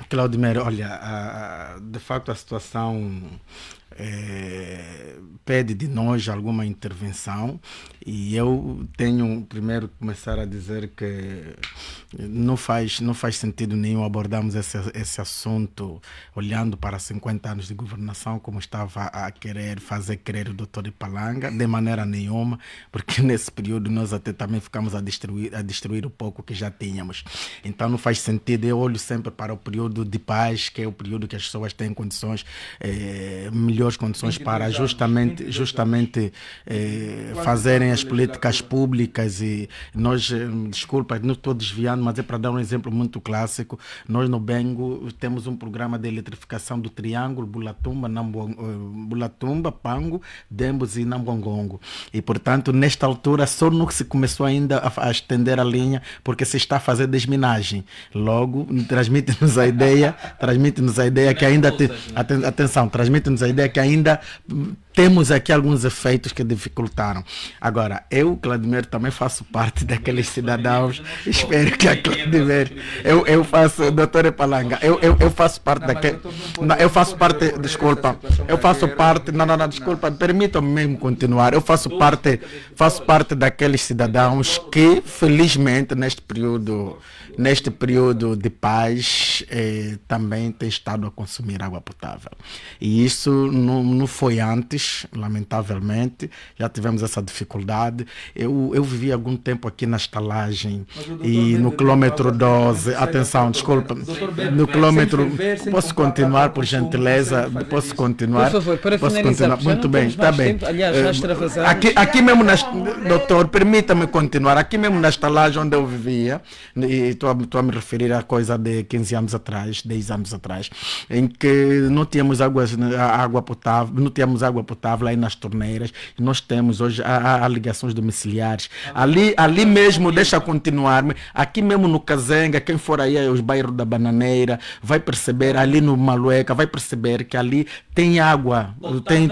[SPEAKER 7] Claudemir, olha, de facto a situação pede de nós alguma intervenção, e eu tenho primeiro que começar a dizer que não faz sentido nenhum abordarmos esse assunto olhando para 50 anos de governação, como estava a querer fazer crer o doutor Ipalanga, de maneira nenhuma, porque nesse período nós até também ficamos a destruir o pouco que já tínhamos. Então não faz sentido. Eu olho sempre para o período de paz, que é o período que as pessoas têm condições, melhores condições para justamente fazerem as políticas públicas. E nós, desculpa, não estou desviando, mas é para dar um exemplo muito clássico. Nós no Bengo temos um programa de eletrificação do Triângulo, Bulatumba, Pango, Dembos e Nambuangongo. E, portanto, nesta altura só não se começou ainda a estender a linha, porque se está a fazer desminagem. Logo, transmite-nos a ideia que ainda transmite-nos a ideia que ainda temos aqui alguns efeitos que dificultaram. Agora, eu, Claudemir, também faço parte daqueles cidadãos. Espero que a Claudemir, eu faço, doutor Ipalanga, eu faço parte daquele. Eu faço parte, desculpa, desculpa, permitam-me mesmo continuar. Eu faço parte daqueles cidadãos que, felizmente, neste período de paz, também tem estado a consumir água potável. E isso não foi antes, lamentavelmente, já tivemos essa dificuldade. Eu vivi algum tempo aqui na estalagem e no quilômetro 12, atenção, desculpa, no quilômetro, posso continuar, por gentileza, posso continuar?
[SPEAKER 3] Por favor, para finalizar,
[SPEAKER 7] muito bem, está bem.
[SPEAKER 3] Aliás, já extravasamos.
[SPEAKER 7] Aqui mesmo, doutor, permita-me continuar, aqui mesmo na estalagem onde eu vivia, e estou a me referir a coisa de 15 anos atrás, 10 anos atrás, em que não tínhamos água potável aí nas torneiras. Nós temos hoje há ligações domiciliares. Ali mesmo, deixa continuar-me, aqui mesmo no Cazenga, quem for aí aos bairros da Bananeira, vai perceber, ali no Malueca, vai perceber que ali tem água,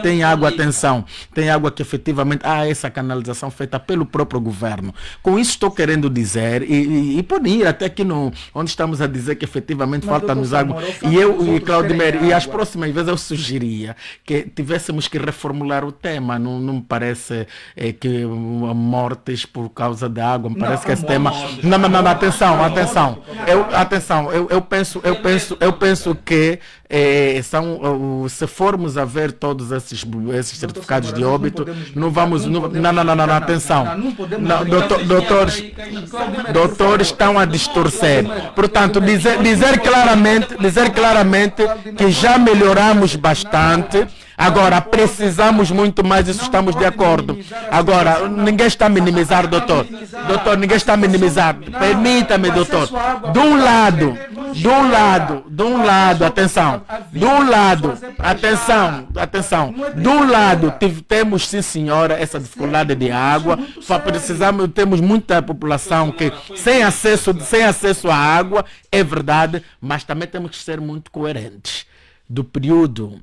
[SPEAKER 7] tem água, atenção, tem água que efetivamente há essa canalização feita pelo próprio governo. Com isso estou querendo dizer, e podem ir até aqui onde estamos a dizer que efetivamente falta-nos água. E Claudemir, e as próximas vezes eu sugeria que tivéssemos que reformular o tema. Não me parece que mortes por causa da água, me parece que esse tema. Não, atenção. Eu penso que se formos a ver todos esses certificados de óbito, não vamos. Não, atenção. Doutores estão a distorcer. Portanto, dizer claramente que já melhoramos bastante. Agora, precisamos muito mais, isso estamos de acordo. Agora, ninguém está a minimizar, doutor. Doutor, ninguém está a minimizar. Permita-me, doutor. De um lado, atenção. De um lado, temos, sim senhora, essa dificuldade de água. Só temos muita população que sem acesso à água, é verdade, mas também temos que ser muito coerentes. Do período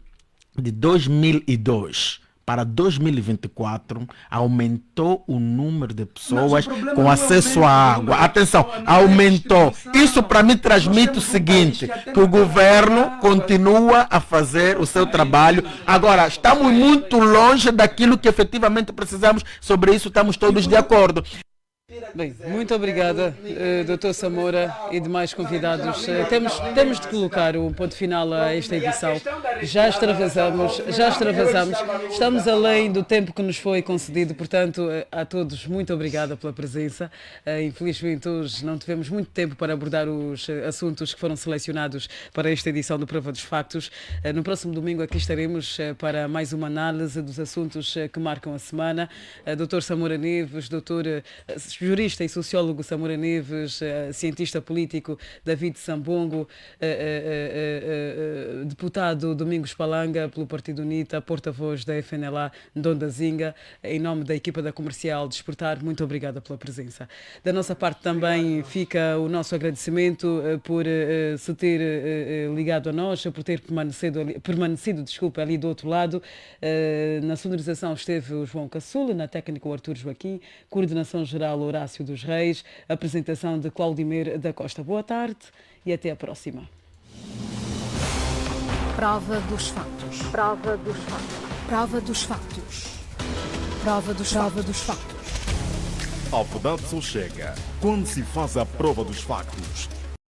[SPEAKER 7] de 2002 para 2024, aumentou o número de pessoas com acesso à água. Atenção, aumentou. Isso para mim transmite o seguinte, que o governo continua a fazer o seu trabalho. Agora, estamos muito longe daquilo que efetivamente precisamos. Sobre isso estamos todos de acordo.
[SPEAKER 3] Bem, muito obrigada, Dr. Samora e demais convidados. Temos de colocar um ponto final a esta edição. Já extravasamos, estamos além do tempo que nos foi concedido, portanto, a todos, muito obrigada pela presença. Infelizmente, hoje não tivemos muito tempo para abordar os assuntos que foram selecionados para esta edição do Prova dos Factos. No próximo domingo aqui estaremos para mais uma análise dos assuntos que marcam a semana. Dr. Samora Neves, jurista e sociólogo Samora Neves, cientista político David Sambongo, deputado Domingos Palanga pelo Partido UNITA, porta-voz da FNLA Ndonda Zinga, em nome da equipa da Comercial Despertar, muito obrigada pela presença. Da nossa parte também fica o nosso agradecimento por se ter ligado a nós, por ter permanecido ali do outro lado. Na sonorização esteve o João Caçula, na técnica o Artur Joaquim, coordenação geral Horácio dos Reis, apresentação de Claudimir da Costa. Boa tarde e até a próxima.
[SPEAKER 2] Prova dos factos. Prova dos factos. Prova dos factos. Prova dos factos.
[SPEAKER 1] A verdade só chega quando se faz a prova dos factos.